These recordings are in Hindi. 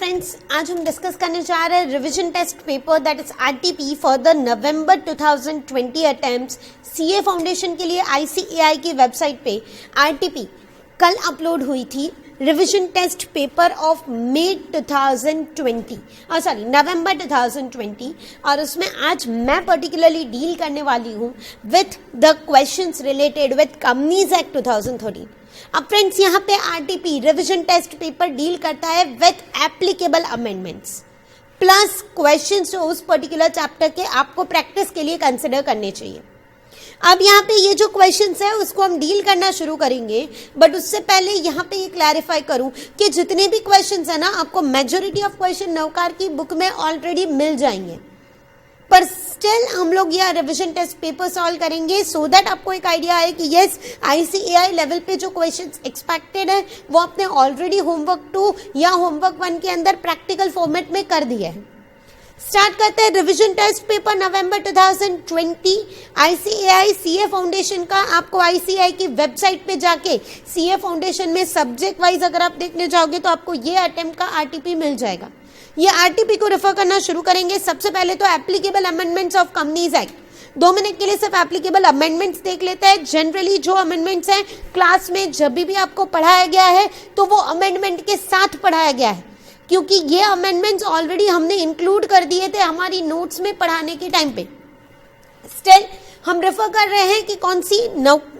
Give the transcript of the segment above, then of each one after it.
फ्रेंड्स, आज हम डिस्कस करने जा रहे हैं revision test paper that is RTP for the November 2020 attempts. CA foundation के लिए आईसीएआई की वेबसाइट पे आरटीपी कल अपलोड हुई थी revision test paper of November 2020 और उसमें आज मैं पर्टिकुलरली डील करने वाली हूँ with the questions related with companies act 2013। अब फ्रेंड्स, यहाँ पे RTP revision test paper deal करता है with applicable amendments plus questions जो उस पर्टिकुलर चैप्टर के आपको प्रैक्टिस के लिए कंसिडर करने चाहिए। अब यहाँ पे ये जो क्वेश्चंस है उसको हम डील करना शुरू करेंगे, बट उससे पहले यहाँ पे ये क्लैरिफाई करूं कि जितने भी क्वेश्चंस है ना, आपको मेजॉरिटी ऑफ क्वेश्चन नवकार की बुक में ऑलरेडी मिल जाएंगे, पर स्टिल हम लोग यह रिवीजन टेस्ट पेपर सॉल्व करेंगे सो दैट आपको एक आइडिया आए कि यस आईसीएआई लेवल पे जो क्वेश्चंस एक्सपेक्टेड है वो आपने ऑलरेडी होमवर्क 2 या होमवर्क 1 के अंदर प्रैक्टिकल फॉर्मेट में कर दिया है। स्टार्ट करते हैं रिवीजन टेस्ट पेपर नवंबर 2020 आईसीएआई सीए फाउंडेशन का। आपको आईसीएआई की वेबसाइट पे जाके सीए फाउंडेशन में सब्जेक्ट वाइज अगर आप देखने जाओगे तो आपको ये अटेम्प्ट का आरटीपी मिल जाएगा। ये आरटीपी को रेफर करना शुरू करेंगे। सबसे पहले तो applicable amendments of companies act, 2 minute के लिए सिर्फ एप्लीकेबल अमेंडमेंट्स देख लेते हैं। जनरली जो अमेंडमेंट्स हैं क्लास में जब भी आपको पढ़ाया गया है तो वो अमेंडमेंट के साथ पढ़ाया गया है, क्योंकि ये अमेंडमेंट्स ऑलरेडी हमने इंक्लूड कर दिए थे हमारी नोट्स में पढ़ाने के टाइम पे। स्टिल हम रेफर कर रहे हैं कि कौन सी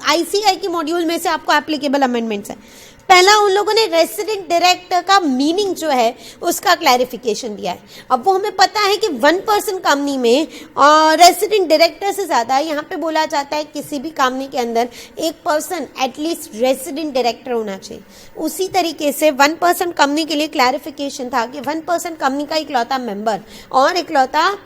आईसीआई की मॉड्यूल में से आपको एप्लीकेबल अमेंडमेंट्स है। पहला उन लोगों ने रेसिडेंट डायरेक्टर का मीनिंग जो है उसका क्लैरिफिकेशन दिया है। अब वो हमें पता है कि 1% कंपनी में रेसिडेंट डायरेक्टर से ज्यादा यहाँ पे बोला जाता है किसी भी कंपनी के अंदर एक पर्सन एटलीस्ट रेसिडेंट डायरेक्टर होना चाहिए। उसी तरीके से 1% कंपनी के लिए क्लैरिफिकेशन था कि 1% कंपनी का इकलौता मेंबर और इकलौता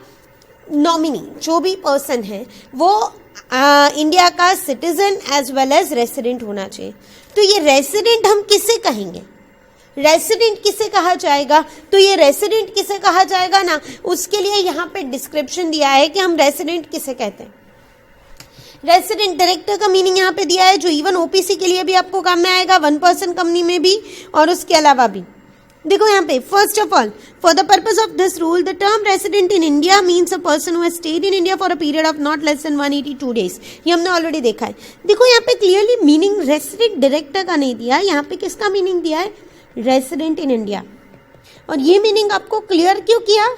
नॉमिनी जो भी पर्सन है वो इंडिया का citizen as well as resident होना चाहिए। तो ये रेसिडेंट हम किसे कहेंगे, रेसिडेंट किसे कहा जाएगा, तो ये रेसिडेंट किसे कहा जाएगा ना, उसके लिए यहाँ पे डिस्क्रिप्शन दिया है कि हम रेसिडेंट किसे कहते हैं। रेसिडेंट डायरेक्टर का मीनिंग यहाँ पे दिया है जो इवन ओपीसी के लिए भी आपको काम में आएगा, 1% कंपनी में भी और उसके अलावा भी। देखो यहाँ पे first of all for the purpose of this rule the term resident in India means a person who has stayed in India for a period of not less than 182 days. ये हमने ऑलरेडी देखा है। देखो यहाँ पे क्लियरली मीनिंग रेसिडेंट डायरेक्टर का नहीं दिया, यहाँ पे किसका मीनिंग दिया है, रेसिडेंट इन इंडिया। और ये मीनिंग आपको क्लियर क्यों किया,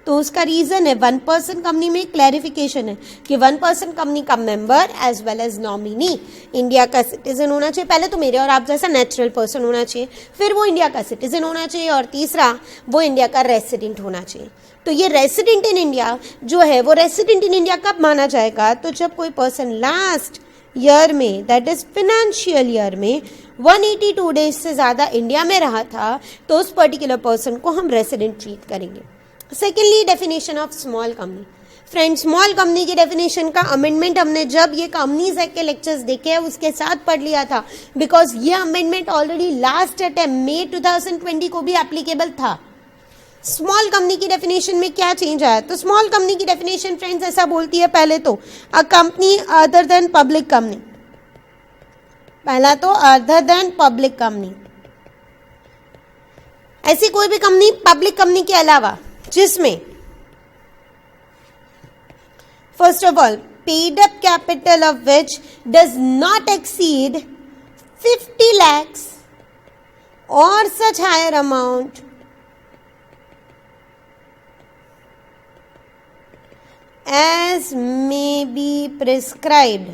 तो उसका रीजन है 1% कंपनी में क्लैरिफिकेशन है कि 1% कंपनी का member as well as nominee India का सिटीजन होना चाहिए। पहले तो मेरे और आप जैसा नेचुरल पर्सन होना चाहिए, फिर वो इंडिया का सिटीजन होना चाहिए और तीसरा वो इंडिया का रेसिडेंट होना चाहिए। तो ये रेसिडेंट इन इंडिया जो है वो रेसिडेंट इन इंडिया कब माना जाएगा, तो जब कोई पर्सन लास्ट ईयर में दैट इज फाइनेंशियल ईयर में 182 डेज से ज्यादा इंडिया में रहा था तो उस पर्टिकुलर पर्सन को हम रेसिडेंट ट्रीट करेंगे। Secondly definition of small company. Friend, small company की डेफिनेशन का अमेंडमेंट हमने जब ये कंपनीज एक्ट के लेक्चर्स देखे हैं उसके साथ पढ़ लिया था, बिकॉज ये अमेंडमेंट ऑलरेडी लास्ट अटेम्प्ट मई 2020 को भी एप्लीकेबल था। स्मॉल कंपनी की डेफिनेशन में क्या चेंज आया, तो स्मॉल कंपनी की डेफिनेशन फ्रेंड्स ऐसा बोलती है पहले तो a company other than public company. पहला तो अदर देन पब्लिक कंपनी, ऐसी कोई भी कंपनी पब्लिक कंपनी के अलावा जिसमें first of all paid up capital of which does not exceed 50 lakhs और such higher amount as may be prescribed।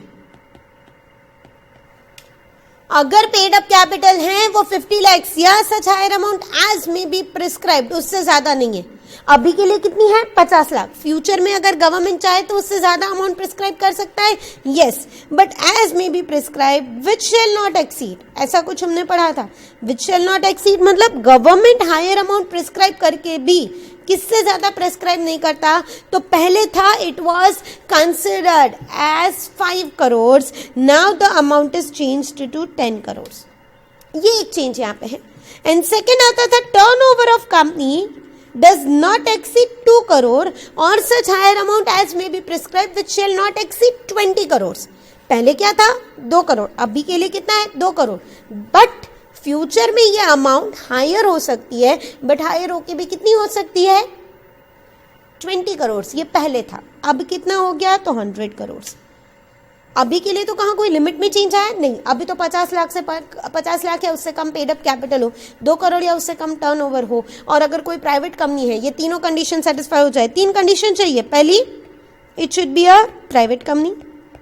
अगर पेड अप कैपिटल है वो 50 lakhs या such higher amount as may be prescribed, उससे ज्यादा नहीं है। अभी के लिए कितनी है, 50 लाख। फ्यूचर में अगर गवर्नमेंट चाहे तो उससे ज्यादा अमाउंट प्रिस्क्राइब कर सकता है, yes, but as may be prescribe which shall not exceed, ऐसा कुछ हमने पढ़ा था। विच शेल नॉट एक्सीड मतलब गवर्नमेंट हायर अमाउंट प्रिस्क्राइब करके भी किससे ज्यादा प्रेस्क्राइब नहीं करता। तो पहले था it was considered as 5 crores, now the amount is changed to 10 crores। ये एक चेंज यहाँ पे है। एंड सेकेंड आता था turnover of company does not exceed 2 crore और such higher amount as may be prescribed which shall not exceed 20 crores। पहले क्या था, 2 करोड़, अभी के लिए कितना है, 2 करोड़, बट फ्यूचर में ये अमाउंट हायर हो सकती है, बट हायर होके भी कितनी हो सकती है? 20 करोड़। ये पहले था, अब कितना हो गया? तो 100 करोड़। अभी के लिए तो कहाँ कोई लिमिट में चेंज आया? नहीं, अभी तो 50 लाख से 50 लाख या उससे कम पेड अप कैपिटल हो, 2 करोड़ या उससे कम टर्नओवर हो, और अगर कोई प्राइवेट कंपनी है, ये तीनों कंडीशन सेटिस्फाई हो जाए। 3 कंडीशन चाहिए। पहली, it should be a private company,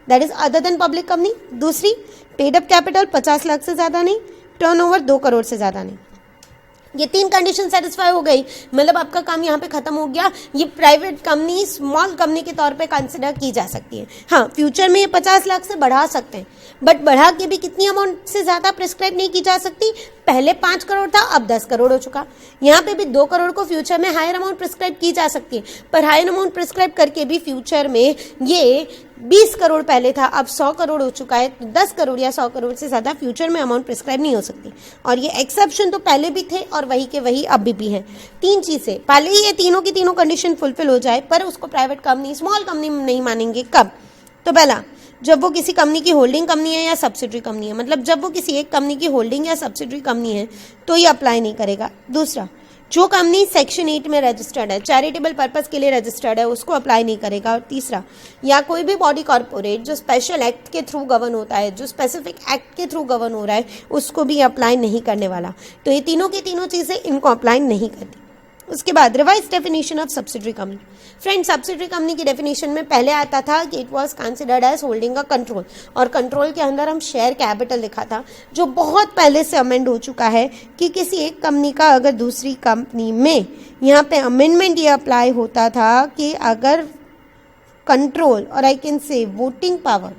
that is other than public company. दूसरी, पेड अप कैपिटल 50 लाख से ज्यादा नहीं, टर्नओवर 2 करोड़ से ज्यादा नहीं। ये 3 कंडीशन सेटिस्फाई हो गई, मतलब आपका काम यहाँ पे खत्म हो गया। ये प्राइवेट कंपनी स्मॉल कंपनी के तौर पे कंसिडर की जा सकती है। हाँ, फ्यूचर में ये 50 लाख से बढ़ा सकते हैं, बट बढ़ा के भी कितनी अमाउंट से ज्यादा प्रिस्क्राइब नहीं की जा सकती। पहले 5 करोड़ था, अब 10 करोड़ हो चुका। यहाँ पे भी 2 करोड़ को फ्यूचर में हायर अमाउंट प्रिस्क्राइब की जा सकती है, पर हायर अमाउंट प्रिस्क्राइब करके भी फ्यूचर में ये 20 करोड़ पहले था, अब 100 करोड़ हो चुका है। तो 10 करोड़ या 100 करोड़ से ज्यादा फ्यूचर में अमाउंट प्रिस्क्राइब नहीं हो सकती। और ये एक्सेप्शन तो पहले भी थे और वही के वही अब भी है। 3 चीजें, पहले ही ये तीनों की तीनों कंडीशन फुलफिल हो जाए, पर उसको प्राइवेट कंपनी स्मॉल कंपनी में नहीं मानेंगे। कब? तो पहला, जब वो किसी कंपनी की होल्डिंग कंपनी है या सब्सिडरी कंपनी है, मतलब जब वो किसी एक कंपनी की होल्डिंग या सब्सिडरी कंपनी है तो ये अप्लाई नहीं करेगा। दूसरा, जो कंपनी सेक्शन 8 में रजिस्टर्ड है, चैरिटेबल पर्पस के लिए रजिस्टर्ड है, उसको अप्लाई नहीं करेगा। और तीसरा, या कोई भी बॉडी कॉर्पोरेट जो स्पेशल एक्ट के थ्रू गवर्न होता है, जो स्पेसिफिक एक्ट के थ्रू गवर्न हो रहा है, उसको भी अप्लाई नहीं करने वाला। तो ये तीनों की तीनों चीजें इनको अप्लाई नहीं करती। उसके बाद revise definition of subsidiary company. Friends, subsidiary company की डेफिनेशन में पहले आता था कि it was considered as holding a control, और कंट्रोल के अंदर हम शेयर कैपिटल लिखा था, जो बहुत पहले से अमेंड हो चुका है कि किसी एक कंपनी का अगर दूसरी कंपनी में, यहाँ पे अमेंडमेंट ये अप्लाई होता था कि अगर कंट्रोल और I can say voting power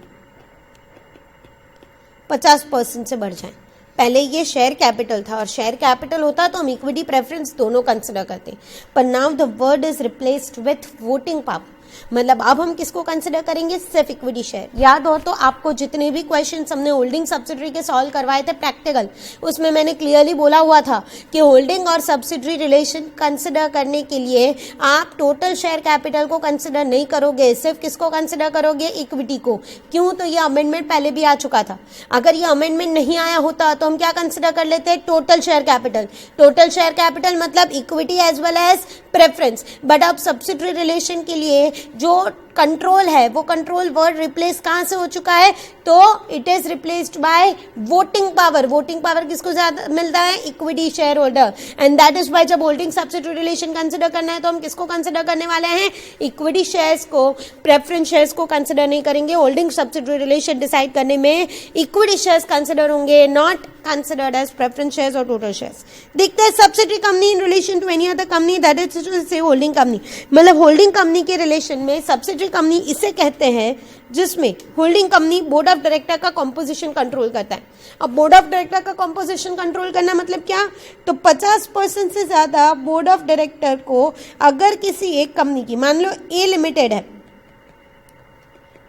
50% से बढ़ जाए। पहले ये शेयर कैपिटल था, और शेयर कैपिटल होता तो हम इक्विटी प्रेफरेंस दोनों कंसिडर करते, पर now the word is replaced with voting power. मतलब अब हम किसको कंसिडर करेंगे? सिर्फ इक्विटी शेयर। याद हो तो आपको जितने भी क्वेश्चंस हमने होल्डिंग सब्सिडरी के सॉल्व करवाए थे प्रैक्टिकल, उसमें मैंने क्लियरली बोला हुआ था कि होल्डिंग और सब्सिडरी रिलेशन कंसिडर करने के लिए आप टोटल शेयर कैपिटल को कंसिडर नहीं करोगे, सिर्फ किसको कंसिडर करोगे? इक्विटी को। क्यों? तो ये अमेंडमेंट पहले भी आ चुका था। अगर ये अमेंडमेंट नहीं आया होता तो हम क्या कंसिडर कर लेते? Total share capital. Total share capital मतलब equity as well as preference. But अब सब्सिडरी रिलेशन के लिए जो कंट्रोल है, वो कंट्रोल वर्ड रिप्लेस कहां से हो चुका है? तो it is replaced by voting power. Voting power किसको ज्यादा मिलता है? Equity shareholder. And that is why जब होल्डिंग सब्सिडरी रिलेशन कंसिडर करना है तो हम किसको कंसिडर करने वाले हैं? इक्विटी शेयर्स को, प्रेफरेंस शेयर्स को कंसिडर नहीं करेंगे। होल्डिंग सब्सिडरी रिलेशन डिसाइड करने में इक्विटी शेयर्स कंसिडर होंगे, not considered as preference shares और टोटल शेयर्स। देखते हैं subsidiary company in relation to any other company, that is से होल्डिंग कंपनी। मतलब होल्डिंग कंपनी के रिलेशन में सब्सिडरी कंपनी इसे कहते हैं जिसमें holding company board of director का कंपोजिशन कंट्रोल करता है। अब बोर्ड ऑफ डायरेक्टर का कंपोजिशन कंट्रोल करना मतलब क्या? तो 50% से ज्यादा बोर्ड ऑफ डायरेक्टर को अगर किसी एक कंपनी की, मान लो ए लिमिटेड है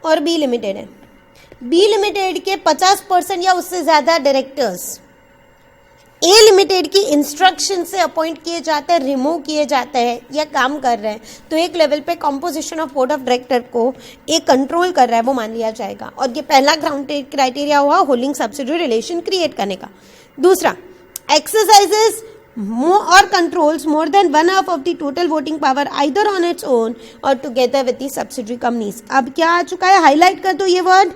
और बी लिमिटेड है, बी लिमिटेड के 50% या उससे ज्यादा डायरेक्टर्स ए लिमिटेड की इंस्ट्रक्शन से अपॉइंट किए जाते हैं, रिमूव किए जाते हैं या काम कर रहे हैं, तो एक लेवल पे composition of board of director को एक कंट्रोल कर रहा है, वो मान लिया जाएगा। और ये पहला ग्राउंडेड क्राइटेरिया हुआ होल्डिंग सब्सिडरी रिलेशन क्रिएट करने का। दूसरा, exercises or controls more than 1/2 of the total voting power either on its own or together with the subsidiary companies। अब क्या आ चुका है? हाईलाइट कर दो ये वर्ड,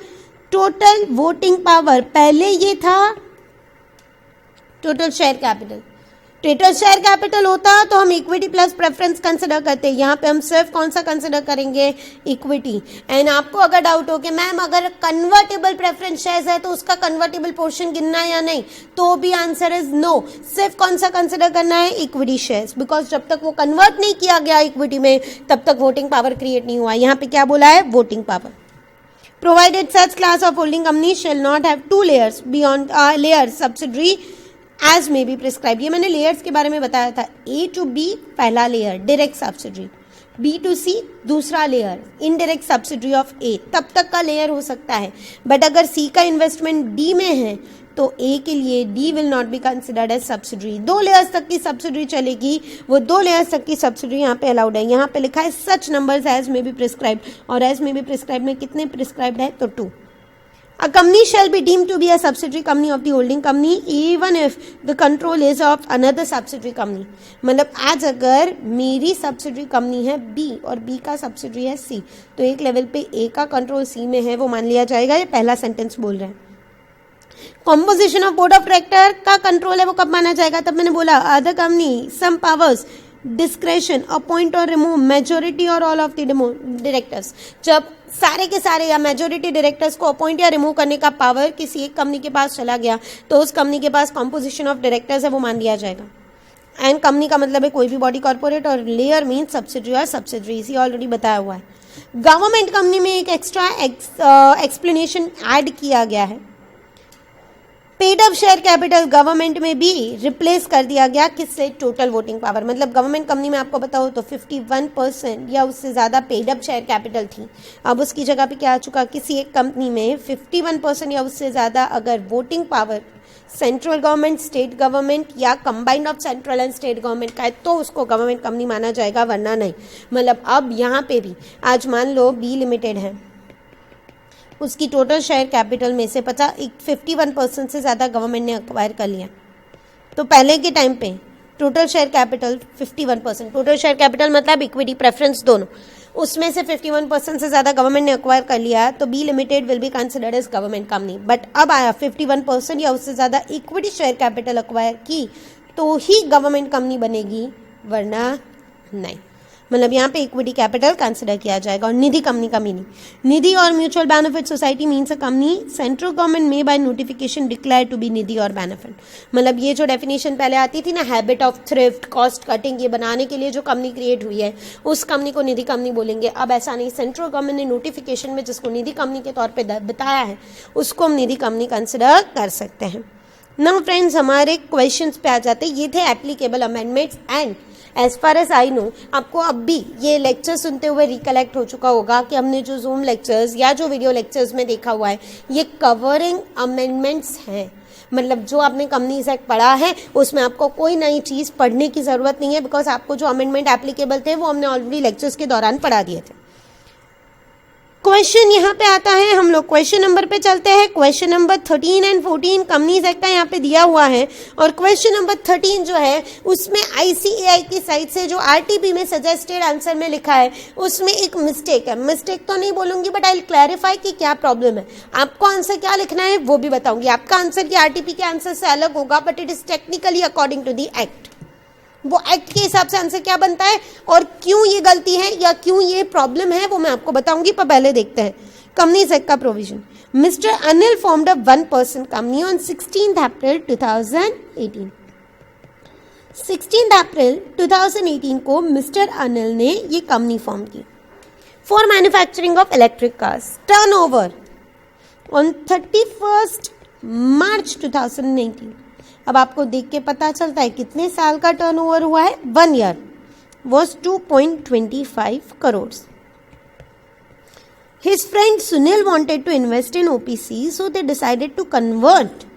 टोटल वोटिंग पावर। पहले ये था total share capital. Total share capital होता तो हम इक्विटी प्लस प्रेफरेंस कंसिडर करते, यहाँ पे हम सिर्फ कौन सा कंसिडर करेंगे? इक्विटी। एंड आपको अगर डाउट हो कि मैम अगर कन्वर्टेबल प्रेफरेंस शेयर्स है तो उसका कन्वर्टेबल पोर्शन गिनना है या नहीं, तो भी आंसर इज नो। सिर्फ कौन सा कंसिडर करना है? इक्विटी शेयर्स, बिकॉज जब तक वो कन्वर्ट नहीं किया गया इक्विटी में तब तक वोटिंग पावर क्रिएट नहीं हुआ। यहाँ पे क्या बोला है? Voting power. Provided such class of holding company shall not have 2 layers beyond layers subsidiary as may be prescribe. ये मैंने लेयर्स के बारे में बताया था। ए टू बी पहला layer direct subsidiary, B to C दूसरा layer indirect subsidiary of A, तब तक का लेयर हो सकता है। बट अगर सी का इन्वेस्टमेंट डी में है तो ए के लिए D will not be considered as subsidiary. 2 layers तक की सब्सिडरी चलेगी, वो 2 लेयर्स तक की सब्सिडरी यहाँ पे अलाउड है। यहाँ पे लिखा है such numbers as may be prescribed, और एज मे बी प्रिस्क्राइब्ड में कितने प्रिस्क्राइब्ड है? तो 2। A company shall be deemed to be a subsidiary company of the holding company even if the control is of another subsidiary company. मतलब आज अगर मेरी सब्सिडरी कंपनी है B और B का सब्सिडरी है C, तो एक लेवल पे A का कंट्रोल C में है, वो मान लिया जाएगा. ये पहला सेंटेंस बोल रहे हैं. Composition of board of director का कंट्रोल है, वो कब माना जाएगा? तब मैंने बोला अदर कंपनी सम पावर्स डिस्क्रेशन अपॉइंट और रिमूव मेजोरिटी और ऑल ऑफ द डायरेक्टर्स. जब सारे के सारे या मेजोरिटी डायरेक्टर्स को अपॉइंट या रिमूव करने का पावर किसी एक कंपनी के पास चला गया, तो उस कंपनी के पास कॉम्पोजिशन ऑफ डायरेक्टर्स है, वो मान लिया जाएगा. एंड कंपनी का मतलब है कोई भी बॉडी कॉर्पोरेट, और लेयर मीन सब्सिडरी और सब्सिडरी, इसी ऑलरेडी बताया हुआ है. गवर्नमेंट कंपनी में एक एक्स्ट्रा एक्सप्लेनेशन ऐड किया गया है. Paid up share capital government में भी रिप्लेस कर दिया गया. किससे? Total voting power. मतलब गवर्नमेंट कंपनी में आपको पता हो तो 51% या उससे ज़्यादा पेड अप शेयर कैपिटल थी. अब उसकी जगह पे क्या आ चुका? किसी एक कंपनी में 51% या उससे ज़्यादा अगर voting power central government, state government या combined of central and state government का है, तो उसको गवर्नमेंट कंपनी माना जाएगा, वरना नहीं. मतलब अब यहाँ पे भी आज मान लो बी लिमिटेड है, उसकी टोटल शेयर कैपिटल में से 51% से ज़्यादा गवर्नमेंट ने अक्वायर कर लिया. तो पहले के टाइम पे total share capital 51%, total share capital मतलब इक्विटी प्रेफरेंस दोनों, उसमें से 51% से ज़्यादा गवर्नमेंट ने अक्वायर कर लिया, तो B limited will be considered as government company. But अब आया 51% या उससे ज़्यादा इक्विटी शेयर कैपिटल अक्वायर की तो ही गवर्नमेंट कंपनी बनेगी, वरना नहीं. मतलब यहाँ पे इक्विटी कैपिटल कंसिडर किया जाएगा. और निधि कंपनी का मीनिंग, निधि और mutual benefit society means a company central government में by notification declare to be Nidhi और बेनिफिट. मतलब ये जो डेफिनेशन पहले आती थी ना, habit of thrift, cost cutting, ये बनाने के लिए जो कंपनी क्रिएट हुई है उस कंपनी को निधि कंपनी बोलेंगे. अब ऐसा नहीं, सेंट्रल गवर्नमेंट ने नोटिफिकेशन में जिसको निधि कंपनी के तौर पर बताया है उसको हम निधि कंपनी कंसिडर कर सकते हैं. नाउ फ्रेंड्स, हमारे क्वेश्चंस पे आ जाते हैं. ये थे applicable amendments. And as far as I know, आपको अब भी ये लेक्चर सुनते हुए रिकलेक्ट हो चुका होगा कि हमने जो जूम लेक्चर्स या जो वीडियो लेक्चर्स में देखा हुआ है ये कवरिंग अमेंडमेंट्स हैं. मतलब जो आपने कंपनीज एक्ट पढ़ा है उसमें आपको कोई नई चीज़ पढ़ने की ज़रूरत नहीं है, बिकॉज आपको जो अमेंडमेंट एप्लीकेबल थे वो हमने ऑलरेडी लेक्चर्स के दौरान पढ़ा दिए थे. क्वेश्चन यहाँ पे आता है, हम लोग क्वेश्चन नंबर पे चलते हैं. Question number 13 and 14 companies act का यहाँ पे दिया हुआ है. और क्वेश्चन नंबर 13 जो है उसमें ICAI की साइड से जो RTP में सजेस्टेड आंसर में लिखा है उसमें एक मिस्टेक है. मिस्टेक तो नहीं बोलूंगी, बट आई विल क्लैरिफाई कि क्या प्रॉब्लम है. आपको आंसर क्या लिखना है वो भी बताऊंगी. आपका आंसर की RTP के आंसर से अलग होगा, but it is technically according to the act. वो एक्ट के हिसाब से आंसर क्या बनता है और क्यों ये गलती है या क्यों ये प्रॉब्लम है वो मैं आपको बताऊंगी. पर पहले देखते हैं कंपनीज एक्ट का provision. Mister Anil formed a 1% company on 16 अप्रैल 2018. 16 अप्रैल 2018 को मिस्टर अनिल ने ये कंपनी फॉर्म की for manufacturing of electric cars. Turnover on 31 मार्च 2019. अब आपको देख के पता चलता है कितने साल का टर्नओवर हुआ है. 1 year was 2.25 crores. His friend Sunil wanted to invest in OPC, so they decided to convert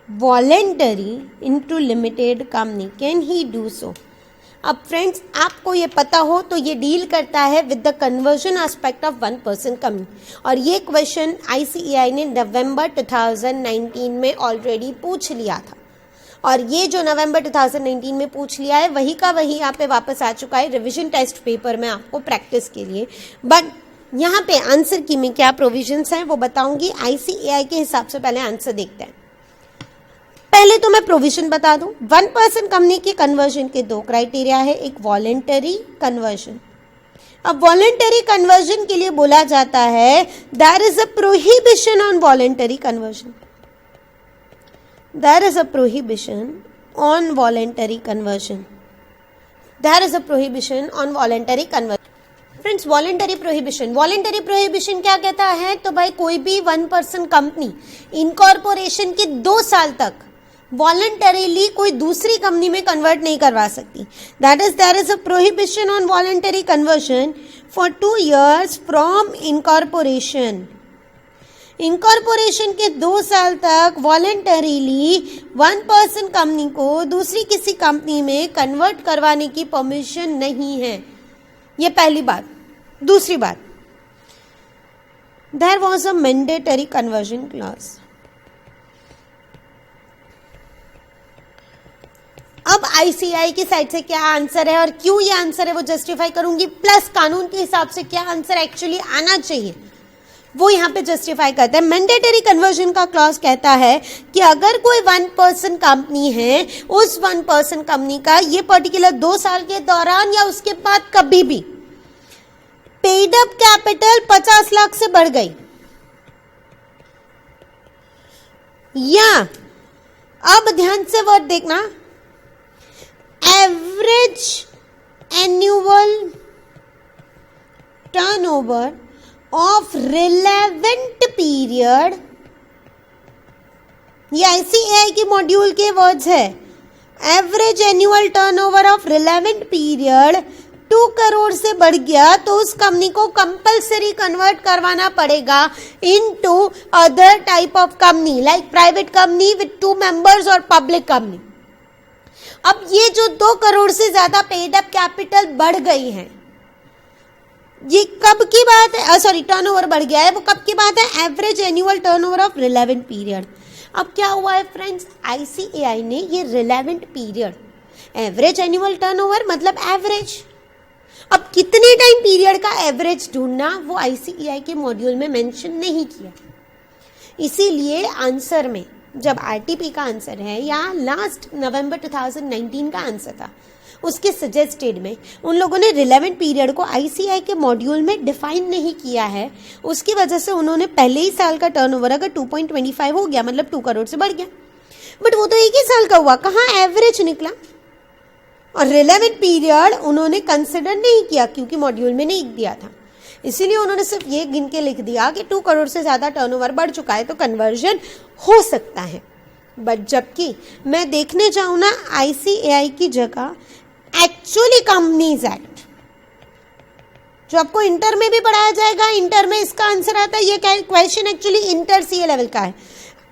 voluntary into limited company. Can he do so? अब फ्रेंड्स, आपको ये पता हो तो ये डील करता है with the conversion aspect of 1% company. और ये क्वेश्चन ICAI ने नवंबर 2019 में ऑलरेडी पूछ लिया था. और ये जो नवंबर 2019 में पूछ लिया है वही का वही यहाँ पे वापस आ चुका है रिविजन टेस्ट पेपर में आपको प्रैक्टिस के लिए. बट यहाँ पे आंसर की में क्या प्रोविजंस हैं वो बताऊंगी. ICAI के हिसाब से पहले आंसर देखते हैं. पहले तो मैं प्रोविजन बता दूं. 1% कंपनी के कन्वर्जन के 2 क्राइटेरिया है. एक वॉलेंटरी कन्वर्जन. अब वॉलेंटरी कन्वर्जन के लिए बोला जाता है there is a prohibition on voluntary conversion. There is a prohibition on voluntary conversion. There is a prohibition on voluntary conversion. Friends, voluntary prohibition क्या कहता है? तो भाई कोई भी 1% कंपनी इनकॉर्पोरेशन के 2 साल तक वॉलंटरीली कोई दूसरी कंपनी में कन्वर्ट नहीं करवा सकती. That is there is a prohibition on voluntary conversion for 2 years from incorporation. Incorporation के 2 साल तक वॉलंटरीली 1% कंपनी को दूसरी किसी कंपनी में कन्वर्ट करवाने की परमिशन नहीं है. ये पहली बात. दूसरी बात, there was a mandatory conversion clause. अब आईसीएआई की साइड से क्या आंसर है और क्यों ये आंसर है वो जस्टिफाई करूंगी, प्लस कानून के हिसाब से क्या आंसर एक्चुअली आना चाहिए वो यहाँ पे जस्टिफाई करता है। मैंडेटरी कन्वर्जन का क्लॉज कहता है कि अगर कोई 1% कंपनी है, उस 1% कंपनी का ये पर्टिकुलर 2 साल के दौरान या उसके बाद कभी भी पेड अप कैपिटल 50 लाख से बढ़ गई, या अब ध्यान से वर्ड देखना, average annual turnover of relevant period, ये आईसीएआई की मॉड्यूल के वर्ड्स है, average annual turnover of relevant period 2 crore से बढ़ गया तो उस कंपनी को कंपलसरी कन्वर्ट करवाना पड़ेगा into other type of company like private company with 2 members और पब्लिक कंपनी। अब ये जो 2 करोड़ से ज्यादा पेड अप कैपिटल बढ़ गई है, ये कब की बात है, सॉरी टर्नओवर बढ़ गया है, वो कब की बात है, average annual turnover of relevant period. अब क्या हुआ है फ्रेंड्स, आईसीएआई ने ये relevant period, average annual turnover मतलब एवरेज, अब कितने टाइम पीरियड का एवरेज ढूंढना वो आईसीएआई के मॉड्यूल में मेंशन नहीं किया। इसीलिए आंसर में जब आरटीपी का आंसर है या लास्ट नवंबर 2019 का आंसर था, उसके सजेस्टेड में उन लोगों ने रिलेवेंट पीरियड को आईसीएआई के मॉड्यूल में डिफाइन नहीं किया है। उसकी वजह से उन्होंने पहले ही साल का टर्नओवर अगर 2.25 हो गया मतलब 2 करोड़ से बढ़ गया, बट वो तो एक ही साल का हुआ, कहाँ एवरेज निकला, और रिलेवेंट पीरियड उन्होंने कंसिडर नहीं किया क्योंकि मॉड्यूल में नहीं दिया था। इसीलिए उन्होंने सिर्फ ये गिन के लिख दिया कि 2 करोड़ से ज्यादा टर्नओवर बढ़ चुका है तो कन्वर्जन हो सकता है। बट जबकि मैं देखने जाऊं ना आईसीएआई की जगह एक्चुअली कंपनीज एक्ट, जो आपको इंटर में भी पढ़ाया जाएगा, इंटर में इसका आंसर आता है, ये question actually inter CA level का है।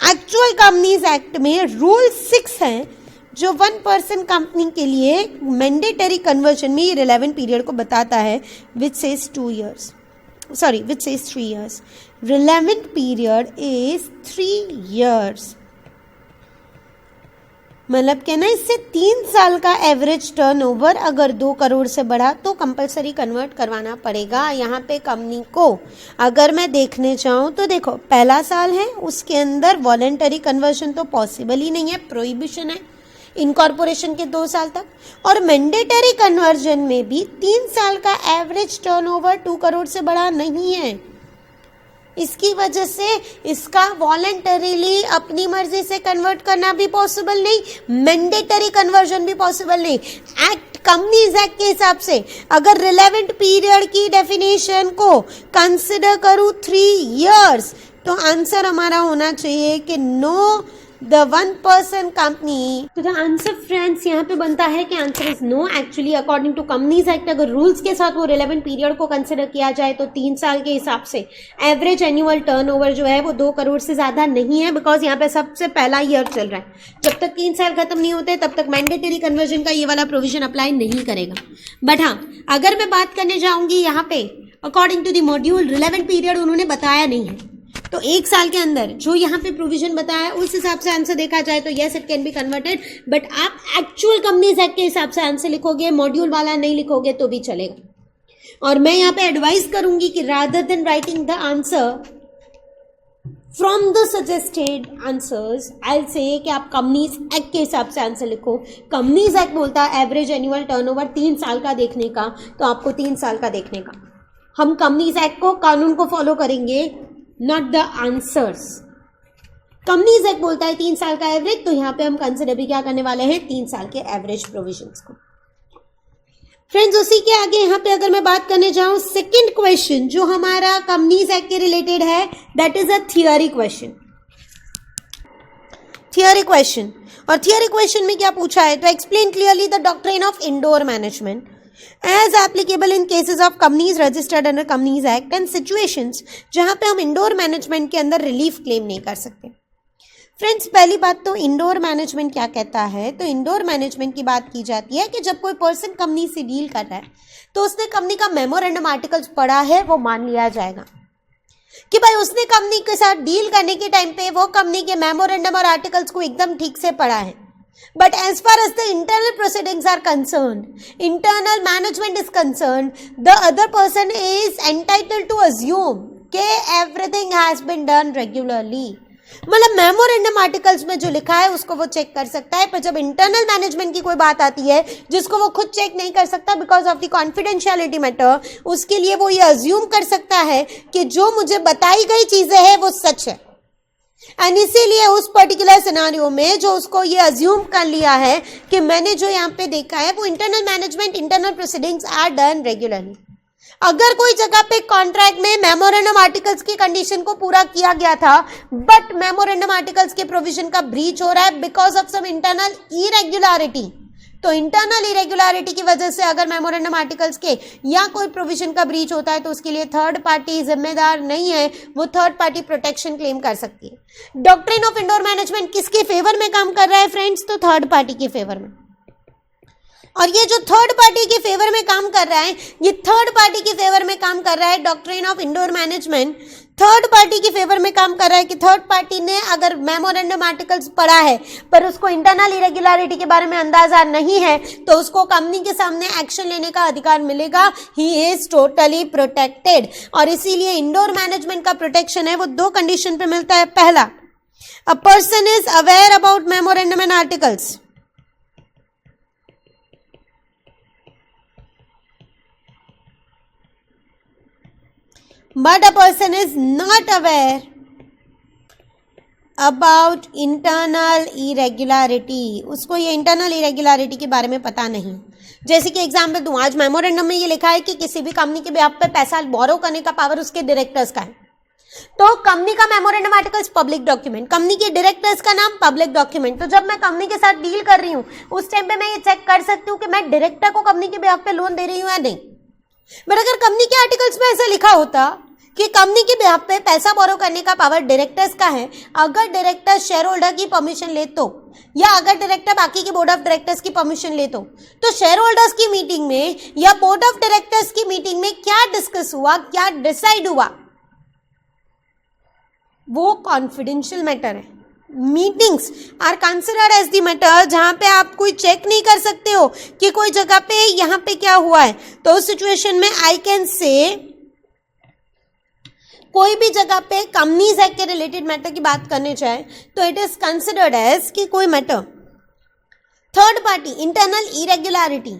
एक्चुअल कंपनीज एक्ट में रूल 6 है जो 1% कंपनी के लिए मैंडेटरी कन्वर्जन में ये रिलेवेंट पीरियड को बताता है, which says 3 years। Relevant period is 3 years, मतलब कहना इससे 3 साल का एवरेज टर्नओवर अगर 2 करोड़ से बढ़ा तो कंपलसरी कन्वर्ट करवाना पड़ेगा यहाँ पे कंपनी को। अगर मैं देखने जाऊं तो देखो पहला साल है, उसके अंदर वॉलंटरी कन्वर्जन तो पॉसिबल ही नहीं है, प्रोहिबिशन है इनकॉर्पोरेशन के 2 साल तक, और मैंडेटरी कन्वर्जन में भी 3 साल का एवरेज टर्नओवर 2 करोड़ से बढ़ा नहीं है। इसकी वजह से इसका वॉलंटरीली अपनी मर्जी से कन्वर्ट करना भी पॉसिबल नहीं, मैंडेटरी कन्वर्जन भी पॉसिबल नहीं। एक्ट कंपनीज एक्ट के हिसाब से अगर रिलेवेंट पीरियड की डेफिनेशन को कंसिडर करूं 3 years, तो आंसर हमारा होना चाहिए कि नो द 1% कंपनी। तो द आंसर फ्रेंड्स यहाँ पे बनता है कि answer is no. Actually according to companies act अगर रूल्स के साथ वो रिलेवेंट पीरियड को कंसिडर किया जाए तो 3 साल के हिसाब से एवरेज एनुअल टर्नओवर जो है वो 2 करोड़ से ज्यादा नहीं है, बिकॉज यहाँ पे सबसे पहला ईयर चल रहा है। जब तक 3 साल खत्म नहीं होते तब तक मैंडेटरी कन्वर्जन का ये वाला प्रोविजन अप्लाई नहीं करेगा। बट हाँ, अगर मैं बात करने जाऊंगी यहाँ पे according to the module, relevant period उन्होंने बताया नहीं है, तो 1 साल के अंदर जो यहाँ पे प्रोविजन बताया उस हिसाब से आंसर देखा जाए तो yes it can be converted. But आप एक्चुअल कंपनीज एक्ट के हिसाब से आंसर लिखोगे, मॉड्यूल वाला नहीं लिखोगे तो भी चलेगा। और मैं यहाँ पे एडवाइस करूंगी कि rather than writing the answer from the suggested answers, I say कि आप कंपनीज एक्ट के हिसाब से आंसर लिखो। कंपनीज एक्ट बोलता है एवरेज एनुअल टर्नओवर 3 साल का देखने का, तो आपको 3 साल का देखने का। हम कंपनीज एक्ट को, कानून को फॉलो करेंगे, not the answers. Companies act बोलता है 3 साल का एवरेज, तो यहाँ पे हम कंसिडर भी क्या करने वाले हैं, 3 साल के एवरेज प्रोविजंस को। फ्रेंड्स उसी के आगे यहाँ पे अगर मैं बात करने जाऊं, सेकंड क्वेश्चन जो हमारा कंपनीज एक्ट के रिलेटेड है, that is a theory question. Theory question, और थियरी क्वेश्चन में क्या पूछा है, तो explain clearly the doctrine of indoor management as applicable in cases of companies registered under Companies Act and situations जहां पे हम इंडोर मैनेजमेंट के अंदर रिलीफ क्लेम नहीं कर सकते। फ्रेंड्स पहली बात तो इंडोर मैनेजमेंट क्या कहता है, तो इंडोर मैनेजमेंट की बात की जाती है कि जब कोई पर्सन कंपनी से डील कर रहा है तो उसने कंपनी का मेमोरेंडम आर्टिकल्स पढ़ा है वो मान लिया जाएगा। कि भाई उसने कंपनी के साथ डील करने के टाइम पे वो कंपनी के मेमोरेंडम और आर्टिकल्स को एकदम ठीक से पढ़ा है. But as far as the internal proceedings are concerned, internal management is concerned, the other person is entitled to assume कि everything has been done regularly. मतलब मेमोरेंडम आर्टिकल्स में जो लिखा है उसको वो चेक कर सकता है, पर जब इंटरनल मैनेजमेंट की कोई बात आती है जिसको वो खुद चेक नहीं कर सकता because of the confidentiality matter, उसके लिए वो ये अज्यूम कर सकता है कि जो मुझे बताई गई चीजें हैं वो सच है. एंड इसीलिए उस पर्टिकुलर सिनारियो में जो उसको ये अज्यूम कर लिया है कि मैंने जो यहाँ पे देखा है वो internal management, internal proceedings are done regularly. अगर कोई जगह पे कॉन्ट्रैक्ट में मेमोरेंडम आर्टिकल्स की कंडीशन को पूरा किया गया था बट मेमोरेंडम आर्टिकल्स के प्रोविजन का ब्रीच हो रहा है because of some internal irregularity, तो इंटरनल इरेगुलरिटी की वजह से अगर मेमोरेंडम आर्टिकल्स के या कोई प्रोविजन का ब्रीच होता है तो उसके लिए थर्ड पार्टी जिम्मेदार नहीं है, वो थर्ड पार्टी प्रोटेक्शन क्लेम कर सकती है. डॉक्ट्रिन ऑफ इंडोर मैनेजमेंट किसके फेवर में काम कर रहा है फ्रेंड्स? तो थर्ड पार्टी के फेवर में. और ये जो थर्ड पार्टी के फेवर में काम कर रहा है, ये थर्ड पार्टी के फेवर में काम कर रहा है. Doctrine of indoor management third party के फेवर में काम कर रहा है कि थर्ड पार्टी ने अगर मेमोरेंडम आर्टिकल्स पढ़ा है पर उसको इंटरनल इरेगुलरिटी के बारे में अंदाजा नहीं है तो उसको कंपनी के सामने एक्शन लेने का अधिकार मिलेगा. He is totally protected. और इसीलिए इंडोर मैनेजमेंट का प्रोटेक्शन है वो दो कंडीशन पे मिलता है. पहला, a person is aware about memorandum and articles. But a person is not aware about internal irregularity. उसको ये internal irregularity के बारे में पता नहीं. जैसे कि एग्जाम्पल दूं, आज मेमोरेंडम में ये लिखा है कि किसी भी कंपनी के बिहाफ पे पैसा बोरो करने का पावर उसके डायरेक्टर्स का है. तो कंपनी का memorandum articles public document, company के डायरेक्टर्स का नाम पब्लिक डॉक्यूमेंट. तो जब मैं कंपनी के साथ डील कर रही हूँ उस टाइम पे मैं ये चेक कर सकती हूँ कि मैं डायरेक्टर को कंपनी के बिहाफ पे लोन दे रही हूँ या नहीं. बट अगर कंपनी के आर्टिकल्स में ऐसा लिखा होता कि कंपनी के बिहाफ पे पैसा बोरो करने का पावर डायरेक्टर्स का है, अगर डायरेक्टर शेयर होल्डर की परमिशन ले तो, या अगर डायरेक्टर बाकी के बोर्ड ऑफ डायरेक्टर्स की परमिशन ले तो शेयर होल्डर्स की मीटिंग में या बोर्ड ऑफ डायरेक्टर्स की मीटिंग में क्या डिस्कस हुआ, क्या डिसाइड हुआ, वो कॉन्फिडेंशियल मैटर है. Meetings are considered as the matter जहां पे आप कोई चेक नहीं कर सकते हो कि कोई जगह पे यहां पे क्या हुआ है. तो उस सिचुएशन में आई कैन से कोई भी जगह पे कंपनीज एक्ट के रिलेटेड मैटर की बात करने चाहे तो इट इज कंसिडर्ड एज कि कोई matter third party internal irregularity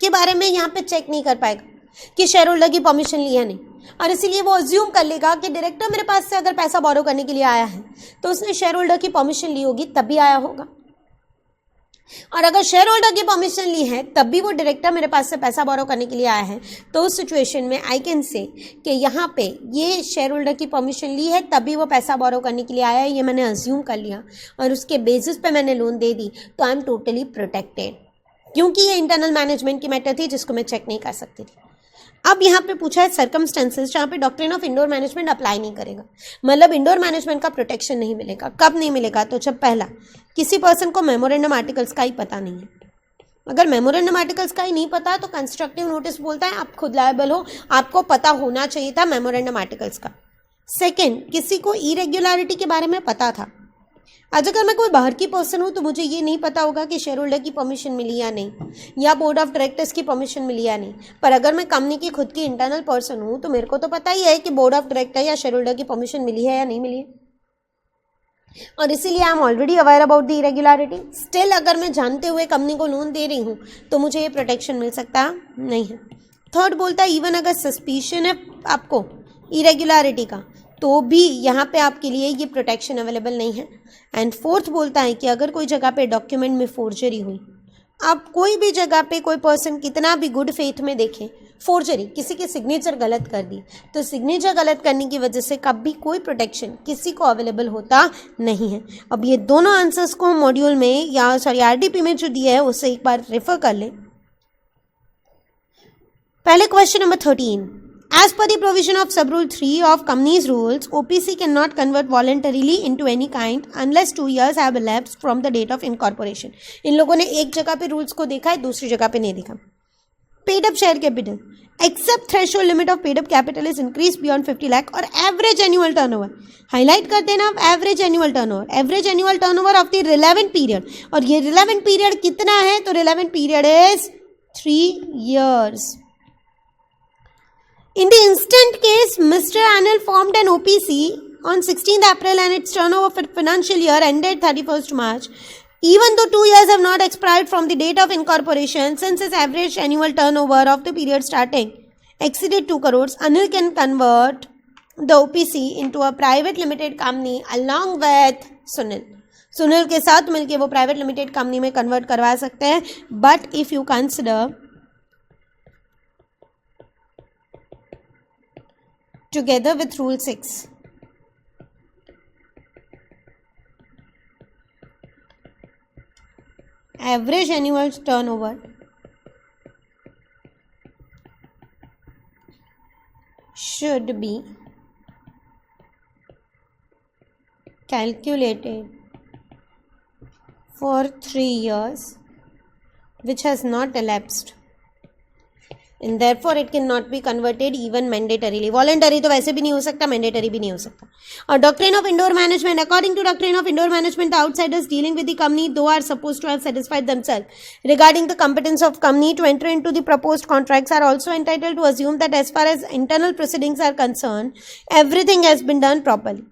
के बारे में यहाँ पे चेक नहीं कर पाएगा कि शेयर होल्डर की परमिशन लिया नहीं, और इसीलिए वो अज्यूम कर लेगा कि डायरेक्टर मेरे पास से अगर पैसा बोरो करने के लिए आया है तो उसने शेयर होल्डर की परमिशन ली होगी तभी आया होगा, और अगर शेयर होल्डर की परमिशन ली है तब भी वो डायरेक्टर मेरे पास से पैसा बोरो करने के लिए आया है. तो उस सिचुएशन में आई कैन से कि यहाँ पे ये शेयर होल्डर की परमिशन ली है तभी वो पैसा बोरो करने के लिए आया है, ये मैंने अज्यूम कर लिया और उसके बेसिस पे मैंने लोन दे दी, तो आई एम टोटली प्रोटेक्टेड, क्योंकि ये इंटरनल मैनेजमेंट की मैटर थी जिसको मैं चेक नहीं कर सकती थी. अब यहाँ पे पूछा है सर्कमस्टेंसेस जहाँ पे doctrine of indoor management apply नहीं करेगा, मतलब इंडोर मैनेजमेंट का प्रोटेक्शन नहीं मिलेगा. कब नहीं मिलेगा? तो जब पहला, किसी पर्सन को मेमोरेंडम आर्टिकल्स का ही पता नहीं है. अगर मेमोरेंडम आर्टिकल्स का ही नहीं पता तो कंस्ट्रक्टिव नोटिस बोलता है आप खुद लायबल हो, आपको पता होना चाहिए था मेमोरेंडम आर्टिकल्स का. सेकेंड, किसी को इरेगुलरिटी के बारे में पता था. आज अगर मैं कोई बाहर की पर्सन हूँ तो मुझे ये नहीं पता होगा कि शेयर होल्डर की परमिशन मिली या नहीं, या बोर्ड ऑफ डायरेक्टर्स की परमिशन मिली या नहीं. पर अगर मैं कंपनी की खुद की इंटरनल पर्सन हूँ तो मेरे को तो पता ही है कि बोर्ड ऑफ डायरेक्टर या शेयर होल्डर की परमिशन मिली है या नहीं मिली है, और इसीलिए I am already aware about the irregularity. Still अगर मैं जानते हुए कंपनी को लोन दे रही हूँ तो मुझे ये प्रोटेक्शन मिल सकता नहीं है. थर्ड बोलता है इवन अगर सस्पिशन है आपको इरेगुलरिटी का तो भी यहाँ पे आपके लिए ये प्रोटेक्शन अवेलेबल नहीं है. एंड फोर्थ बोलता है कि अगर कोई जगह पे डॉक्यूमेंट में फोर्जरी हुई, आप कोई भी जगह पे कोई पर्सन कितना भी गुड फेथ में देखे, फोर्जरी किसी की सिग्नेचर गलत कर दी तो सिग्नेचर गलत करने की वजह से कभी कोई प्रोटेक्शन किसी को अवेलेबल होता नहीं है. अब ये दोनों आंसर्स को मॉड्यूल में या सॉरी आरडीपी में जो दिया है उससे एक बार रेफर कर ले. पहले question number 13, as per the provision of sub-rule 3 of company's rules, OPC cannot convert voluntarily into any kind unless 2 years have elapsed from the date of incorporation. इन लोगों ने एक जगह पे रूल्स को देखा है, दूसरी जगह पे नहीं देखा. paid up share capital except threshold limit of paid up capital is increased beyond 50 lakh और average annual turnover. हाईलाइट करते हैं ना आप average annual turnover of the relevant period, और ये रिलेवेंट पीरियड कितना है, तो relevant period is 3 years. In the instant case, Mr. Anil formed an OPC on 16th April and its turnover for financial year ended 31st March. Even though 2 years have not expired from the date of incorporation, since his average annual turnover of the period starting exceeded 2 crores, Anil can convert the OPC into a private limited company along with Sunil. Sunil के साथ मिलके वो प्राइवेट लिमिटेड कंपनी में कन्वर्ट करवा सकते हैं. But if you consider together with rule 6, average annual turnover should be calculated for 3 years which has not elapsed, and therefore it cannot be converted even mandatorily. Voluntary तो वैसे भी नहीं हो सकता, mandatory भी नहीं हो सकता. और doctrine of indoor management, according to doctrine of indoor management, the outsiders dealing with the company though are supposed to have satisfied themselves regarding the competence of company to enter into the proposed contracts are also entitled to assume that as far as internal proceedings are concerned, everything has been done properly.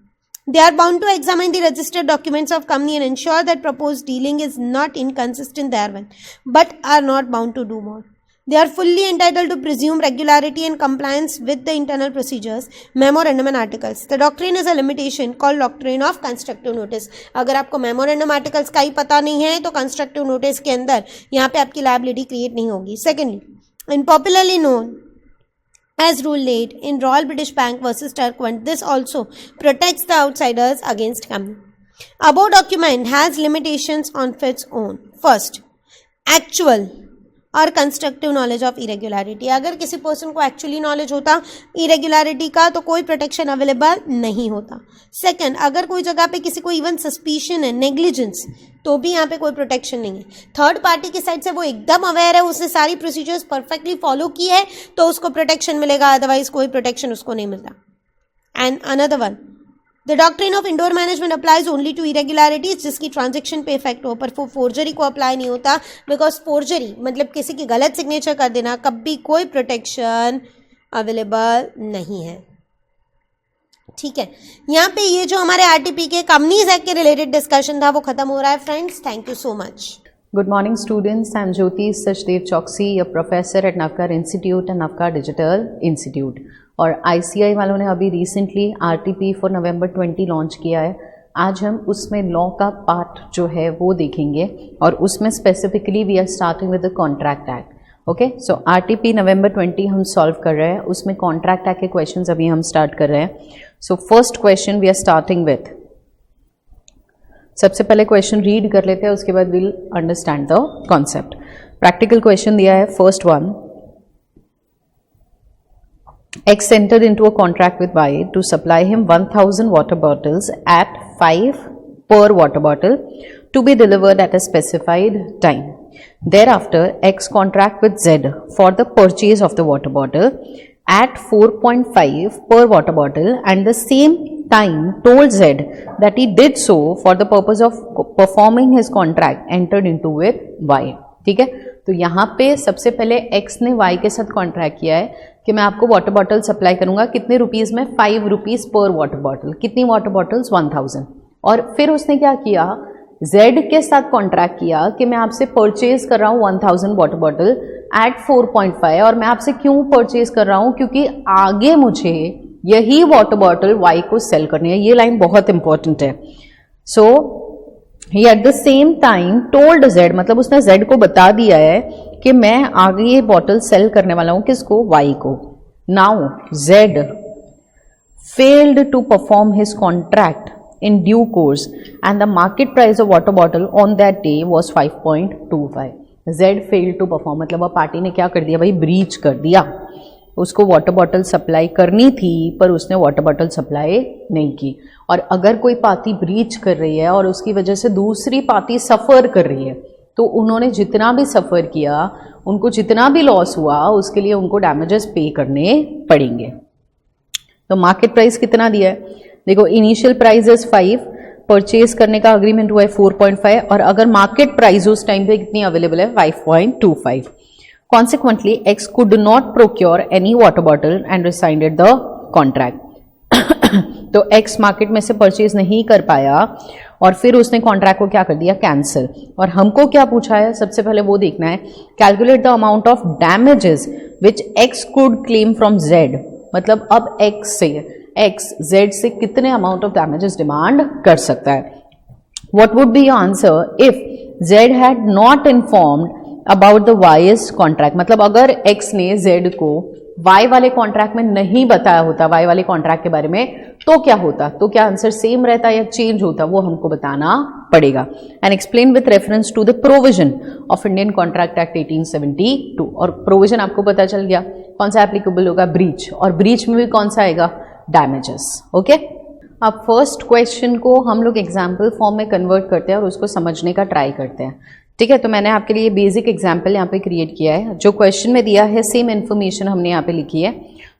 They are bound to examine the registered documents of company and ensure that proposed dealing is not inconsistent therewith, but are not bound to do more. They are fully entitled to presume regularity and compliance with the internal procedures, memorandum and articles. The doctrine is a limitation called doctrine of constructive notice. अगर आपको memorandum articles का ही पता नहीं है तो constructive notice के अंदर यहाँ पे आपकी liability create नहीं होगी. Secondly, in popularly known as Rule 8 in Royal British Bank versus Turquoise, this also protects the outsiders against company. Above document has limitations on its own. First, actual और कंस्ट्रक्टिव नॉलेज ऑफ इरेगुलरिटी. अगर किसी पर्सन को एक्चुअली नॉलेज होता इरेगुलरिटी का तो कोई प्रोटेक्शन अवेलेबल नहीं होता. सेकंड, अगर कोई जगह पे किसी को इवन सस्पिशन है, नेग्लिजेंस, तो भी यहाँ पे कोई प्रोटेक्शन नहीं है. थर्ड पार्टी की साइड से वो एकदम अवेयर है, उसने सारी प्रोसीजर्स परफेक्टली फॉलो की है तो उसको प्रोटेक्शन मिलेगा, अदरवाइज कोई प्रोटेक्शन उसको नहीं मिलता. And another one, The doctrine of indoor management applies only to irregularities जिसकी ट्रांजेक्शन पे इफेक्ट हो, पर फोर्जरी को अप्लाई नहीं होता, बिकॉज फोर्जरी मतलब किसी की गलत सिग्नेचर कर देना, कभी कोई प्रोटेक्शन अवेलेबल नहीं है. ठीक है, यहाँ पे ये जो हमारे आरटीपी के कंपनीज एक्ट के रिलेटेड डिस्कशन था वो खत्म हो रहा है. Friends, thank you so much. Good morning students, I am Jyoti Sachdev Choksi, a professor at Navkar Institute and Navkar Digital Institute. और ICI वालों ने अभी recently RTP for November 20 launch किया है. आज हम उसमें लॉ का पार्ट जो है वो देखेंगे और उसमें specifically we are starting with the contract act. Okay, so RTP November 20 हम सॉल्व कर रहे हैं, उसमें कॉन्ट्रैक्ट एक्ट के क्वेश्चंस अभी हम स्टार्ट कर रहे हैं. So first question we are starting with, सबसे पहले क्वेश्चन रीड कर लेते हैं, उसके बाद will understand the concept. Practical question दिया है. First one, X entered into a contract with Y to supply him 1000 water bottles at 5 per water bottle to be delivered at a specified time. Thereafter, X contract with Z for the purchase of the water bottle at 4.5 per water bottle and the same time told Z that he did so for the purpose of performing his contract entered into with Y. ठीक है, तो यहाँ पे सबसे पहले X ने Y के साथ कॉन्ट्रैक्ट किया है कि मैं आपको वाटर बॉटल सप्लाई करूंगा, कितने रुपीज़ में, 5 रुपीज़ पर वाटर बॉटल. कितनी वाटर बॉटल्स, 1000. और फिर उसने क्या किया, Z के साथ कॉन्ट्रैक्ट किया कि मैं आपसे परचेज कर रहा हूँ 1000 वाटर बॉटल एट 4.5. और मैं आपसे क्यों परचेज कर रहा हूँ, क्योंकि आगे मुझे यही वाटर बॉटल Y को सेल करनी है. ये लाइन बहुत इंपॉर्टेंट है. So he at the same time told Z, मतलब उसने Z को बता दिया है कि मैं आगे ये बॉटल सेल करने वाला हूं, किसको, Y को. Now Z failed to perform his contract in due course and the market price of water bottle on that day was 5.25. Z failed to perform मतलब अब पार्टी ने क्या कर दिया भाई, ब्रीच कर दिया. उसको वाटर बॉटल सप्लाई करनी थी पर उसने वाटर बॉटल सप्लाई नहीं की. और अगर कोई पार्टी ब्रीच कर रही है और उसकी वजह से दूसरी पार्टी सफ़र कर रही है तो उन्होंने जितना भी सफ़र किया, उनको जितना भी लॉस हुआ, उसके लिए उनको डैमेजेस पे करने पड़ेंगे। तो मार्केट प्राइस कितना दिया है, देखो इनिशियल प्राइस इज 5, परचेज करने का अग्रीमेंट हुआ है 4.5, और अगर मार्केट प्राइस उस टाइम पे कितनी अवेलेबल है 5.25। Consequently x could not procure any water bottle and रिसाइंडेड the contract. तो एक्स मार्केट में से परचेज नहीं कर पाया और फिर उसने कॉन्ट्रैक्ट को क्या कर दिया, कैंसिल। और हमको क्या पूछा है, सबसे पहले वो देखना है, calculate the amount of damages which x could claim from Z. मतलब अब एक्स जेड से कितने अमाउंट ऑफ डैमेजेस डिमांड कर सकता है। What would be your answer if Z had not informed about the wise contract. मतलब अगर एक्स ने जेड को वाई वाले कॉन्ट्रैक्ट में नहीं बताया होता, वाई वाले कॉन्ट्रैक्ट के बारे में, तो क्या होता, तो क्या आंसर सेम रहता या चेंज होता, वो हमको बताना पड़ेगा। And explain with reference to the provision of Indian contract act 1872। और प्रोविजन आपको पता चल गया कौन सा एप्लीकेबल होगा, ब्रीच, और ब्रीच में भी कौन सा आएगा, डैमेजेस। ओके, अब फर्स्ट क्वेश्चन को हम लोग एग्जाम्पल फॉर्म में कन्वर्ट करते हैं और उसको समझने का ट्राई करते हैं। ठीक है, तो मैंने आपके लिए बेसिक एग्जाम्पल यहाँ पे क्रिएट किया है। जो क्वेश्चन में दिया है सेम इन्फॉर्मेशन हमने यहाँ पे लिखी है।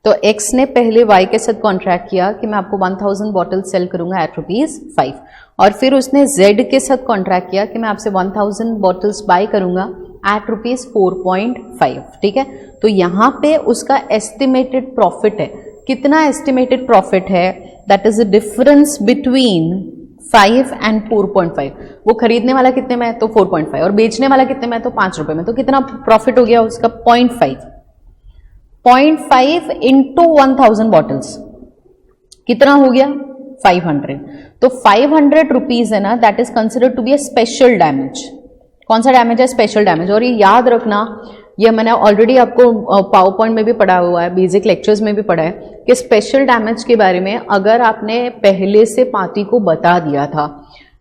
तो एक्स ने पहले वाई के साथ कॉन्ट्रैक्ट किया कि मैं आपको 1000 बॉटल सेल करूंगा एट ₹5, और फिर उसने जेड के साथ कॉन्ट्रैक्ट किया कि मैं आपसे 1000 बॉटल्स बाय करूंगा एट ₹4.5। ठीक है, तो यहाँ पे उसका एस्टिमेटेड प्रॉफिट है, कितना एस्टिमेटेड प्रॉफिट है, that is the difference between 5 and 4.5। वो खरीदने वाला कितने में है, तो 4.5, और बेचने वाला कितने में है, तो ₹5 में। तो कितना प्रॉफिट हो गया उसका, 0.5 इंटू 1000 बॉटल्स कितना हो गया, 500। तो 500 रुपीज है ना, that is considered to be a special damage. कौन सा डैमेज है, स्पेशल डैमेज। और ये याद रखना, ये मैंने ऑलरेडी आपको पावर पॉइंट में भी पढ़ा हुआ है, बेसिक लेक्चर्स में भी पढ़ा है कि स्पेशल डैमेज के बारे में अगर आपने पहले से पार्टी को बता दिया था,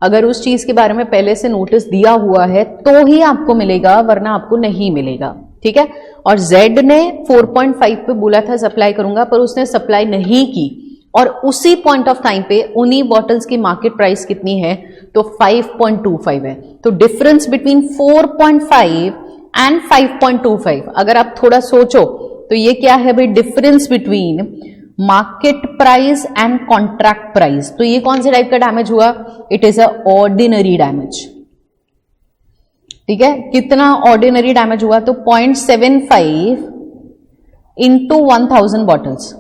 अगर उस चीज के बारे में पहले से नोटिस दिया हुआ है तो ही आपको मिलेगा, वरना आपको नहीं मिलेगा। ठीक है, और जेड ने 4.5 पे बोला था सप्लाई करूंगा, पर उसने सप्लाई नहीं की, और उसी पॉइंट ऑफ टाइम पे उन्हीं बॉटल्स की मार्केट प्राइस कितनी है, तो 5.25 है। तो डिफरेंस बिटवीन 4.5 एंड 5.25, अगर आप थोड़ा सोचो तो ये क्या है भाई, difference between market price and contract price. तो ये कौन से टाइप का डैमेज हुआ, it is a ordinary damage. ठीक है, कितना ऑर्डिनरी डैमेज हुआ, तो 0.75 इंटू 1000 बॉटल्स,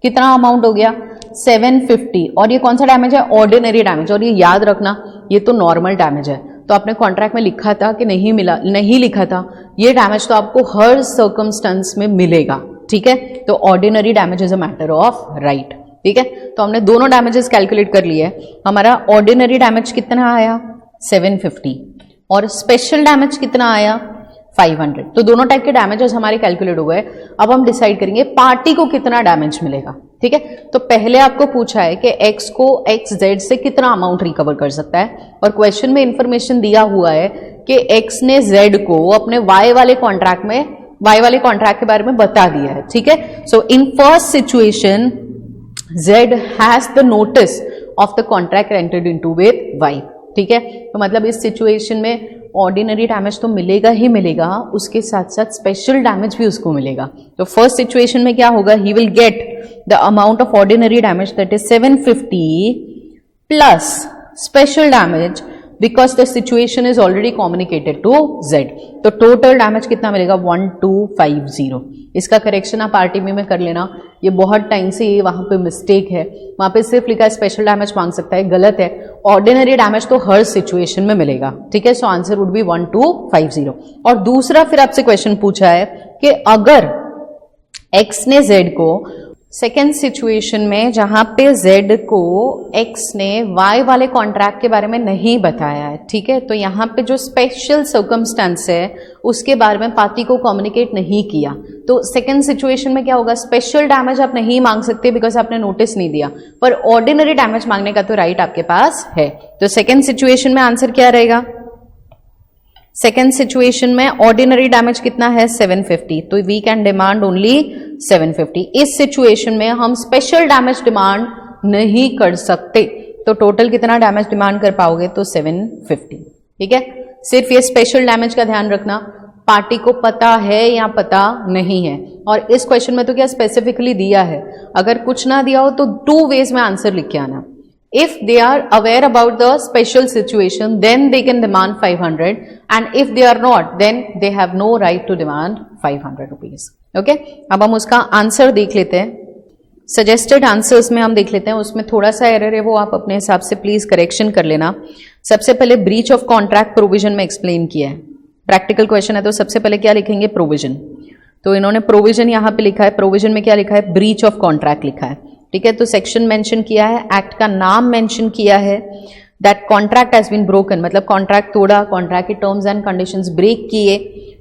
कितना अमाउंट हो गया, 750। और ये कौन सा डैमेज है, ऑर्डिनरी डैमेज। और ये याद रखना, ये तो नॉर्मल डैमेज है। तो आपने कॉन्ट्रैक्ट में लिखा था कि नहीं मिला, नहीं लिखा था, ये डैमेज तो आपको हर सर्कमस्टेंस में मिलेगा। ठीक है, तो ordinary damage is a matter of right. ठीक है, तो हमने दोनों डैमेजेस कैलकुलेट कर लिए। हमारा ऑर्डिनरी डैमेज कितना आया, 750, और स्पेशल डैमेज कितना आया, 500। तो दोनों टाइप के डैमेजेस हमारे कैलकुलेट हो गए। अब हम डिसाइड करेंगे पार्टी को कितना डैमेज मिलेगा। ठीक है, तो पहले आपको पूछा है कि एक्स को एक्स जेड से कितना अमाउंट रिकवर कर सकता है, और क्वेश्चन में इंफॉर्मेशन दिया हुआ है कि एक्स ने जेड को अपने वाई वाले कॉन्ट्रैक्ट के बारे में बता दिया है। ठीक है, so in first situation Z has the notice of the contract entered into with Y. ठीक है, तो मतलब इस सिचुएशन में ऑर्डिनरी डैमेज तो मिलेगा ही मिलेगा, उसके साथ साथ स्पेशल डैमेज भी उसको मिलेगा। तो फर्स्ट सिचुएशन में क्या होगा, he will get the amount of ordinary damage that is 750 plus special damage, because the situation is already communicated to Z. तो टोटल डैमेज कितना मिलेगा, 1250। इसका करेक्शन आप आरटीबी में कर लेना, ये बहुत टाइम से ये वहां पे मिस्टेक है, वहां पे सिर्फ लिखा है स्पेशल डैमेज मांग सकता है, गलत है। ऑर्डिनरी डैमेज तो हर सिचुएशन में मिलेगा। ठीक है, सो आंसर वुड बी 1250। और दूसरा फिर आपसे क्वेश्चन पूछा है कि अगर एक्स ने जेड को, सेकेंड सिचुएशन में जहां पे जेड को एक्स ने वाई वाले कॉन्ट्रैक्ट के बारे में नहीं बताया है। ठीक है, तो यहाँ पे जो स्पेशल सर्कमस्टेंस है उसके बारे में पार्टी को कम्युनिकेट नहीं किया, तो सेकेंड सिचुएशन में क्या होगा, स्पेशल डैमेज आप नहीं मांग सकते बिकॉज आपने नोटिस नहीं दिया, पर ऑर्डिनरी डैमेज मांगने का तो राइट आपके पास है। तो सेकेंड सिचुएशन में आंसर क्या रहेगा, सेकेंड सिचुएशन में ऑर्डिनरी डैमेज कितना है, 750। तो वी कैन डिमांड ओनली 750। इस सिचुएशन में हम स्पेशल डैमेज डिमांड नहीं कर सकते, तो टोटल कितना डैमेज डिमांड कर पाओगे, तो 750। ठीक है, सिर्फ ये स्पेशल डैमेज का ध्यान रखना, पार्टी को पता है या पता नहीं है। और इस क्वेश्चन में तो क्या स्पेसिफिकली दिया है, अगर कुछ ना दिया हो तो 2 वेज में आंसर लिख के आना। If they are aware about the special situation, then they can demand 500, and if they are not, then they have no right to demand 500 rupees. Okay? अब हम उसका आंसर देख लेते हैं। सजेस्टेड आंसर्स में हम देख लेते हैं, उसमें थोड़ा सा एरर है, वो आप अपने हिसाब से प्लीज करेक्शन कर लेना। सबसे पहले ब्रीच ऑफ कॉन्ट्रैक्ट प्रोविजन में एक्सप्लेन किया है, प्रैक्टिकल क्वेश्चन है तो सबसे पहले क्या लिखेंगे, प्रोविजन। तो इन्होंने प्रोविजन यहां पे लिखा है, प्रोविजन में क्या लिखा है, ब्रीच ऑफ कॉन्ट्रैक्ट लिखा है। ठीक है, तो सेक्शन मेंशन किया है, एक्ट का नाम मेंशन किया है, that contract has been broken, मतलब कॉन्ट्रैक्ट तोड़ा, कॉन्ट्रैक्ट की टर्म्स एंड कंडीशंस ब्रेक किए।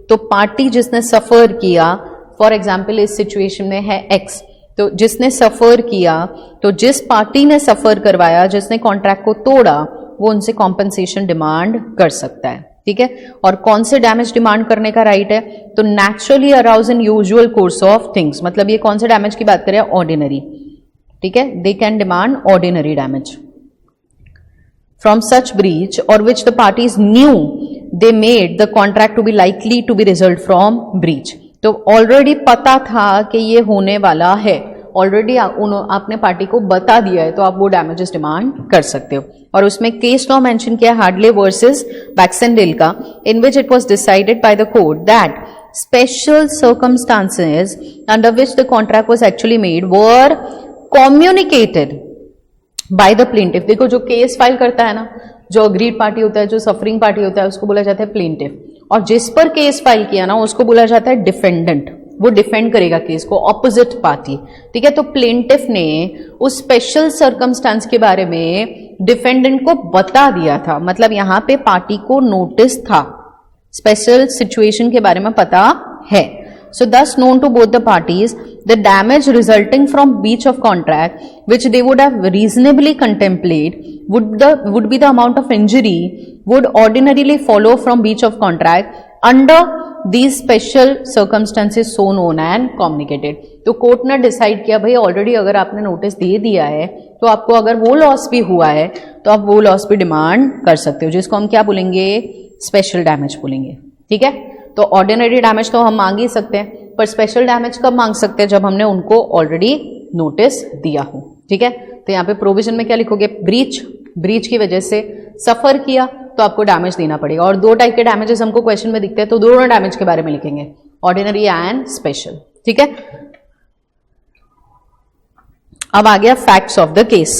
तो पार्टी जिसने सफर किया, फॉर एग्जांपल इस सिचुएशन में है एक्स, तो जिसने सफर किया, तो जिस पार्टी ने सफर करवाया, जिसने कॉन्ट्रैक्ट को तोड़ा, वो उनसे कॉम्पनसेशन डिमांड कर सकता है। ठीक है, और कौन से डैमेज डिमांड करने का राइट है, तो naturally arouse in usual course of things, मतलब ये कौन से डैमेज की बात करें, ऑर्डिनरी। ठीक है, they can demand ordinary damage from such breach or which the parties knew they made the contract to be likely to be result from breach. तो ऑलरेडी पता था कि ये होने वाला है, ऑलरेडी आपने पार्टी को बता दिया है, तो आप वो डैमेजेस डिमांड कर सकते हो। और उसमें केस लॉ मेंशन किया हार्डले वर्सेस वैक्सेंडेल का, in which it was decided by the court that special circumstances under which the contract was actually made were communicated by the plaintiff. देखो जो केस फाइल करता है ना, जो अग्रीड पार्टी होता है, जो सफरिंग पार्टी होता है, उसको बोला जाता है प्लेंटिफ, और जिस पर केस फाइल किया ना उसको बोला जाता है डिफेंडेंट, वो डिफेंड करेगा केस को, ऑपोजिट पार्टी। ठीक है, तो प्लेंटिफ ने उस स्पेशल सर्कमस्टांस के बारे में डिफेंडेंट को बता दिया था, मतलब यहां पे पार्टी को नोटिस था, स्पेशल सिचुएशन के बारे में पता है। So thus known to both the parties, the damage resulting from breach of contract, which they would have reasonably contemplate, would be the amount of injury would ordinarily follow from breach of contract under these special circumstances so known and communicated. तो कोर्ट ने डिसाइड किया भाई ऑलरेडी अगर आपने नोटिस दे दिया है तो आपको अगर वो लॉस भी हुआ है तो आप वो लॉस भी डिमांड कर सकते हो, जिसको हम क्या बोलेंगे, स्पेशल डैमेज बोलेंगे। ठीक है, तो ऑर्डिनरी डैमेज तो हम मांग ही सकते हैं, पर स्पेशल डैमेज कब मांग सकते हैं, जब हमने उनको ऑलरेडी नोटिस दिया हो। ठीक है, तो यहाँ पे प्रोविजन में क्या लिखोगे, ब्रीच, ब्रीच की वजह से सफर किया तो आपको डैमेज देना पड़ेगा। और 2 टाइप के डैमेजेस हमको क्वेश्चन में दिखते हैं, तो दोनों डैमेज के बारे में लिखेंगे, ऑर्डिनरी एंड स्पेशल। ठीक है, अब आ गया facts of the case.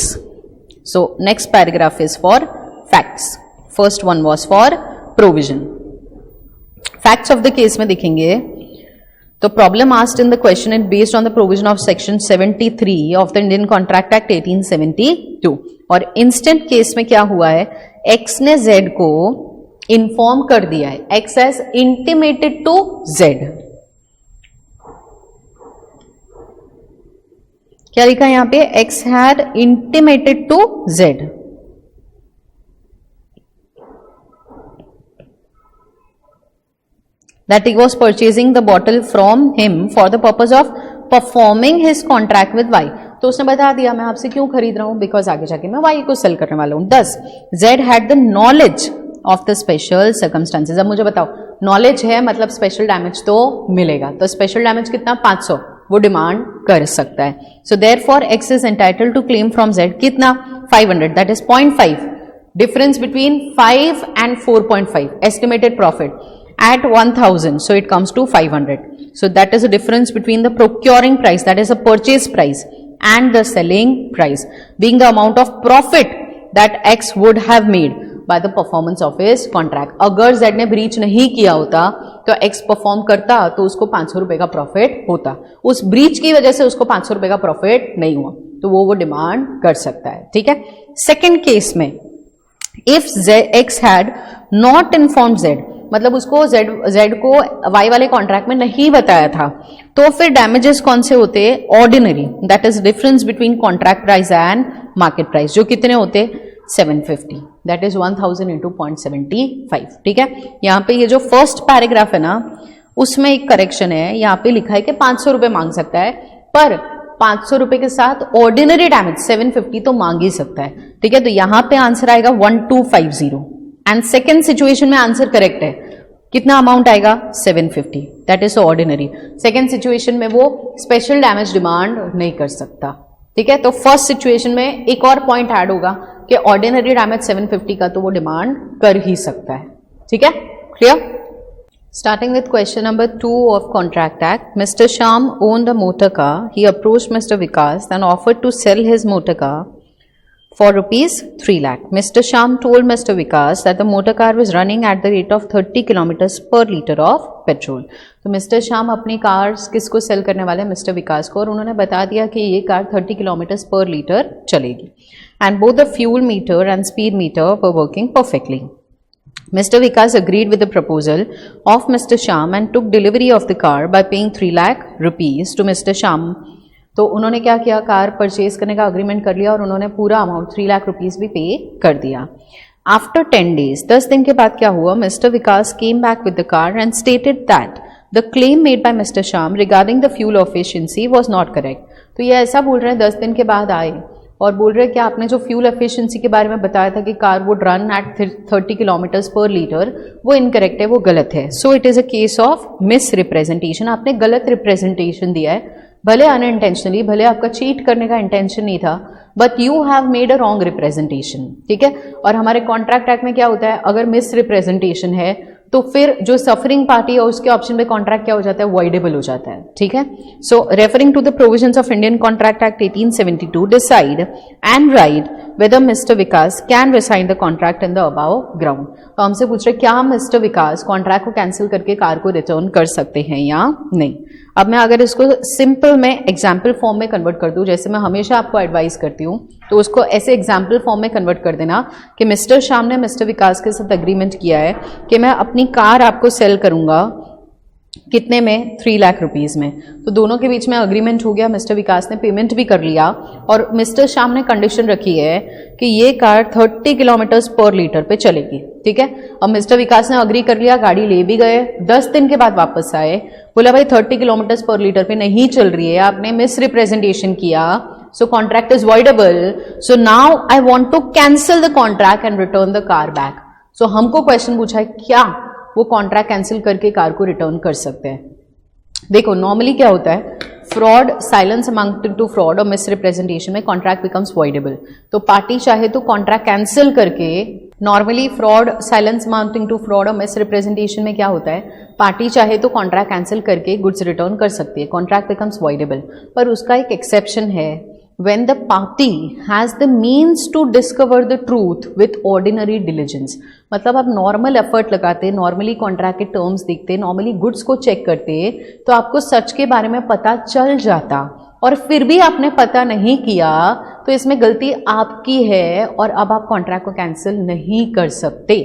So next paragraph is for facts, first one was for provision. Facts of the case में देखेंगे तो problem asked in the question is based on the provision of section 73 of the Indian contract act 1872। और इंस्टेंट केस में क्या हुआ है, एक्स ने जेड को इन्फॉर्म कर दिया है, X has intimated to Z. क्या लिखा है यहां पे, X had intimated to Z. that he was purchasing the bottle from him for the purpose of performing his contract with Y। तो उसने बता दिया मैं आपसे क्यों खरीद रहा हूं, बिकॉज आगे जाके मैं Y को सेल करने वाला हूं। Thus Z had the knowledge of the special circumstances। अब मुझे बताओ, नॉलेज है मतलब स्पेशल डैमेज तो मिलेगा, तो स्पेशल डैमेज कितना, 500, वो डिमांड कर सकता है। So therefore X is entitled to claim from Z कितना, 500, that is 0.5, difference between 5 and 4.5 estimated profit at 1000, so it comes to 500. So that is the difference between the procuring price, that is a purchase price, and the selling price, being the amount of profit that X would have made by the performance of his contract। अगर Z ने ब्रीच नहीं किया होता तो X परफॉर्म करता तो उसको 500 रुपए का प्रॉफिट होता, उस ब्रीच की वजह से उसको 500 रुपए का प्रॉफिट नहीं हुआ, तो वो डिमांड कर सकता है। ठीक है, सेकेंड केस में if X had not informed Z, मतलब उसको Z को Y वाले कॉन्ट्रैक्ट में नहीं बताया था, तो फिर डैमेजेस कौन से होते, ordinary, that is difference between contract price and market price, जो कितने होते, 750, दैट इज 1000 इंटू 0.75। ठीक है, यहाँ पे ये जो फर्स्ट पैराग्राफ है ना, उसमें एक करेक्शन है, यहाँ पे लिखा है कि 500 रुपए मांग सकता है, पर 500 रुपए के साथ ऑर्डिनरी डैमेज 750 तो मांग ही सकता है। ठीक है, तो यहाँ पे आंसर आएगा 1250। एंड सेकेंड सिचुएशन में आंसर करेक्ट है, कितना अमाउंट आएगा 750, that is ordinary. Second situation में वो स्पेशल डैमेज डिमांड नहीं कर सकता, ठीक है। तो फर्स्ट सिचुएशन में एक और पॉइंट ऐड होगा कि ऑर्डिनरी डैमेज 750 का तो वो डिमांड कर ही सकता है, ठीक है, clear. Starting with question number 2 of Contract Act, Mr. Shyam owned a motor car. He approached Mr. Vikas and offered to sell his motor car for rupees 3 lakh. Mr. Shyam told Mr. Vikas that the motor car was running at the rate of 30 kilometers per liter of petrol. तो Mr. Shyam अपनी कार्स किसको सेल करने वाले हैं, मिस्टर विकास को, और उन्होंने बता दिया कि ये कार 30 किलोमीटर पर लीटर चलेगी. And both the fuel meter and speed meter were working perfectly. Mr. Vikas agreed with the proposal of Mr. Shyam and took delivery of the car by paying 3 lakh rupees to Mr. Shyam. तो उन्होंने क्या किया, कार परचेज करने का अग्रीमेंट कर लिया और उन्होंने पूरा अमाउंट 3 लाख रुपीस भी पे कर दिया. आफ्टर 10 days, 10 दिन के बाद क्या हुआ, mister Vikas came back with the car and stated that the claim made by mister Shyam regarding the fuel efficiency was not correct. तो ये ऐसा बोल रहे हैं 10 दिन के बाद आए और बोल रहे हैं कि आपने जो फ्यूल एफिशिएंसी के बारे में बताया था कि car would run at 30 kilometres पर लीटर, वो इनकरेक्ट है, वो गलत है. So it is a case of miss representation. आपने गलत रिप्रेजेंटेशन दिया है, भले अनइंटेंशनली, भले आपका चीट करने का इंटेंशन नहीं था, but you have made a wrong representation, ठीक है. और हमारे कॉन्ट्रैक्ट एक्ट में क्या होता है, अगर मिस रिप्रेजेंटेशन है तो फिर जो सफरिंग पार्टी है उसके ऑप्शन में कॉन्ट्रैक्ट क्या हो जाता है, वॉइडेबल हो जाता है, ठीक है. So referring to the provisions of Indian contract act 1872 decide and write whether Mr. Vikas can resign the contract in the above ground. तो हमसे पूछ रहे क्या मिस्टर विकास कॉन्ट्रैक्ट को कैंसिल करके कार को रिटर्न कर सकते हैं या नहीं. अब मैं अगर इसको सिंपल में एग्जाम्पल फॉर्म में कन्वर्ट कर दूं, जैसे मैं हमेशा आपको एडवाइस करती हूं, तो उसको ऐसे एग्जाम्पल फॉर्म में कन्वर्ट कर देना कि मिस्टर श्याम ने मिस्टर विकास के साथ एग्रीमेंट किया है कि मैं अपनी कार आपको सेल करूंगा कितने में, 3 लाख रुपीस में. तो दोनों के बीच में अग्रीमेंट हो गया, मिस्टर विकास ने पेमेंट भी कर लिया और मिस्टर श्याम ने कंडीशन रखी है कि ये कार 30 किलोमीटर्स पर लीटर पे चलेगी, ठीक है. अब मिस्टर विकास ने अग्री कर लिया, गाड़ी ले भी गए, 10 दिन के बाद वापस आए, बोला भाई 30 किलोमीटर्स पर लीटर पे नहीं चल रही है, आपने मिस रिप्रेजेंटेशन किया, so contract is voidable, so now I want to cancel the contract and return the car back. So हमको क्वेश्चन पूछा है क्या वो कॉन्ट्रैक्ट कैंसिल करके कार को रिटर्न कर सकते हैं. देखो नॉर्मली क्या होता है, fraud, silence amounting to fraud और मिस रिप्रेजेंटेशन में कॉन्ट्रैक्ट बिकम्स वॉइडेबल. तो पार्टी चाहे तो कॉन्ट्रैक्ट कैंसिल करके, normally fraud, silence amounting to fraud और मिस रिप्रेजेंटेशन में क्या होता है, पार्टी चाहे तो कॉन्ट्रैक्ट कैंसिल करके गुड्स रिटर्न कर सकती है, कॉन्ट्रैक्ट बिकम्स वॉइडेबल. पर उसका एक एक्सेप्शन है, when the party has the means to discover the truth with ordinary diligence. मतलब आप नॉर्मल एफर्ट लगाते, नॉर्मली कॉन्ट्रैक्ट के टर्म्स देखते, नॉर्मली गुड्स को चेक करते, तो आपको सच के बारे में पता चल जाता, और फिर भी आपने पता नहीं किया, तो इसमें गलती आपकी है और अब आप कॉन्ट्रैक्ट को कैंसिल नहीं कर सकते,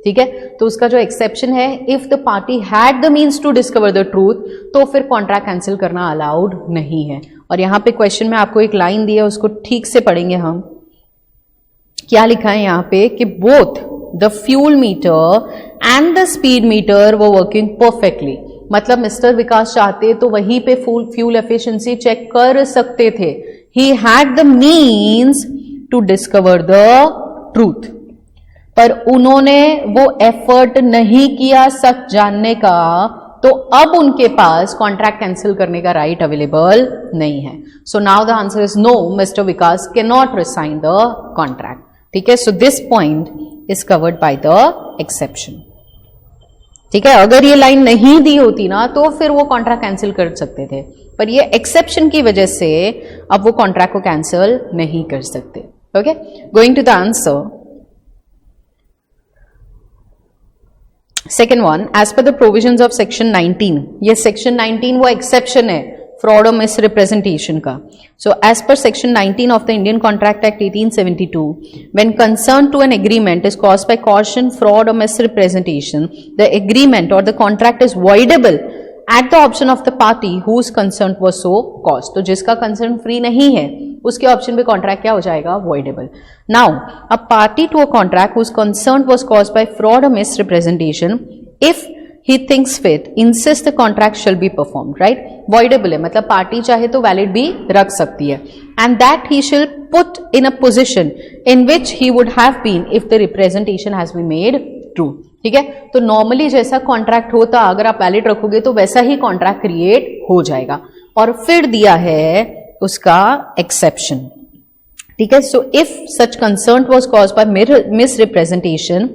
ठीक है. तो उसका जो एक्सेप्शन है, if the party had the means to discover the truth, तो फिर कॉन्ट्रैक्ट कैंसिल करना अलाउड नहीं है. और यहां पे क्वेश्चन में आपको एक लाइन दी है, उसको ठीक से पढ़ेंगे हम. क्या लिखा है यहां पे कि both the fuel metre and the speed metre वो वर्किंग परफेक्टली. मतलब मिस्टर विकास चाहते तो वहीं पे फ्यूल एफिशिएंसी चेक कर सकते थे. He had the means to discover the truth, पर उन्होंने वो एफर्ट नहीं किया सच जानने का, तो अब उनके पास कॉन्ट्रैक्ट कैंसिल करने का राइट अवेलेबल नहीं है. So now the answer is no, mister Vikas can not rescind the contract, ठीक है. So this point is covered by the exception, ठीक है. अगर ये लाइन नहीं दी होती ना तो फिर वो कॉन्ट्रैक्ट कैंसिल कर सकते थे, पर ये एक्सेप्शन की वजह से अब वो कॉन्ट्रैक्ट को कैंसिल नहीं कर सकते. Okay, going to the answer. Second one, as per the provisions of section 19, ये section 19 वो exception है fraud और misrepresentation का. So as per section 19 of the Indian Contract Act 1872, when concern to an agreement is caused by caution, fraud or misrepresentation, the agreement or the contract is voidable at the option of the party whose concern was so caused. तो जिसका concern free नहीं है उसके ऑप्शन पे कॉन्ट्रैक्ट क्या हो जाएगा, voidable. Now a party to a contract whose concern was caused by fraud or misrepresentation, if he thinks fit insist the contract shall be performed, right. Voidable है, मतलब पार्टी चाहे तो वैलिड भी रख सकती है, and that he shall put in a position in which he would have been if the representation has been made true, ठीक है। तो नॉर्मली जैसा कॉन्ट्रैक्ट होता अगर आप वैलिड रखोगे तो वैसा ही कॉन्ट्रैक्ट क्रिएट हो जाएगा। और फिर दिया है उसका एक्सेप्शन, ठीक है। So if such concern was caused bye misrepresentation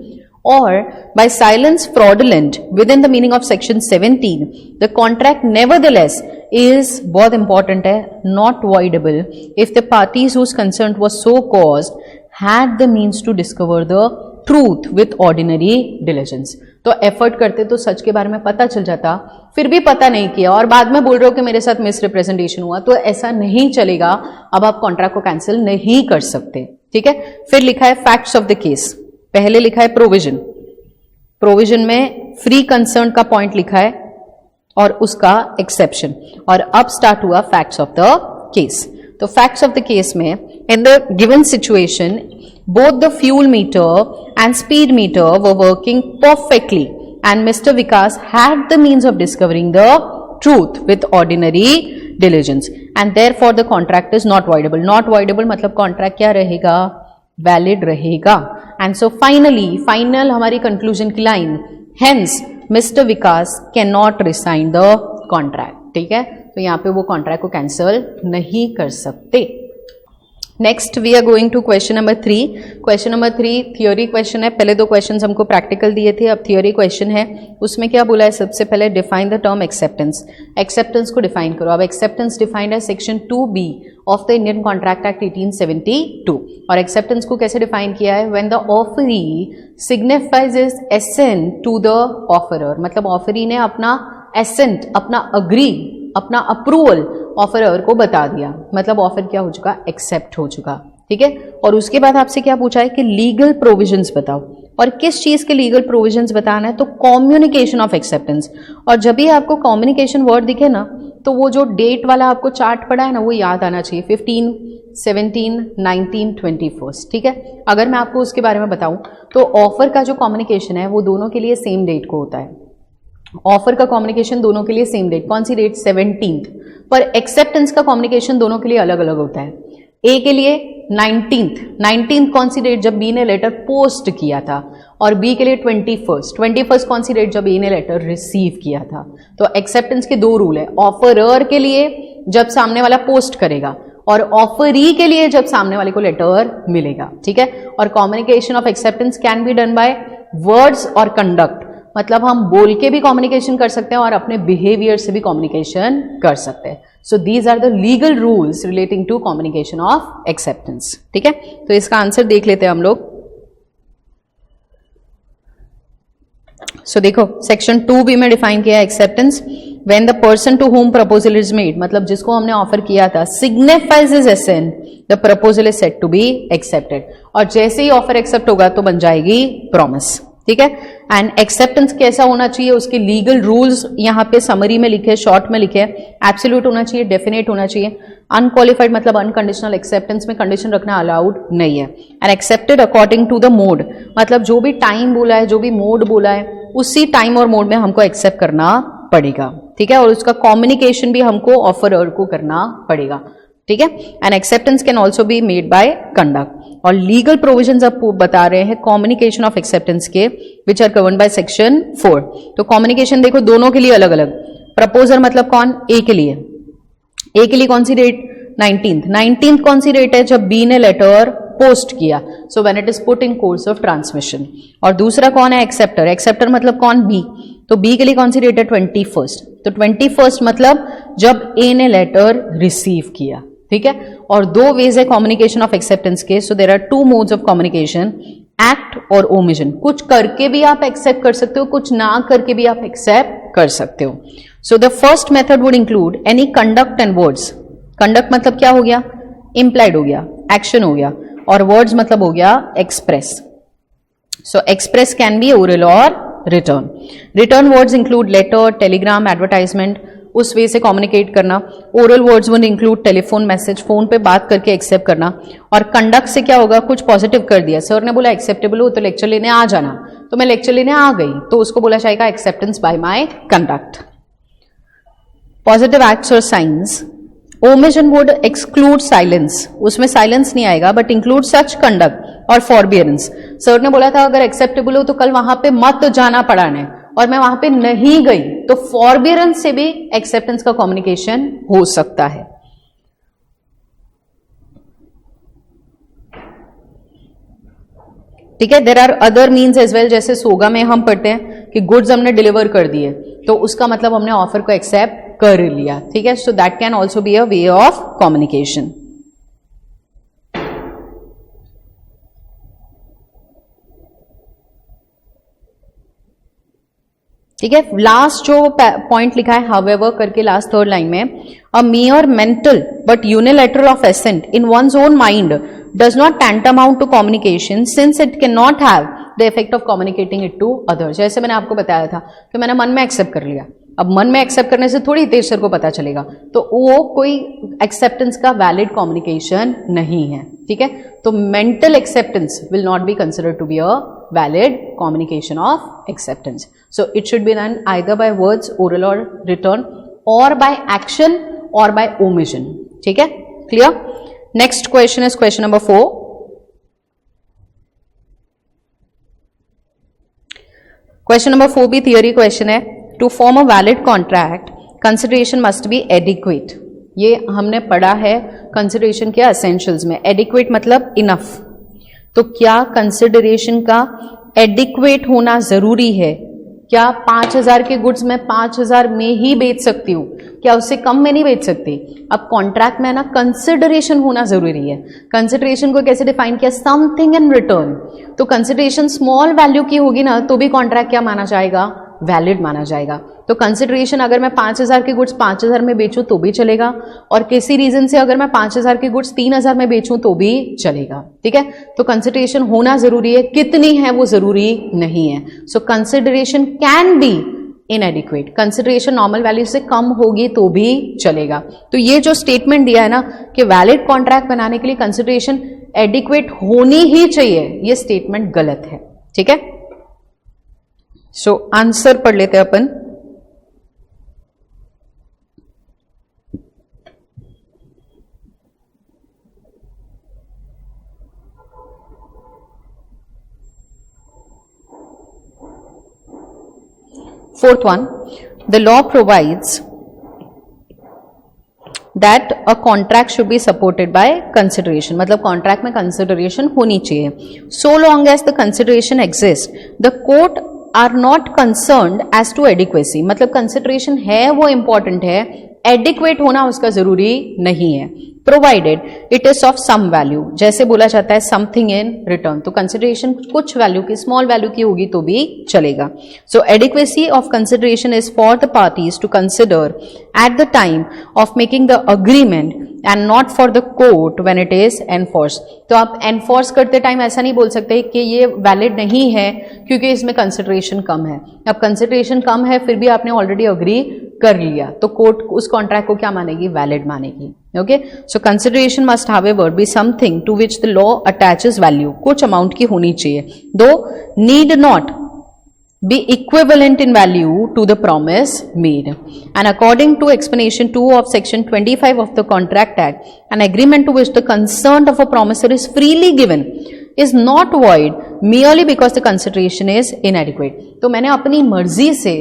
or by silence fraudulent within the meaning of section 17, the contract nevertheless is, बहुत important है, not voidable if the parties whose consent was so caused had the means to discover the truth with ordinary diligence। तो एफर्ट करते तो सच के बारे में पता चल जाता, फिर भी पता नहीं किया और बाद में बोल रहे हो कि मेरे साथ मिसरिप्रेजेंटेशन हुआ, तो ऐसा नहीं चलेगा। अब आप कॉन्ट्रैक्ट को कैंसिल नहीं कर सकते, ठीक है। फिर लिखा है फैक्ट्स ऑफ द केस, पहले लिखा है प्रोविजन, प्रोविजन में फ्री कंसर्न का पॉइंट लिखा है और उसका एक्सेप्शन, और अब स्टार्ट हुआ फैक्ट्स ऑफ द केस। तो फैक्ट्स ऑफ द केस में in the given situation both the fuel metre and speed metre were working perfectly and mister Vikas had the means of discovering the truth with ordinary diligence and therefore the contract is not voidable. Not voidable मतलब कॉन्ट्रैक्ट क्या रहेगा, वैलिड रहेगा। एंड सो फाइनली, फाइनल हमारी कंक्लूजन की line, hence mister Vikas can not rescind the contract, ठीक है। तो यहां पे वो कॉन्ट्रैक्ट को कैंसिल नहीं कर सकते। Next we are going to question number 3। Question number 3 theory question है, पहले 2 क्वेश्चंस हमको प्रैक्टिकल दिए थे, अब थियोरी क्वेश्चन है। उसमें क्या बोला है, सबसे पहले define the term acceptance, acceptance को डिफाइन करो। अब एक्सेप्टेंस डिफाइंड है section 2B of the Indian contract act 1872। और एक्सेप्टेंस को कैसे डिफाइन किया है, when the offeree signifies his assent to the offeror, मतलब ऑफरी ने अपना एसेंट, अपना अग्री, अपना अप्रूवल ऑफरर को बता दिया, मतलब ऑफर क्या हो चुका, एक्सेप्ट हो चुका, ठीक है। और उसके बाद आपसे क्या पूछा है कि लीगल प्रोविजंस बताओ, और किस चीज के लीगल प्रोविजंस बताना है, तो कम्युनिकेशन ऑफ एक्सेप्टेंस। और जब भी आपको कम्युनिकेशन वर्ड दिखे ना, तो वो जो डेट वाला आपको चार्ट पड़ा है ना, वो याद आना चाहिए, 15, 17, 19, 21, ठीक है। अगर मैं आपको उसके बारे में बताऊं तो ऑफर का जो कम्युनिकेशन है वो दोनों के लिए सेम डेट को होता है। ऑफर का कम्युनिकेशन दोनों के लिए सेम डेट, कौन सी डेट, 17th, पर एक्सेप्टेंस का कम्युनिकेशन दोनों के लिए अलग अलग होता है। ए के लिए 19th कौन सी डेट, जब बी ने लेटर पोस्ट किया था, और बी के लिए 21st कौन सी डेट, जब ए ने लेटर रिसीव किया था। तो एक्सेप्टेंस के 2 रूल है, ऑफरर के लिए जब सामने वाला पोस्ट करेगा, और ऑफरी के लिए जब सामने वाले को लेटर मिलेगा, ठीक है। और communication of acceptance can be done by words और कंडक्ट, मतलब हम बोल के भी कम्युनिकेशन कर सकते हैं और अपने बिहेवियर से भी कम्युनिकेशन कर सकते हैं। So these are the legal rules relating to communication of acceptance, ठीक है। तो इसका आंसर देख लेते हैं हम लोग। सो देखो सेक्शन 2B में डिफाइन किया acceptance, when the person to whom proposal is made, मतलब जिसको हमने ऑफर किया था, signifies his assent, the proposal is said to be accepted. और जैसे ही ऑफर एक्सेप्ट होगा तो बन जाएगी प्रॉमिस, ठीक है। एंड एक्सेप्टेंस कैसा होना चाहिए, उसके लीगल रूल्स यहाँ पे समरी में लिखे, शॉर्ट में लिखे। एब्सोल्यूट होना चाहिए, डेफिनेट होना चाहिए, अनक्वालिफाइड मतलब अनकंडीशनल, एक्सेप्टेंस में कंडीशन रखना अलाउड नहीं है। And accepted according to the mode, मतलब जो भी टाइम बोला है, जो भी मोड बोला है, उसी टाइम और मोड में हमको एक्सेप्ट करना पड़ेगा, ठीक है। और उसका कम्युनिकेशन भी हमको ऑफरर को करना पड़ेगा, ठीक है। And acceptance can also be made by conduct. और लीगल प्रोविजंस अब बता रहे हैं कम्युनिकेशन ऑफ एक्सेप्टेंस के, which are covered by section 4। तो कम्युनिकेशन देखो दोनों के लिए अलग अलग। प्रपोजर मतलब कौन, ए के लिए, ए के लिए कौन सी डेट, 19th कौन सी डेट है, जब बी ने लेटर पोस्ट किया, so when it is put in course of transmission. और दूसरा कौन है, एक्सेप्टर, एक्सेप्टर मतलब कौन, बी, तो बी के लिए कौन सी डेट है, 21st, तो 21st मतलब जब ए ने लेटर रिसीव किया, ठीक है। और 2 वेज है कम्युनिकेशन ऑफ एक्सेप्टेंस के, so there are 2 modes of communication, act और ओमिशन। कुछ करके भी आप एक्सेप्ट कर सकते हो, कुछ ना करके भी आप एक्सेप्ट कर सकते हो। So the first method would include any conduct and words. Conduct मतलब क्या हो गया, इंप्लाइड हो गया, एक्शन हो गया, और वर्ड्स मतलब हो गया express. So express can be oral or written. Written words include letter, telegram, advertisement, उस वे से कम्युनिकेट करना। Oral words would include telephone message, phone पे बात करके एक्सेप्ट करना। और कंडक्ट से क्या होगा, कुछ पॉजिटिव कर दिया, सर ने बोला एक्सेप्टेबल हो तो लेक्चर लेने आ जाना, तो मैं लेक्चर लेने आ गई, तो उसको बोला जाएगा acceptance by my conduct. Positive acts or science omission would exclude silence, उसमें साइलेंस नहीं आएगा, बट इंक्लूड सच कंडक्ट और फॉरबियरेंस। सर ने बोला था अगर एक्सेप्टेबल हो तो कल वहां पे मत जाना पढ़ाने, और मैं वहां पे नहीं गई, तो फॉरबियरेंस से भी एक्सेप्टेंस का कम्युनिकेशन हो सकता है। ठीक है, there are other means as well, जैसे सोगा में हम पढ़ते हैं कि गुड्स हमने डिलीवर कर दिए, तो उसका मतलब हमने ऑफर को एक्सेप्ट कर लिया। ठीक है, so that can also be a way of communication. ठीक है, लास्ट जो पॉइंट लिखा है हाउएवर करके लास्ट थर्ड लाइन में, अ mere mental but unilateral of assent in one's own mind does not tantamount to communication since it cannot have the effect of communicating it to others। जैसे मैंने आपको बताया था कि मैंने मन में एक्सेप्ट कर लिया, अब मन में एक्सेप्ट करने से थोड़ी तेज सर को पता चलेगा, तो वो कोई एक्सेप्टेंस का वैलिड कम्युनिकेशन नहीं है। ठीक है, तो mental acceptance will not be considered to be a valid communication of acceptance. So it should be done either by words, oral or written, or by action or by omission. ठीक है, clear? Next question is question number 4. Question number 4 भी theory question है। To form a valid contract, consideration must be adequate. ये हमने पढ़ा है consideration के essentials में। adequate मतलब enough। तो क्या कंसिडरेशन का एडिक्वेट होना जरूरी है? क्या 5,000 के गुड्स मैं 5,000 में ही बेच सकती हूँ? क्या उससे कम में नहीं बेच सकती? अब कॉन्ट्रैक्ट में ना कंसिडरेशन होना जरूरी है। कंसिडरेशन को कैसे डिफाइन किया? Something in return. तो कंसिडरेशन स्मॉल वैल्यू की होगी ना तो भी कॉन्ट्रैक्ट क्या माना जाएगा? वैलिड माना जाएगा। तो कंसिडरेशन अगर मैं 5,000 के गुड्स 5,000 में बेचूं तो भी चलेगा, और किसी रीजन से अगर मैं 5,000 के गुड्स 3,000 में बेचूं तो भी चलेगा। ठीक है, तो कंसिडरेशन होना जरूरी है, कितनी है वो जरूरी नहीं है। So consideration can be inadequate, consideration normal value से कम होगी तो भी चलेगा। तो ये जो स्टेटमेंट दिया है ना कि वैलिड कॉन्ट्रैक्ट बनाने के लिए कंसिडरेशन एडिक्वेट होनी ही चाहिए, ये स्टेटमेंट गलत है। ठीक है, सो आंसर पढ़ लेते हैं अपन। Fourth one, the law provides that a contract should be supported by consideration, मतलब कॉन्ट्रैक्ट में कंसिडरेशन होनी चाहिए। So long as the consideration exists, the court are not concerned as to adequacy, मतलब कंसिडरेशन है वो इंपॉर्टेंट है, एडिक्वेट होना उसका जरूरी नहीं है। Provided it is of some value, जैसे बोला जाता है समथिंग इन रिटर्न, तो कंसिडरेशन कुछ वैल्यू की, स्मॉल वैल्यू की होगी तो भी चलेगा। So adequacy of consideration is for the parties to consider at the time of making the agreement and not for the court when it is enforce. तो आप एनफोर्स करते टाइम ऐसा नहीं बोल सकते कि ये वैलिड नहीं है क्योंकि इसमें कंसिडरेशन कम है। अब कंसिडरेशन कम है फिर भी आपने ऑलरेडी अग्री कर लिया, तो कोर्ट उस कॉन्ट्रैक्ट को क्या मानेगी? वैलिड मानेगी। Okay, so consideration must however be something to which the law attaches value, कुछ अमाउंट की होनी चाहिए, though need not be equivalent in value to the promise made. And according to explanation 2 of section 25 of the Contract Act, an agreement to which the consent of a promisor is freely given is not void merely because the consideration is inadequate. तो मैंने अपनी मर्जी से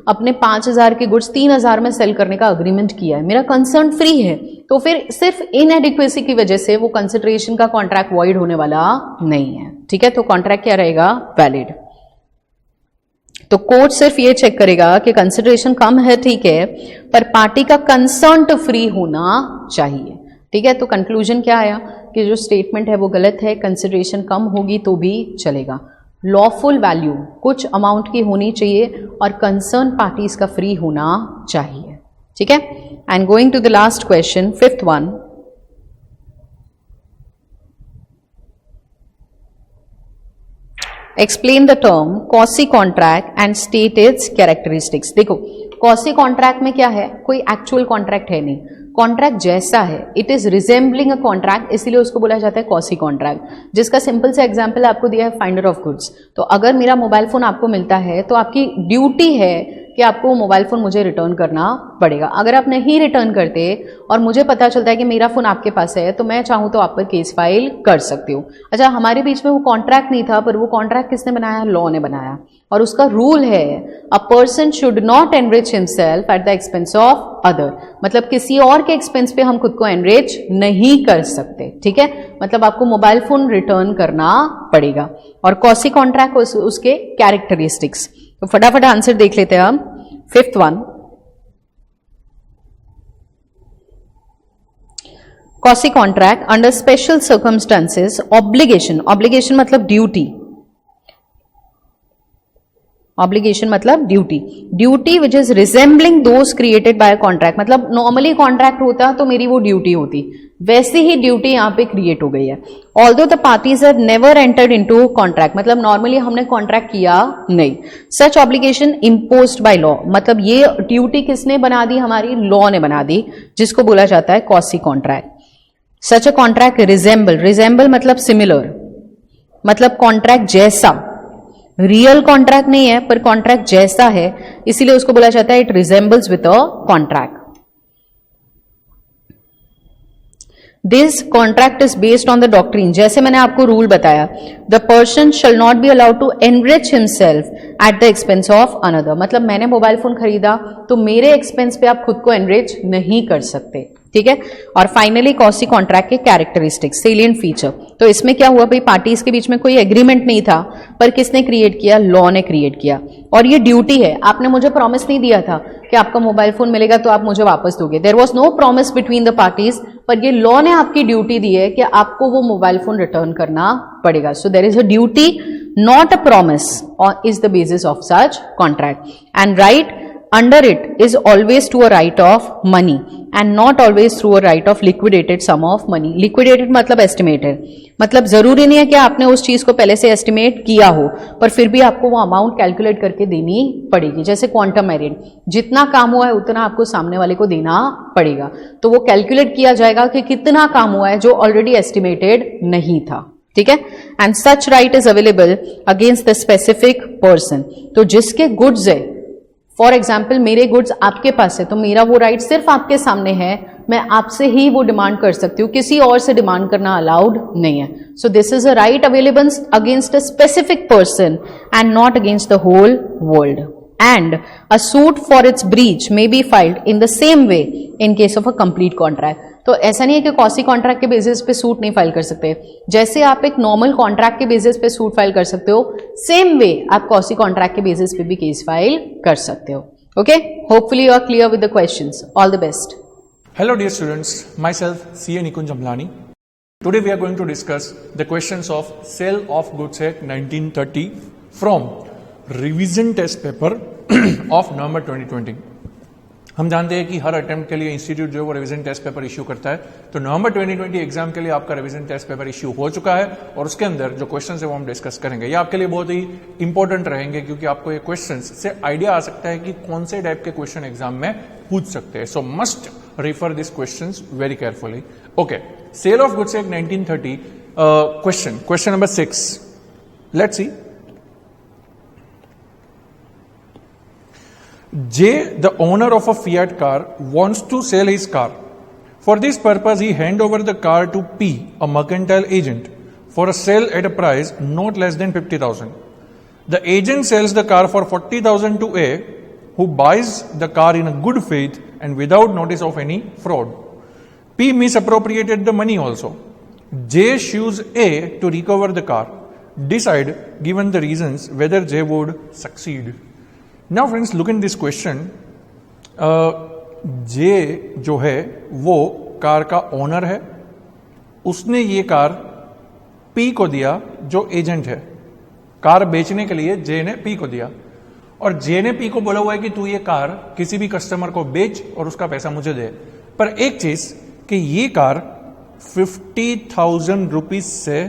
अपने 5,000 के गुड्स 3,000 में सेल करने का अग्रीमेंट किया है, मेरा कंसर्न फ्री है, तो फिर सिर्फ इनएडिक्वेसी की वजह से वो कंसिडरेशन का कॉन्ट्रैक्ट वॉइड होने वाला नहीं है। ठीक है, तो कॉन्ट्रैक्ट क्या रहेगा? वैलिड। तो कोर्ट सिर्फ ये चेक करेगा कि कंसिडरेशन कम है, ठीक है, पर पार्टी का कंसर्न फ्री होना चाहिए। ठीक है, तो कंक्लूजन क्या आया कि जो स्टेटमेंट है वो गलत है, कंसिडरेशन कम होगी तो भी चलेगा। लॉफुल वैल्यू कुछ अमाउंट की होनी चाहिए और कंसर्न पार्टीज का फ्री होना चाहिए। ठीक है, and going to the last question, fifth one, explain the term quasi contract and state its characteristics. देखो कॉसी कॉन्ट्रैक्ट में क्या है? कोई एक्चुअल कॉन्ट्रैक्ट है नहीं, कॉन्ट्रैक्ट जैसा है, it is resembling a contract, इसीलिए उसको बोला जाता है कॉसी कॉन्ट्रैक्ट, जिसका सिंपल सा एग्जांपल आपको दिया है फाइंडर ऑफ गुड्स। तो अगर मेरा मोबाइल फोन आपको मिलता है तो आपकी ड्यूटी है कि आपको वो मोबाइल फ़ोन मुझे रिटर्न करना पड़ेगा। अगर आप नहीं रिटर्न करते और मुझे पता चलता है कि मेरा फ़ोन आपके पास है तो मैं चाहूँ तो आप पर केस फाइल कर सकती हूँ। अच्छा, हमारे बीच में वो कॉन्ट्रैक्ट नहीं था, पर वो कॉन्ट्रैक्ट किसने बनाया? लॉ ने बनाया। और उसका रूल है a person should not enrich himself at the expense of other, मतलब किसी और के एक्सपेंस पे हम खुद को एनरिच नहीं कर सकते। ठीक है, मतलब आपको मोबाइल फोन रिटर्न करना पड़ेगा। और कॉसी कॉन्ट्रैक्ट उसके कैरेक्टरिस्टिक्स, तो फटाफट आंसर देख लेते हैं हम। Fifth one, quasi contract under special circumstances obligation, obligation मतलब ड्यूटी, ऑब्लिगेशन मतलब duty, duty which is resembling those created by contract, मतलब नॉर्मली कॉन्ट्रैक्ट होता तो मेरी वो ड्यूटी होती, वैसी ही ड्यूटी यहाँ पे क्रिएट हो गई है। Although the parties have never entered into contract, मतलब नॉर्मली हमने कॉन्ट्रैक्ट किया नहीं। Such obligation imposed by law, मतलब ये ड्यूटी किसने बना दी? हमारी लॉ ने बना दी, जिसको बोला जाता है quasi contract. Such a contract resemble, resemble मतलब सिमिलर, मतलब कॉन्ट्रैक्ट जैसा, रियल कॉन्ट्रैक्ट नहीं है पर कॉन्ट्रैक्ट जैसा है, इसीलिए उसको बोला जाता है it resembles with a contract. This contract is based on the doctrine, जैसे मैंने आपको रूल बताया, the person shall not be allowed to enrich himself at the expense of another, मतलब मैंने मोबाइल फोन खरीदा तो मेरे एक्सपेंस पे आप खुद को एनरिच नहीं कर सकते। ठीक है, और फाइनली कॉसी कॉन्ट्रैक्ट के कैरेक्टरिस्टिक्स, सेलिएंट फीचर, तो इसमें क्या हुआ भाई, पार्टीज के बीच में कोई एग्रीमेंट नहीं था, पर किसने क्रिएट किया? लॉ ने क्रिएट किया। और ये ड्यूटी है, आपने मुझे प्रॉमिस नहीं दिया था कि आपका मोबाइल फोन मिलेगा तो आप मुझे वापस दोगे, there was no promise between the parties, पर ये लॉ ने आपकी ड्यूटी दी है कि आपको वो मोबाइल फोन रिटर्न करना पड़ेगा। So there is a duty, not a promise, is the basis of such contract. And right under it is always to a right of money and not always through a right of liquidated sum of money. Liquidated मतलब estimated, मतलब जरूरी नहीं है कि आपने उस चीज को पहले से एस्टिमेट किया हो, पर फिर भी आपको वो अमाउंट कैलकुलेट करके देनी पड़ेगी। जैसे क्वांटम एरिड, जितना काम हुआ है उतना आपको सामने वाले को देना पड़ेगा, तो वो कैलकुलेट किया जाएगा कि कितना काम हुआ है जो ऑलरेडी एस्टिमेटेड नहीं था। ठीक है, and such right is available against the specific person, तो जिसके गुड्स है, फॉर एग्जाम्पल मेरे गुड्स आपके पास है तो मेरा वो राइट सिर्फ आपके सामने है, मैं आपसे ही वो डिमांड कर सकती हूँ, किसी और से डिमांड करना अलाउड नहीं है। So this is a right available against a specific person and not against the whole world. And a suit for its breach may be filed in the same way in case of a complete contract. तो ऐसा नहीं है कि कॉसी कॉन्ट्रैक्ट के बेसिस पे सूट नहीं फाइल कर सकते, जैसे आप एक नॉर्मल कॉन्ट्रैक्ट के बेसिस पे सूट फाइल कर सकते हो, सेम वे आप कॉसी कॉन्ट्रैक्ट के बेसिस पे भी केस फाइल कर सकते हो। Okay, hopefully you are clear with the questions. All the best. Hello dear students, myself CA Nikunj Amlani. Today we are going to discuss the questions of Sale of Goods Act 1930 from revision test paper of November 2020. हम जानते हैं कि हर अटेम्प्ट के लिए इंस्टीट्यूट जो है वो रिवीजन टेस्ट पेपर इश्यू करता है, तो नवंबर 2020 एग्जाम के लिए आपका रिवीजन टेस्ट पेपर इश्यू हो चुका है और उसके अंदर जो क्वेश्चंस है वो हम डिस्कस करेंगे। ये आपके लिए बहुत ही इंपॉर्टेंट रहेंगे क्योंकि आपको ये क्वेश्चंस से आइडिया आ सकता है कि कौन से टाइप के क्वेश्चन एग्जाम में पूछ सकते हैं। सो must refer these questions very carefully. Okay, Sale of Goods Act 1930, question number 6. Let's see. J, the owner of a Fiat car, wants to sell his car. For this purpose, he hand over the car to P, a mercantile agent, for a sale at a price not less than 50,000. The agent sells the car for 40,000 to A, who buys the car in a good faith and without notice of any fraud. P misappropriated the money also. J sues A to recover the car. Decide, given the reasons, whether J would succeed. Now friends, look in this question. J जो है वो कार का ओनर है, उसने ये कार P को दिया जो एजेंट है। कार बेचने के लिए J ने P को दिया और जे ने पी को बोला हुआ है कि तू ये कार किसी भी कस्टमर को बेच और उसका पैसा मुझे दे, पर एक चीज कि ये कार 50,000 रुपीज से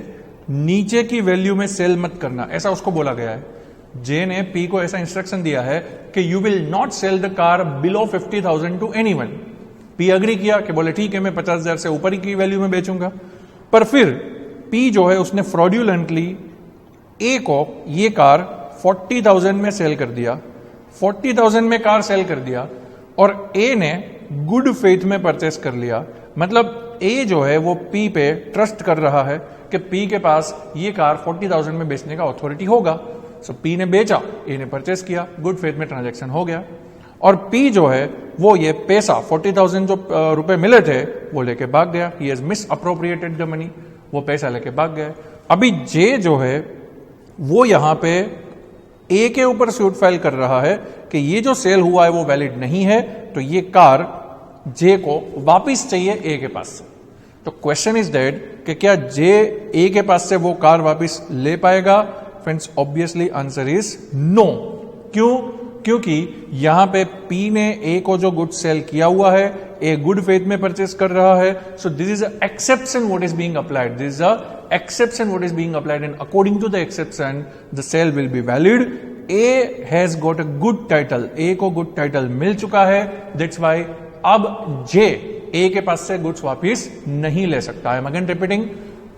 नीचे की वैल्यू में सेल मत करना, ऐसा उसको बोला गया है। जे ने पी को ऐसा इंस्ट्रक्शन दिया है कि you will not sell the car below 50,000 to anyone. P agree किया कि बोले ठीक है मैं 50,000 से ऊपर की वैल्यू में बेचूंगा, पर फिर पी जो है उसने फ्रॉड्यूलेंटली ए को ये कार 40,000 में सेल कर दिया। 40,000 में कार सेल कर दिया और ए ने गुड फेथ में परचेस कर लिया, मतलब ए जो है वो पी पे ट्रस्ट कर रहा है कि पी के पास ये कार 40,000 में बेचने का अथॉरिटी होगा। सो पी ने बेचा, ए ने परचेस किया, गुड फेथ में ट्रांजैक्शन हो गया। और पी जो है वो ये पैसा 40,000 जो रुपए मिले थे वो लेके भाग गया, he has miss appropriated the money, वो पैसा लेके भाग गया। अभी जे जो है वो यहां पे ए के ऊपर सूट फाइल कर रहा है कि ये जो सेल हुआ है वो वैलिड नहीं है, तो ये कार जे को वापिस चाहिए ए के पास से। तो क्वेश्चन इज दैट कि क्या जे ए के पास से वो कार वापिस ले पाएगा? Friends, obviously answer is no. क्यों? क्योंकि यहां पे पी ने ए को जो गुड सेल किया हुआ है, ए गुड फेथ में परचेस कर रहा है, so this is exception what is being applied, this is a exception what is being applied, and according to the exception the sale will be valid. A has got a good title, A को good title मिल चुका है, that's why अब J A के पास से गुड्स वापिस नहीं ले सकता है। अगेन रिपीटिंग,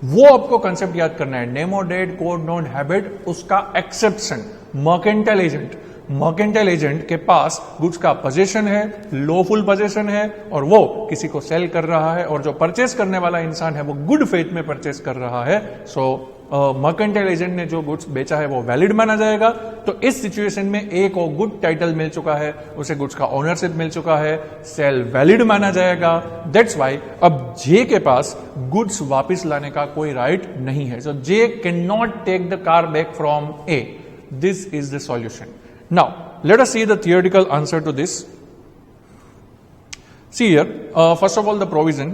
वो आपको कंसेप्ट याद करना है, nemo dat quod not habet, उसका exception mercantile agent. Mercantile agent के पास गुड्स का पोजीशन है, लॉफुल पोजीशन है, और वो किसी को सेल कर रहा है, और जो परचेस करने वाला इंसान है वो गुड फेथ में परचेस कर रहा है। सो मर्केंटाइल एजेंट ने जो गुड्स बेचा है वो वैलिड माना जाएगा। तो इस सिचुएशन में ए को गुड टाइटल मिल चुका है, उसे गुड्स का ओनरशिप मिल चुका है, सेल वैलिड माना जाएगा। दैट्स वाई अब जे के पास गुड्स वापिस लाने का कोई राइट नहीं है। So J can not take the car back from A. This is the solution. Now, let us see the theoretical answer to this. See here, first of all, the provision.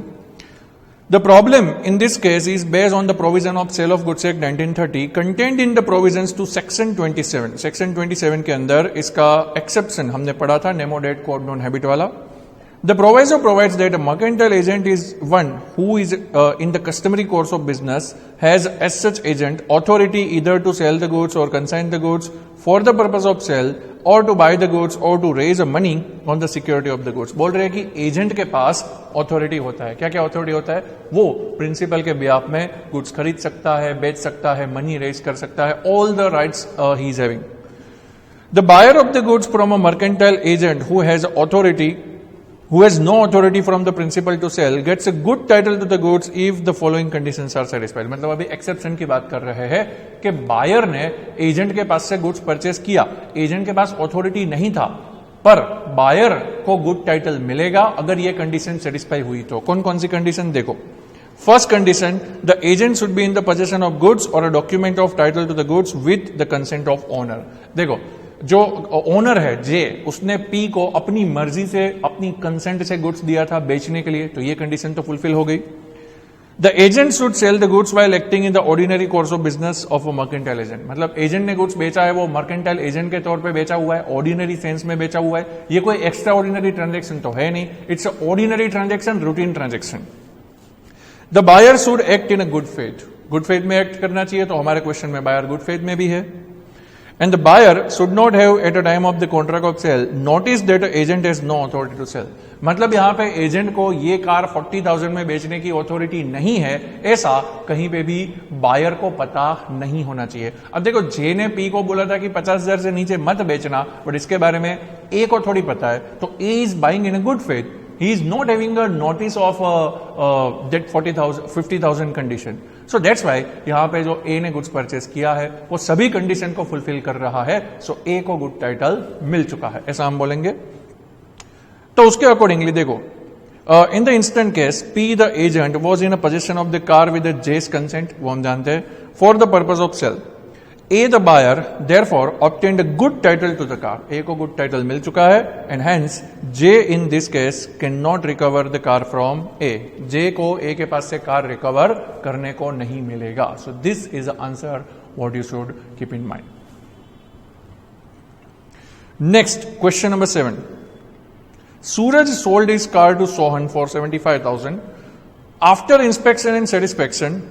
The problem in this case is based on the provision of Sale of Goods Act 1930 contained in the provisions to Section 27. Section 27 के अंदर इसका exception हमने पढ़ा था, Nemo Date Code Non Habit वाला. The proviso provides that a mercantile agent is one who is in the customary course of business has as such agent authority either to sell the goods or consign the goods for the purpose of sale or to buy the goods or to raise a money on the security of the goods. बोल रहे हैं कि एजेंट के पास अथॉरिटी होता है। क्या क्या अथॉरिटी होता है? वो प्रिंसिपल के बिहाफ में गुड्स खरीद सकता है, बेच सकता है, मनी रेज कर सकता है, all the rights he is having. The buyer of the goods from a mercantile agent who has authority who has no authority from the principal to sell gets a good title to the goods if the following conditions are satisfied. मतलब अभी एक्सेप्शन की बात कर रहे हैं कि बायर ने एजेंट के पास से गुड्स परचेस किया, एजेंट के पास अथॉरिटी नहीं था, पर बायर को गुड टाइटल मिलेगा अगर ये कंडीशन सेटिस्फाई हुई तो। कौन कौन सी कंडीशन देखो। First condition, the agent should be in the possession of goods or a document of title to the goods with the consent of owner. देखो, जो ओनर है जे, उसने पी को अपनी मर्जी से, अपनी कंसेंट से गुड्स दिया था बेचने के लिए, तो ये कंडीशन तो फुलफिल हो गई। The agent should sell the goods while acting in the ordinary course of business of a mercantile agent. मतलब एजेंट ने गुड्स बेचा है, वो मर्केंटाइल एजेंट के तौर पे बेचा हुआ है, ऑर्डिनरी सेंस में बेचा हुआ है, ये कोई एक्स्ट्रा ऑर्डिनरी ट्रांजेक्शन तो है नहीं, it's a ordinary transaction, routine transaction. The buyer should act in a good faith. Good faith में एक्ट करना चाहिए, तो हमारे क्वेश्चन में बायर गुड फेथ में भी है। And the buyer should not have at a time of the contract of sale noticed that the agent has no authority to sell. मतलब यहां पे एजेंट को ये कार 40,000 में बेचने की अथॉरिटी नहीं है, ऐसा कहीं पे भी बायर को पता नहीं होना चाहिए। अब देखो, जे ने पी को बोला था कि 50,000 से नीचे मत बेचना, बट इसके बारे में ए को थोड़ी पता है, तो A is buying in a good faith. He is not having a notice of that 50,000 condition. So that's why यहाँ पे जो A ने गुड्स परचेस किया है वो सभी कंडीशन को फुलफिल कर रहा है, सो A को गुड टाइटल मिल चुका है, ऐसा हम बोलेंगे। तो उसके अकॉर्डिंगली देखो, in the instant case P the agent was in a position of the car with J's consent, वो हम जानते हैं, for the purpose of sale. A the buyer therefore obtained a good title to the car. A को good title मिल चुका है, and hence J in this case cannot recover the car from A. J को A के पास से कार रिकवर करने को नहीं मिलेगा. So this is the answer what you should keep in mind. Next, question number 7. Suraj sold his car to Sohan for 75,000. After inspection and satisfaction,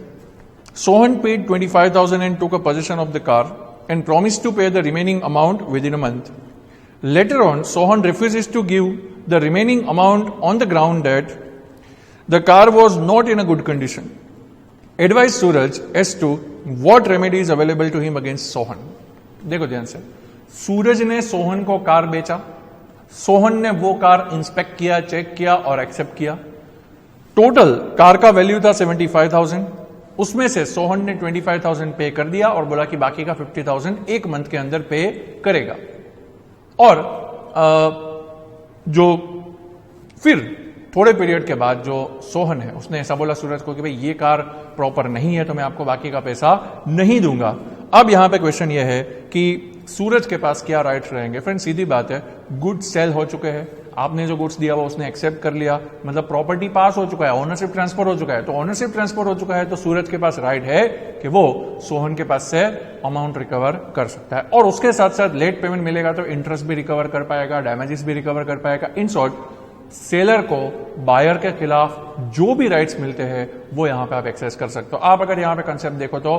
Sohan paid 25,000 and took a possession of the car and promised to pay the remaining amount within a month. Later on, Sohan refuses to give the remaining amount on the ground that the car was not in a good condition. Advise Suraj as to what remedy is available to him against Sohan. देखो ध्यान से, सूरज ने सोहन को कार बेचा, सोहन ने वो कार इंस्पेक्ट किया, चेक किया और एक्सेप्ट किया। टोटल कार का वैल्यू था 75,000, उसमें से सोहन ने 25,000 पे कर दिया और बोला कि बाकी का 50,000 एक मंथ के अंदर पे करेगा। और जो फिर थोड़े पीरियड के बाद जो सोहन है उसने ऐसा बोला सूरज को कि भाई ये कार प्रॉपर नहीं है तो मैं आपको बाकी का पैसा नहीं दूंगा। अब यहां पे क्वेश्चन ये है कि सूरज के पास क्या राइट्स रहेंगे। फ्रेंड सीधी बात है, गुड्स सेल हो चुके हैं, आपने जो गुड्स दिया वो उसने एक्सेप्ट कर लिया, मतलब प्रॉपर्टी पास हो चुका है, ओनरशिप ट्रांसफर हो चुका है। तो ओनरशिप ट्रांसफर हो चुका है तो सूरज के पास राइट है कि वो सोहन के पास से अमाउंट रिकवर कर सकता है। और उसके साथ साथ लेट पेमेंट मिलेगा तो इंटरेस्ट भी रिकवर कर पाएगा, डैमेजेस भी रिकवर कर पाएगा। इन शॉर्ट, सेलर को बायर के खिलाफ जो भी राइट्स मिलते हैं वो यहां पे आप एक्सेस कर सकते हो। आप अगर यहां पे कंसेप्ट देखो तो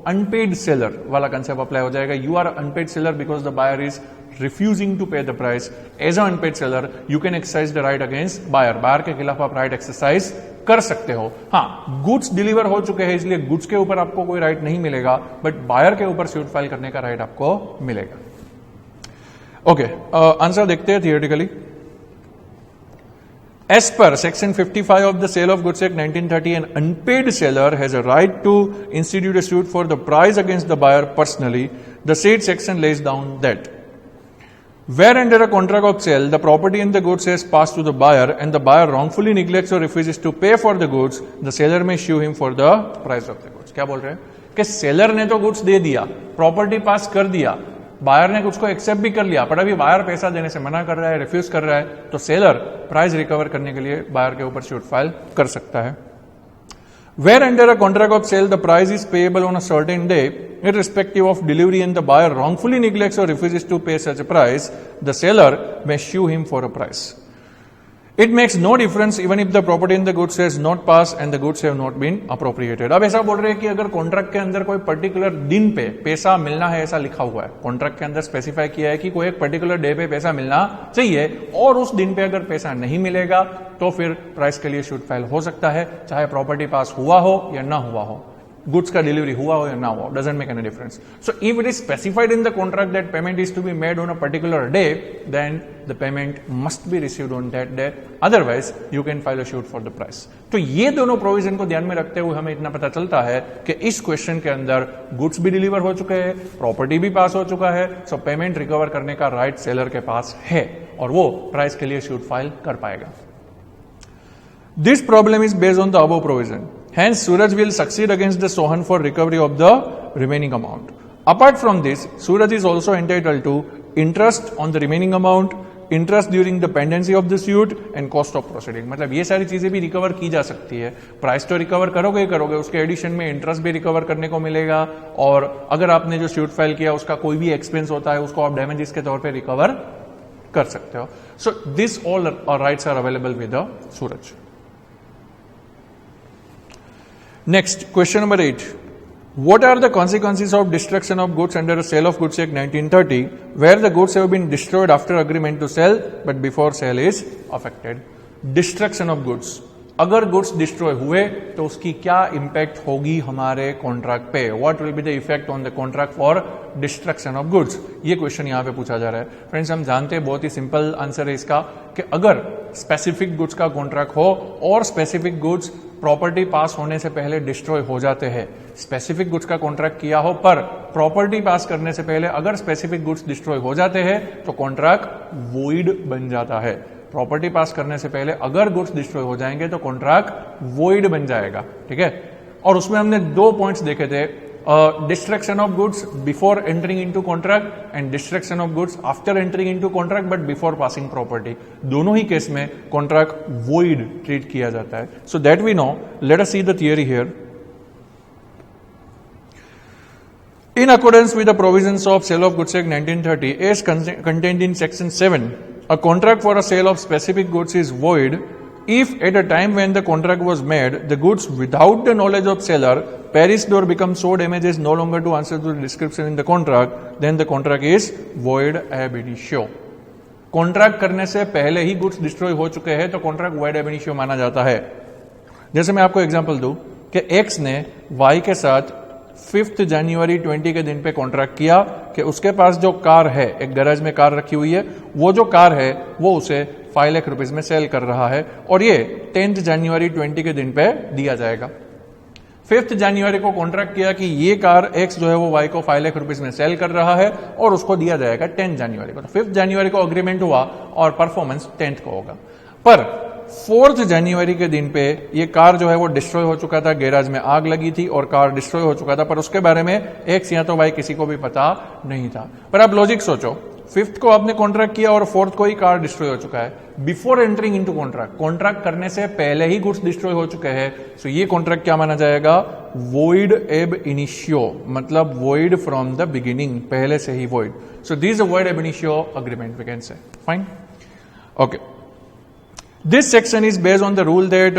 अनपेड सेलर वाला कंसेप्ट अप्लाई हो जाएगा। You are unpaid seller because the buyer is refusing to pay the price. As a unpaid seller you can exercise the right against buyer. Buyer के खिलाफ आप राइट एक्सरसाइज कर सकते हो। हाँ, गुड्स डिलीवर हो चुके हैं इसलिए गुड्स के ऊपर आपको कोई राइट नहीं मिलेगा, बट बायर के ऊपर सूट फाइल करने का राइट आपको मिलेगा। ओके, आंसर देखते हैं theoretically. As per section 55 of the Sale of Goods Act 1930, an unpaid seller has a right to institute a suit for the price against the buyer personally. The said section lays down that where under a contract of sale the property and the goods has passed to the buyer and the buyer wrongfully neglects or refuses to pay for the goods, the seller may sue him for the price of the goods. क्या बोल रहे हैं कि सेलर ने तो गुड्स दे दिया, प्रॉपर्टी पास कर दिया, बायर ने कुछ को एक्सेप्ट भी कर लिया, पर अभी बायर पैसा देने से मना कर रहा है, रिफ्यूज कर रहा है, तो सेलर प्राइस रिकवर करने के लिए बायर के ऊपर सूट फाइल कर सकता है। Where under a contract of sale the price is payable on a certain day irrespective of delivery and the buyer wrongfully neglects or refuses to pay such a price, the seller may sue him for a price. It makes no difference even if the property in the goods has not passed and the goods have not been appropriated. अब ऐसा बोल रहे हैं कि अगर कॉन्ट्रैक्ट के अंदर कोई पर्टिकुलर दिन पे पैसा मिलना है ऐसा लिखा हुआ है, कॉन्ट्रैक्ट के अंदर स्पेसिफाई किया है कि कोई एक पर्टिकुलर डे पे पैसा मिलना चाहिए और उस दिन पे अगर पैसा नहीं मिलेगा तो फिर प्राइस के लिए सूट फाइल हो सकता है, चाहे प्रॉपर्टी पास हुआ हो या ना हुआ हो, गुड्स का डिलीवरी हुआ हो या ना हुआ, doesn't make any difference. So if it is specified in the contract that payment is to be made on a particular day, then the payment must be received on that day, otherwise you can file a suit for the price. तो ये दोनों प्रोविजन को ध्यान में रखते हुए हमें इतना पता चलता है कि इस क्वेश्चन के अंदर गुड्स भी डिलीवर हो चुके हैं, प्रॉपर्टी भी पास हो चुका है, सो पेमेंट रिकवर करने का राइट सेलर के पास है और वो प्राइस के लिए सूट फाइल कर पाएगा. This problem is based on the above provision. Hence, Suraj will succeed against the Sohan for recovery of the remaining amount. Apart from this, Suraj is also entitled to interest on the remaining amount, interest during the pendency of the suit and cost of proceeding. मतलब ये सारी चीजें भी रिकवर की जा सकती है. प्राइस तो रिकवर करोगे ही करोगे, उसके एडिशन में इंटरेस्ट भी रिकवर करने को मिलेगा और अगर आपने जो सूट फाइल किया उसका कोई भी एक्सपेंस होता है उसको आप डैमेजेस के तौर पर रिकवर कर सकते हो. So this all rights are available with Suraj. Next, question number 8. What are the consequences of destruction of goods under the Sale of Goods Act 1930, where the goods have been destroyed after agreement to sell, but before sale is affected? Destruction of goods. अगर गुड्स डिस्ट्रॉय हुए तो उसकी क्या इंपैक्ट होगी हमारे कॉन्ट्रैक्ट पे? What will be the effect on the contract for destruction of goods? ये क्वेश्चन यहां पे पूछा जा रहा है. फ्रेंड्स, हम जानते हैं बहुत ही सिंपल आंसर है इसका कि अगर स्पेसिफिक गुड्स का कॉन्ट्रैक्ट हो और स्पेसिफिक गुड्स प्रॉपर्टी पास होने से पहले डिस्ट्रॉय हो जाते हैं, स्पेसिफिक गुड्स का कॉन्ट्रैक्ट किया हो पर प्रॉपर्टी पास करने से पहले अगर स्पेसिफिक गुड्स डिस्ट्रॉय हो जाते हैं तो कॉन्ट्रैक्ट वॉइड बन जाता है. प्रॉपर्टी पास करने से पहले अगर गुड्स डिस्ट्रॉय हो जाएंगे तो कॉन्ट्रैक्ट वॉइड बन जाएगा. ठीक है, और उसमें हमने 2 पॉइंट्स देखे थे, destruction of goods before entering into contract and destruction of goods after entering into contract but before passing property. दोनों ही केस में कॉन्ट्रैक्ट वॉइड ट्रीट किया जाता है. So that we know. Let us see the theory here. In accordance with the provisions of Sale of Goods Act 1930, as contained in Section 7, a contract for a sale of specific goods is void if at a time when the contract was made, the goods without the knowledge of seller perished or become so damaged as no longer to answer to the description in the contract, then the contract is void ab initio. Contract करने से पहले ही गुड्स डिस्ट्रॉय हो चुके हैं तो कॉन्ट्रैक्ट void ab initio माना जाता है. जैसे मैं आपको एग्जांपल दूं कि X ने Y के साथ 5 जनवरी 20 के दिन पे कॉन्ट्रैक्ट किया कि उसके पास जो कार है, एक गैराज में कार रखी हुई है, वो जो कार है वो उसे 5 लाख रुपीज में सेल कर रहा है और ये 10 जनवरी 20 के दिन पे दिया जाएगा। 5 जनवरी को कॉन्ट्रैक्ट किया कि ये कार X जो है वो Y को 5 लाख रुपीज में सेल कर रहा है और उसको दिया जाएगा 10 जनवरी को। तो 5 जनवरी को अग्रीमेंट हुआ और परफॉर्मेंस 10th को होगा। पर 4 जनवरी के दिन पे ये कार जो है वो डिस्ट्रॉय हो चुका था, गैराज में आग लगी थी और कार डिस्ट्रॉय हो चुका था, पर उसके बारे में X या तो Y किसी को भी पता नहीं था। पर आप लॉजिक सोचो, 5th को आपने कॉन्ट्रैक्ट किया और 4th को ही कार डिस्ट्रॉय हो चुका है। Before entering into contract, contract करने से पहले ही गुड्स डिस्ट्रॉय हो चुके हैं, सो ये कॉन्ट्रैक्ट क्या माना जाएगा? वॉइड एब इनिशियो, मतलब वॉइड फ्रॉम द बिगिनिंग, पहले से ही void. So this is void ab initio agreement, we can say. Fine, okay. This section is based on the rule that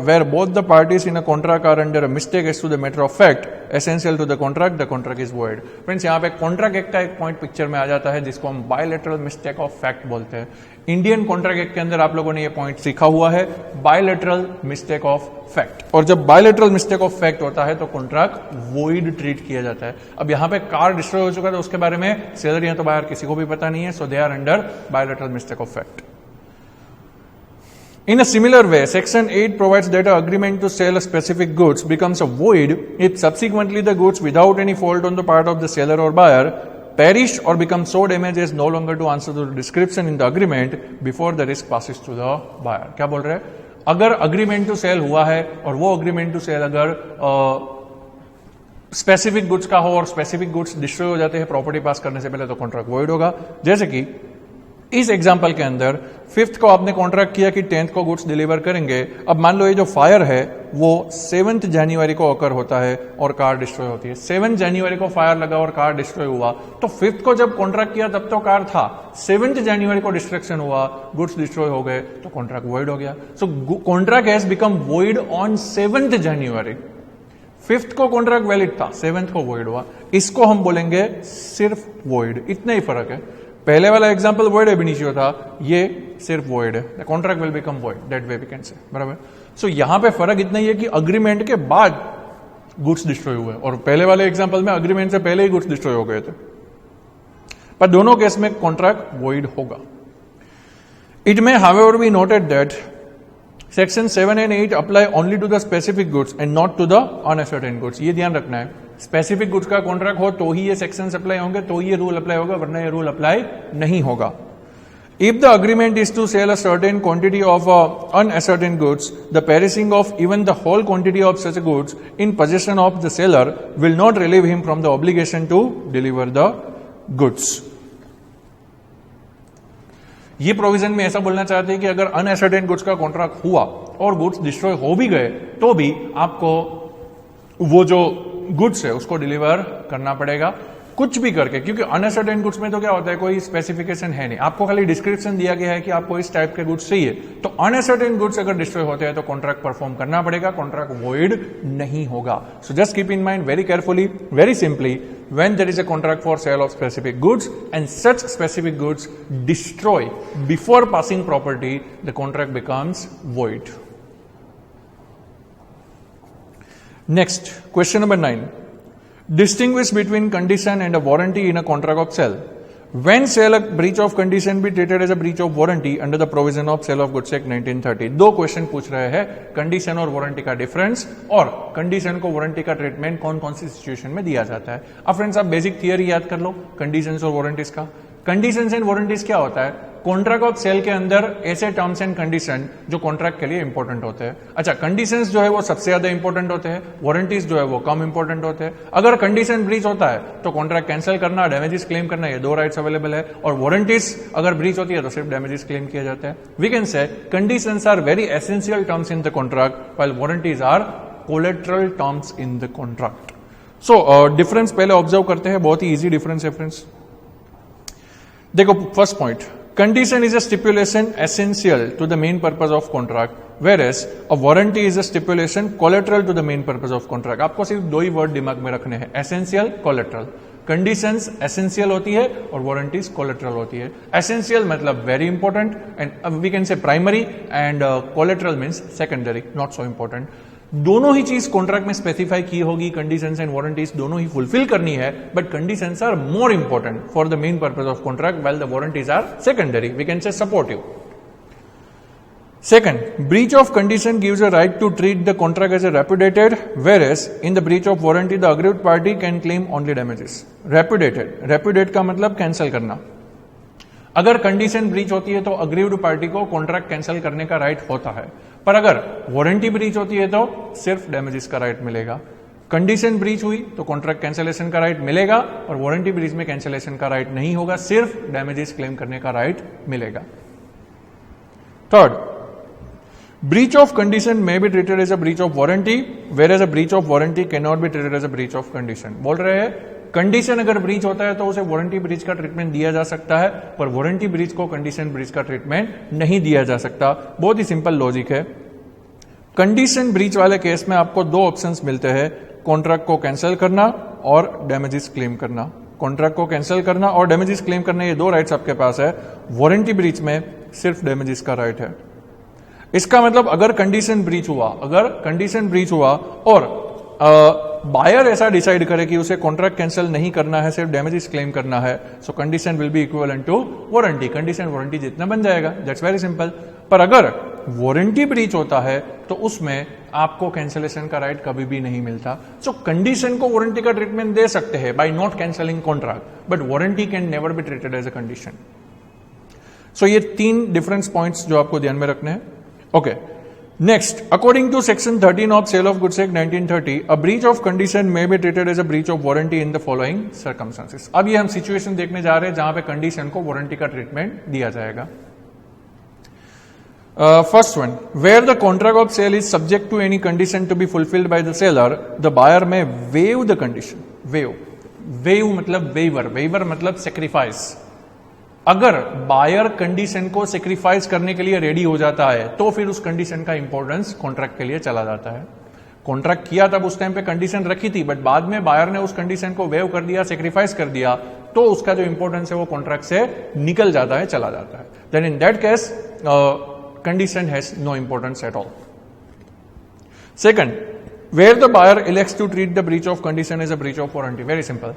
where both the parties in a contract are under a mistake as to the matter of fact essential to the contract is void. Friends, यहाँ पे कॉन्ट्रैक्ट एक्ट का एक पॉइंट पिक्चर में आ जाता है जिसको हम बायलैटरल मिस्टेक ऑफ फैक्ट बोलते हैं। इंडियन कॉन्ट्रैक्ट एक्ट के अंदर आप लोगों ने ये पॉइंट सीखा हुआ है, बायलैटरल मिस्टेक ऑफ फैक्ट। और जब बायलैटरल मिस्टेक ऑफ फैक्ट होता है तो कॉन्ट्रैक्ट वॉइड ट्रीट किया जाता है। अब यहाँ पे कार डिस्ट्रॉय हो चुका है तो उसके बारे में सेलर या तो बायर किसी को भी पता नहीं है, so they are under bilateral mistake of fact. In a similar way, Section 8 provides that an agreement to sell a specific goods becomes a void if subsequently the goods, without any fault on the part of the seller or buyer, perish or become so damaged as no longer to answer to the description in the agreement before the risk passes to the buyer. क्या बोल रहे हैं? अगर agreement to sell हुआ है और वो agreement to sell अगर स्पेसिफिक गुड्स का हो और स्पेसिफिक गुड्स डिस्ट्रॉय हो जाते हैं प्रॉपर्टी पास करने से पहले, तो कॉन्ट्रैक्ट वॉइड होगा। जैसे कि इस एग्जाम्पल के अंदर 5th को आपने कॉन्ट्रैक्ट किया कि 10th को गुड्स डिलीवर करेंगे। अब मान लो ये जो फायर है वो 7 जनवरी को अकर होता है और कार डिस्ट्रॉय होती है। 7 जनवरी को फायर लगा और कार डिस्ट्रॉय हुआ, तो 5th को जब कॉन्ट्रैक्ट किया तब तो कार था, 7 जनवरी को डिस्ट्रक्शन हुआ, गुड्स डिस्ट्रॉय हो गए, तो कॉन्ट्रैक्ट वॉइड हो गया। So contract has become void on 7 January. 5th को कॉन्ट्रैक्ट वैलिड था, 7th को वॉइड हुआ। इसको हम बोलेंगे सिर्फ वॉइड, इतना ही फर्क है। पहले वाला एग्जांपल वॉइड एब इनिशियो था, ये सिर्फ वॉइड है। The contract will become void, that way we can say, बराबर। सो यहां पे फर्क इतना ही है कि अग्रीमेंट के बाद गुड्स डिस्ट्रॉय हुए और पहले वाले एग्जांपल में अग्रीमेंट से पहले ही गुड्स डिस्ट्रॉय हो गए थे, पर दोनों केस में कॉन्ट्रैक्ट वॉइड होगा। It may however be noted that section 7 and 8 apply only to the specific goods and not to the unascertained goods. ये ध्यान रखना है, स्पेसिफिक गुड्स का कॉन्ट्रैक्ट हो तो ही ये सेक्शंस अप्लाई होंगे, तो ये रूल अप्लाई होगा, वरना ये रूल अप्लाई नहीं होगा। If the agreement is to sell a certain quantity of unascertain goods, the perishing of even the whole quantity of such goods in possession of the seller will not relieve him from the obligation to deliver the goods. ये प्रोविजन में ऐसा बोलना चाहते हैं कि अगर अनएसर्टेन गुड्स का कॉन्ट्रैक्ट हुआ और गुड्स डिस्ट्रॉय हो भी गए तो भी आपको वो जो गुड्स है उसको डिलीवर करना पड़ेगा, कुछ भी करके, क्योंकि अनअसर्टेन गुड्स में तो क्या होता है, कोई स्पेसिफिकेशन है नहीं, आपको खाली डिस्क्रिप्शन दिया गया है कि आपको इस टाइप के गुड्स चाहिए। तो अनअसर्टेन गुड्स अगर डिस्ट्रॉय होते हैं तो कॉन्ट्रैक्ट परफॉर्म करना पड़ेगा, कॉन्ट्रैक्ट वॉइड नहीं होगा। So just keep in mind very carefully, very simply, when there is a contract for sale of specific goods and such specific goods destroy before passing property, the contract becomes void. Next, question number 9. Distinguish between condition and a warranty in a contract of sale. When shall a breach of condition be treated as a breach of warranty under the provision of Sale of Goods Act 1930? दो क्वेश्चन पूछ रहे हैं, कंडीशन और वारंटी का डिफरेंस और कंडीशन को वारंटी का ट्रीटमेंट कौन कौन सी सिचुएशन में दिया जाता है। अब फ्रेंड्स आप बेसिक थियरी याद कर लो कंडीशंस और वारंटीज का। कंडीशंस एंड वारंटीज क्या होता है? कॉन्ट्रैक्ट ऑफ सेल के अंदर ऐसे टर्म्स एंड कंडीशन जो कॉन्ट्रैक्ट के लिए इंपॉर्टेंट होते हैं। अच्छा, कंडीशंस जो है वो सबसे ज्यादा इंपॉर्टेंट होते हैं, वारंटीज जो है वो कम इंपॉर्टेंट होते हैं। अगर कंडीशन ब्रीच होता है तो कॉन्ट्रैक्ट कैंसिल करना, डैमेजेस क्लेम करना, ये दो राइट्स अवेलेबल है, और वारंटीज अगर ब्रीच होती है तो सिर्फ डैमेजेस क्लेम किया जाता है। We can say conditions are very essential terms in the contract while warranties are collateral terms in the contract. So difference पहले ऑब्जर्व करते हैं, बहुत ही इजी डिफरेंस है फ्रेंड्स। देखो, first point, condition is a stipulation essential to the main purpose of contract, whereas a warranty is a stipulation collateral to the main purpose of contract. आपको सिर्फ दो ही वर्ड दिमाग में रखने हैं, essential, collateral. कंडीशंस एसेंशियल होती है और वारंटीज कोलेटरल होती है। एसेंशियल मतलब very important and we can say primary, and collateral means secondary, not so important. दोनों ही चीज कॉन्ट्रैक्ट में स्पेसिफाई की होगी, कंडीशंस एंड वारंटीज दोनों ही फुलफिल करनी है, but conditions are more important for the main purpose of contract while the warranties are secondary, we can say supportive. Second, breach of condition gives a right to treat the contract as a repudiated, whereas in the breach of warranty the aggrieved party can claim only damages. Repudiated, repudiate का मतलब कैंसिल करना. अगर कंडीशन ब्रीच होती है तो अग्रीव्ड पार्टी को कॉन्ट्रैक्ट कैंसिल करने का राइट होता है, पर अगर वारंटी ब्रीच होती है तो सिर्फ डैमेजेस का राइट मिलेगा. कंडीशन ब्रीच हुई तो कॉन्ट्रैक्ट कैंसिलेशन का राइट मिलेगा, और वारंटी ब्रीच में कैंसिलेशन का राइट नहीं होगा, सिर्फ डैमेजेस क्लेम करने का राइट मिलेगा. Third, breach of condition may be treated as a breach of warranty, whereas a breach of warranty cannot be treated as a breach of condition. बोल रहे हैं कंडीशन अगर ब्रीच होता है तो उसे वारंटी ब्रीच का ट्रीटमेंट दिया जा सकता है, पर वारंटी ब्रीच को कंडीशन ब्रीच का ट्रीटमेंट नहीं दिया जा सकता. बहुत ही सिंपल लॉजिक है. कंडीशन ब्रीच वाले केस में आपको दो ऑप्शंस मिलते हैं, कॉन्ट्रैक्ट को कैंसिल करना और डैमेजेस क्लेम करना. कॉन्ट्रैक्ट को कैंसिल करना और डैमेजेस क्लेम करना, ये दो राइट्स आपके पास है. वारंटी ब्रीच में सिर्फ डैमेजेस का राइट है. इसका मतलब अगर कंडीशन ब्रीच हुआ और बायर ऐसा डिसाइड करे कि उसे कॉन्ट्रैक्ट कैंसिल नहीं करना है, सिर्फ डैमेजेस क्लेम करना है, so condition will be equivalent to warranty. Condition warranty जितना बन जाएगा, दैट्स वेरी सिंपल. पर अगर वारंटी ब्रीच होता है तो उसमें आपको कैंसिलेशन का राइट कभी भी नहीं मिलता. सो कंडीशन को वारंटी का ट्रीटमेंट दे सकते हैं by not cancelling contract, but warranty can never be treated as a condition. So ये तीन डिफरेंस पॉइंट्स जो आपको ध्यान में रखने हैं. Okay. Next, according to section 13 of Sale of Goods Act 1930, a breach of condition may be treated as a breach of warranty in the following circumstances. अब ये हम सिचुएशन देखने जा रहे हैं जहां पे कंडीशन को वारंटी का ट्रीटमेंट दिया जाएगा. First one, where the contract of sale is subject to any condition to be fulfilled by the seller, the buyer may waive the condition. Waive मतलब waiver मतलब sacrifice. अगर बायर कंडीशन को सेक्रीफाइस करने के लिए रेडी हो जाता है तो फिर उस कंडीशन का इंपॉर्टेंस कॉन्ट्रैक्ट के लिए चला जाता है. कॉन्ट्रैक्ट किया तब उस टाइम पे कंडीशन रखी थी, बट बाद में बायर ने उस कंडीशन को वेव कर दिया, सेक्रीफाइस कर दिया, तो उसका जो इंपॉर्टेंस है वो कॉन्ट्रैक्ट से निकल जाता है, चला जाता है. Then in that case condition has no importance at all. Second, where the buyer elects to treat the breach of condition as a breach of warranty. Very simple.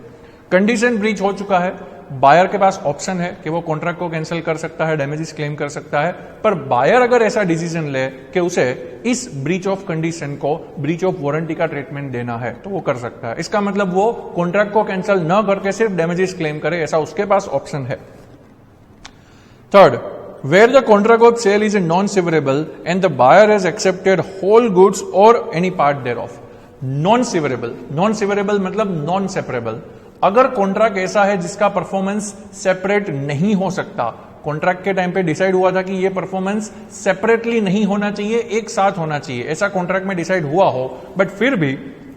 Condition breach हो चुका है, बायर के पास ऑप्शन है कि वो कॉन्ट्रैक्ट को कैंसिल कर सकता है, डैमेजेस क्लेम कर सकता है, पर बायर अगर ऐसा डिसीजन ले कि उसे इस ब्रीच ऑफ कंडीशन को ब्रीच ऑफ वारंटी का ट्रीटमेंट देना है तो वो कर सकता है. इसका मतलब वो कॉन्ट्रैक्ट को कैंसिल न करके सिर्फ डैमेजेस क्लेम करे, ऐसा उसके पास ऑप्शन है. Third, where the contract of sale is non-severable and the buyer has accepted whole goods or any part thereof. non-severable मतलब non-separable. अगर कॉन्ट्रैक्ट ऐसा है जिसका परफॉर्मेंस सेपरेट नहीं हो सकता, कॉन्ट्रैक्ट के टाइम पे डिसाइड हुआ था कि ये परफॉर्मेंस सेपरेटली नहीं होना चाहिए, एक साथ होना चाहिए, ऐसा कॉन्ट्रैक्ट में डिसाइड हुआ हो, बट फिर भी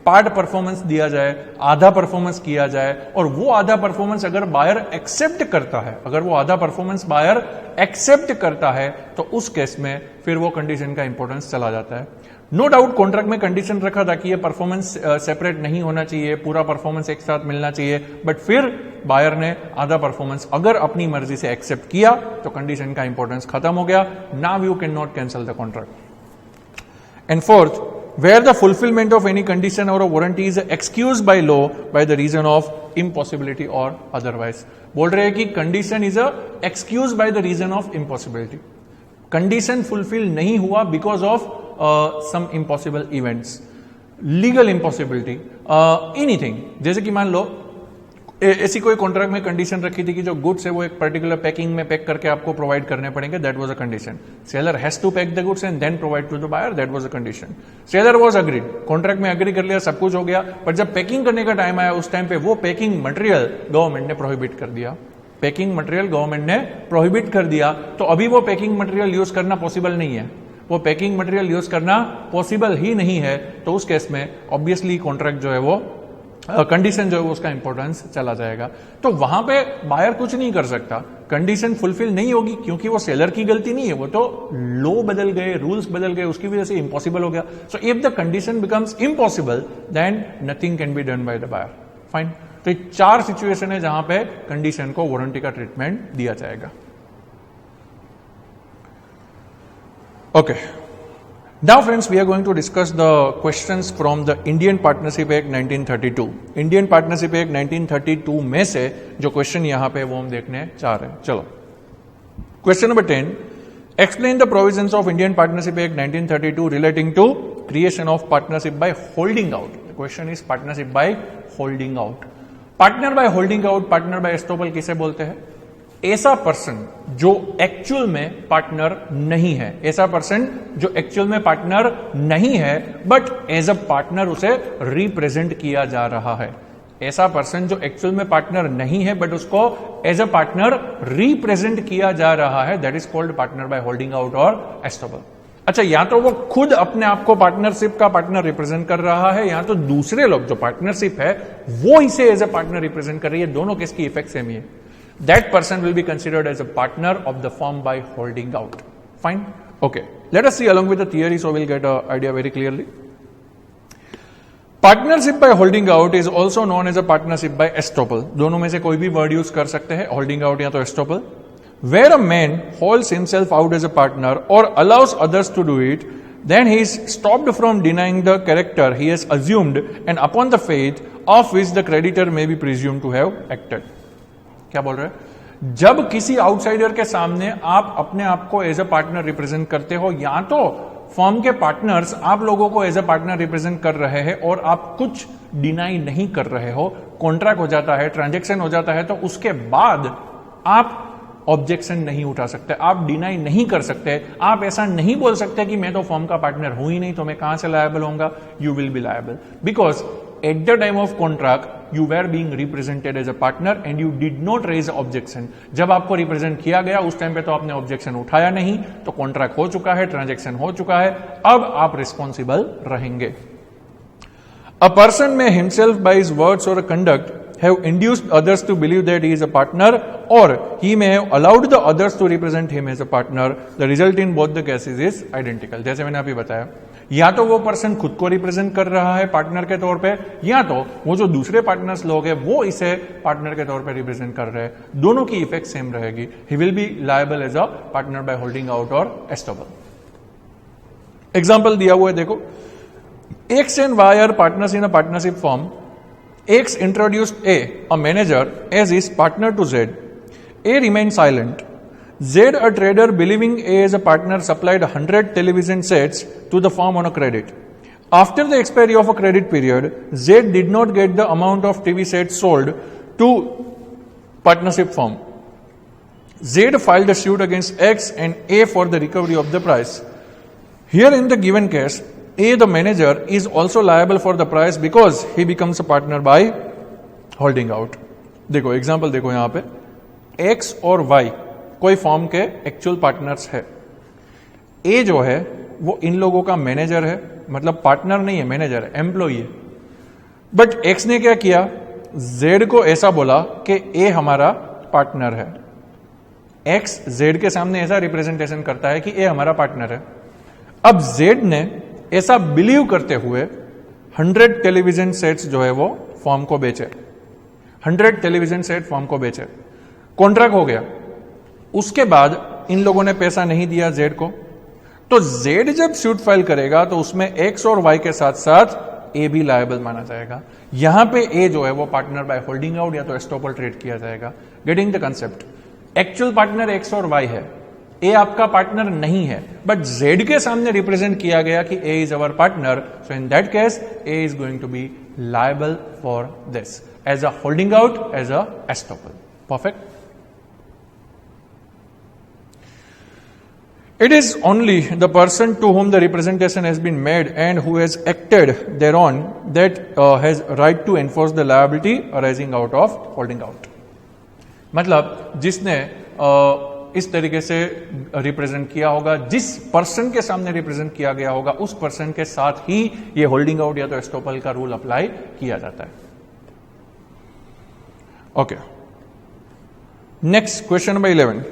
पार्ट परफॉर्मेंस दिया जाए, आधा परफॉर्मेंस किया जाए, और वो आधा परफॉर्मेंस अगर बायर एक्सेप्ट करता है, अगर वो आधा परफॉर्मेंस बायर एक्सेप्ट करता है तो उस केस में फिर वो कंडीशन का इंपॉर्टेंस चला जाता है. नो डाउट कॉन्ट्रैक्ट में कंडीशन रखा था कि ये परफॉर्मेंस सेपरेट नहीं होना चाहिए, पूरा परफॉर्मेंस एक साथ मिलना चाहिए, बट फिर बायर ने आधा परफॉर्मेंस अगर अपनी मर्जी से एक्सेप्ट किया तो कंडीशन का इंपॉर्टेंस खत्म हो गया. Now you can not cancel the contract. And fourth, where the fulfillment of any condition or a warranty is excused by law by the reason of impossibility or otherwise. बोल रहे हैं कि condition is excused by the reason of impossibility. Condition fulfil नहीं हुआ because of some impossible events, legal impossibility, anything. जैसे कि मान लो ऐसी कोई कॉन्ट्रैक्ट में कंडीशन रखी थी कि जो गुड्स है वो एक पर्टिकुलर पैकिंग में पैक करके आपको प्रोवाइड करने पड़ेंगे, that was a condition. Seller has to pack the goods and then provide to the buyer, that was a condition. Seller was agreed, contract में अग्री कर लिया, सब कुछ हो गया, पर जब पैकिंग करने का टाइम आया उस टाइम पे वो पैकिंग मटेरियल गवर्नमेंट ने प्रोहिबिट कर दिया. पैकिंग मटेरियल गवर्नमेंट ने प्रोहिबिट कर दिया, तो अभी वो पैकिंग मटेरियल यूज करना पॉसिबल नहीं है. वो पैकिंग मटेरियल यूज करना पॉसिबल ही नहीं है, तो उस केस में ऑब्वियसली कॉन्ट्रैक्ट जो है वो कंडीशन जो है उसका इंपॉर्टेंस चला जाएगा. तो वहां पे बायर कुछ नहीं कर सकता, कंडीशन फुलफिल नहीं होगी क्योंकि वो सेलर की गलती नहीं है, वो तो लॉ बदल गए, रूल्स बदल गए, उसकी वजह से इंपॉसिबल हो गया. So if the condition becomes impossible then nothing can be done by the buyer. Fine. तो ये चार सिचुएशन है जहां पे कंडीशन को वारंटी का ट्रीटमेंट दिया जाएगा. Okay. Now friends, we are going to discuss the questions from the Indian Partnership Act 1932. Indian Partnership Act 1932 में से जो क्वेश्चन यहाँ पे वो हम देखने चाह रहे हैं. चलो, question number 10. Explain the provisions of Indian Partnership Act 1932 relating to creation of partnership by holding out. The question is partnership by holding out. Partner by holding out, partner by estoppel किसे बोलते हैं? ऐसा पर्सन जो एक्चुअल में पार्टनर नहीं है, ऐसा पर्सन जो एक्चुअल में पार्टनर नहीं है बट एज अ पार्टनर उसे रिप्रेजेंट किया जा रहा है. ऐसा पर्सन जो एक्चुअल में पार्टनर नहीं है बट उसको एज अ पार्टनर रिप्रेजेंट किया जा रहा है, that is called partner by holding out और एस्टॉपल. अच्छा, या तो वो खुद अपने आप को पार्टनरशिप का पार्टनर रिप्रेजेंट कर रहा है, या तो दूसरे लोग जो पार्टनरशिप है वो इसे एज अ पार्टनर रिप्रेजेंट कर रही है. दोनों केस की इफेक्ट सेम ही है. That person will be considered as a partner of the firm by holding out. Fine? Okay. Let us see along with the theory so we'll get an idea very clearly. Partnership by holding out is also known as a partnership by estoppel. दोनों में से कोई भी word use कर सकते हैं, holding out या तो estoppel. Where a man holds himself out as a partner or allows others to do it, then he is stopped from denying the character he has assumed and upon the faith of which the creditor may be presumed to have acted. क्या बोल रहे हैं? जब किसी आउटसाइडर के सामने आप अपने आप को एज अ पार्टनर रिप्रेजेंट करते हो, या तो फर्म के पार्टनर्स आप लोगों को एज अ पार्टनर रिप्रेजेंट कर रहे हैं और आप कुछ डिनाई नहीं कर रहे हो, कॉन्ट्रैक्ट हो जाता है, ट्रांजैक्शन हो जाता है, तो उसके बाद आप ऑब्जेक्शन नहीं उठा सकते, आप डिनाई नहीं कर सकते. आप ऐसा नहीं बोल सकते कि मैं तो फर्म का पार्टनर हूं ही नहीं तो मैं कहां से लायबल होऊंगा. You will be liable because at the time of contract you were being represented as a partner and you did not raise objection. जब आपको रिप्रेजेंट किया गया उस टाइम पे तो आपने ऑब्जेक्शन उठाया नहीं, तो कॉन्ट्रैक्ट हो चुका है, ट्रांजैक्शन हो चुका है, अब आप रिस्पॉन्सिबल रहेंगे. A person may himself by his words or conduct have induced others to believe that he is a partner or he may have allowed the others to represent him as a partner. The result in both the cases is identical. जैसे मैंने अभी बताया, या तो वो पर्सन खुद को रिप्रेजेंट कर रहा है पार्टनर के तौर पे, या तो वो जो दूसरे पार्टनर्स लोग हैं वो इसे पार्टनर के तौर पे रिप्रेजेंट कर रहे हैं. दोनों की इफेक्ट सेम रहेगी. He will be liable as a partner by holding out और एस्टॉपल. एग्जाम्पल दिया हुआ है, देखो. X and Y are partners in a partnership firm. X introduced a manager, as his partner to Z. A remained silent. Z, a trader, believing A as a partner, supplied 100 television sets to the firm on a credit. After the expiry of a credit period, Z did not get the amount of TV sets sold to partnership firm. Z filed a suit against X and A for the recovery of the price. Here in the given case, A, the manager, is also liable for the price because he becomes a partner by holding out. देखो एग्जाम्पल देखो यहां पे, X और Y कोई फॉर्म के एक्चुअल पार्टनर्स है. A जो है वो इन लोगों का मैनेजर है, मतलब पार्टनर नहीं है, मैनेजर है, एम्प्लॉई है. बट X ने क्या किया, Z को ऐसा बोला कि A हमारा पार्टनर है. X Z के सामने ऐसा रिप्रेजेंटेशन करता है कि A हमारा पार्टनर है. अब Z ने ऐसा बिलीव करते हुए 100 टेलीविजन सेट्स जो है वो फॉर्म को बेचे, 100 टेलीविजन सेट फॉर्म को बेचे, कॉन्ट्रैक्ट हो गया. उसके बाद इन लोगों ने पैसा नहीं दिया जेड को, तो जेड जब सूट फाइल करेगा तो उसमें एक्स और वाई के साथ साथ ए भी लायबल माना जाएगा. यहां पे ए जो है वो पार्टनर बाय होल्डिंग आउट या तो एस्टॉपल ट्रेड किया जाएगा. Getting the concept, actual partner x और वाई है, ए आपका पार्टनर नहीं है, बट जेड के सामने रिप्रेजेंट किया गया कि A is our partner. So in that case A is going to be liable for this as a holding out, as a estoppel. Perfect. It is only the person to whom the representation has been made and who has acted thereon that has right to enforce the liability arising out of holding out. मतलब जिसने इस तरीके से रिप्रेजेंट किया होगा, जिस पर्सन के सामने रिप्रेजेंट किया गया होगा, उस पर्सन के साथ ही ये होल्डिंग आउट या तो एस्टॉपल का रूल अप्लाई किया जाता है. Okay, next question number 11.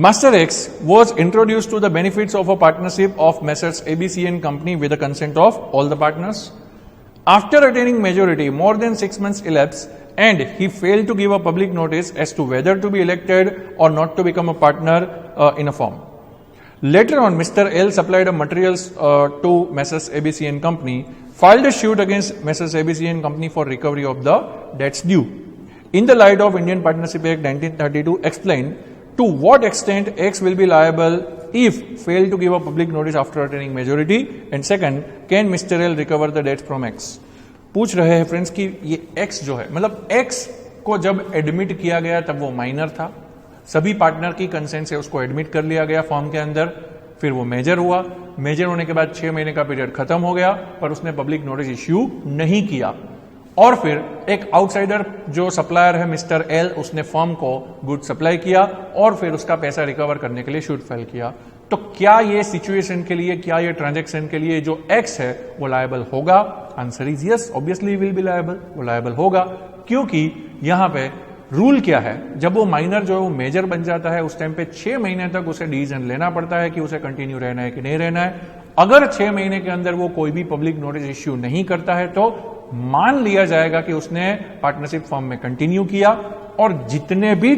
Master X was introduced to the benefits of a partnership of Messrs. ABC and Company with the consent of all the partners. After attaining majority, more than 6 months elapsed and he failed to give a public notice as to whether to be elected or not to become a partner in a firm. Later on, Mr. L supplied materials to Messrs. ABC and Company, filed a suit against Messrs. ABC and Company for recovery of the debts due. In the light of Indian Partnership Act 1932, explain to what extent X will be liable if fail to give a public notice after attaining majority, and second, can Mr. L recover the debts from X? पूछ रहे हैं फ्रेंड्स कि ये X जो है, मतलब X को जब एडमिट किया गया तब वो माइनर था, सभी पार्टनर की कंसेंट से उसको एडमिट कर लिया गया फॉर्म के अंदर, फिर वो मेजर हुआ, मेजर होने के बाद 6 महीने का पीरियड खत्म हो गया पर उसने पब्लिक नोटिस इश्यू नहीं किया, और फिर एक आउटसाइडर जो सप्लायर है मिस्टर एल, उसने फर्म को गुड सप्लाई किया और फिर उसका पैसा रिकवर करने के लिए शूट फाइल किया। तो क्या ये सिचुएशन के लिए, क्या ये ट्रांजैक्शन के लिए जो एक्स है वो लायबल होगा? Answer is yes, obviously will be liable, वो लायबल होगा, क्योंकि यहां पे रूल क्या है, जब वो माइनर जो है वो मेजर बन जाता है उस टाइम पे 6 महीने तक उसे डिसीजन लेना पड़ता है कि उसे कंटिन्यू रहना है कि नहीं रहना है। अगर 6 महीने के अंदर वो कोई भी पब्लिक नोटिस इश्यू नहीं करता है तो मान लिया जाएगा कि उसने पार्टनरशिप फॉर्म में कंटिन्यू किया, और जितने भी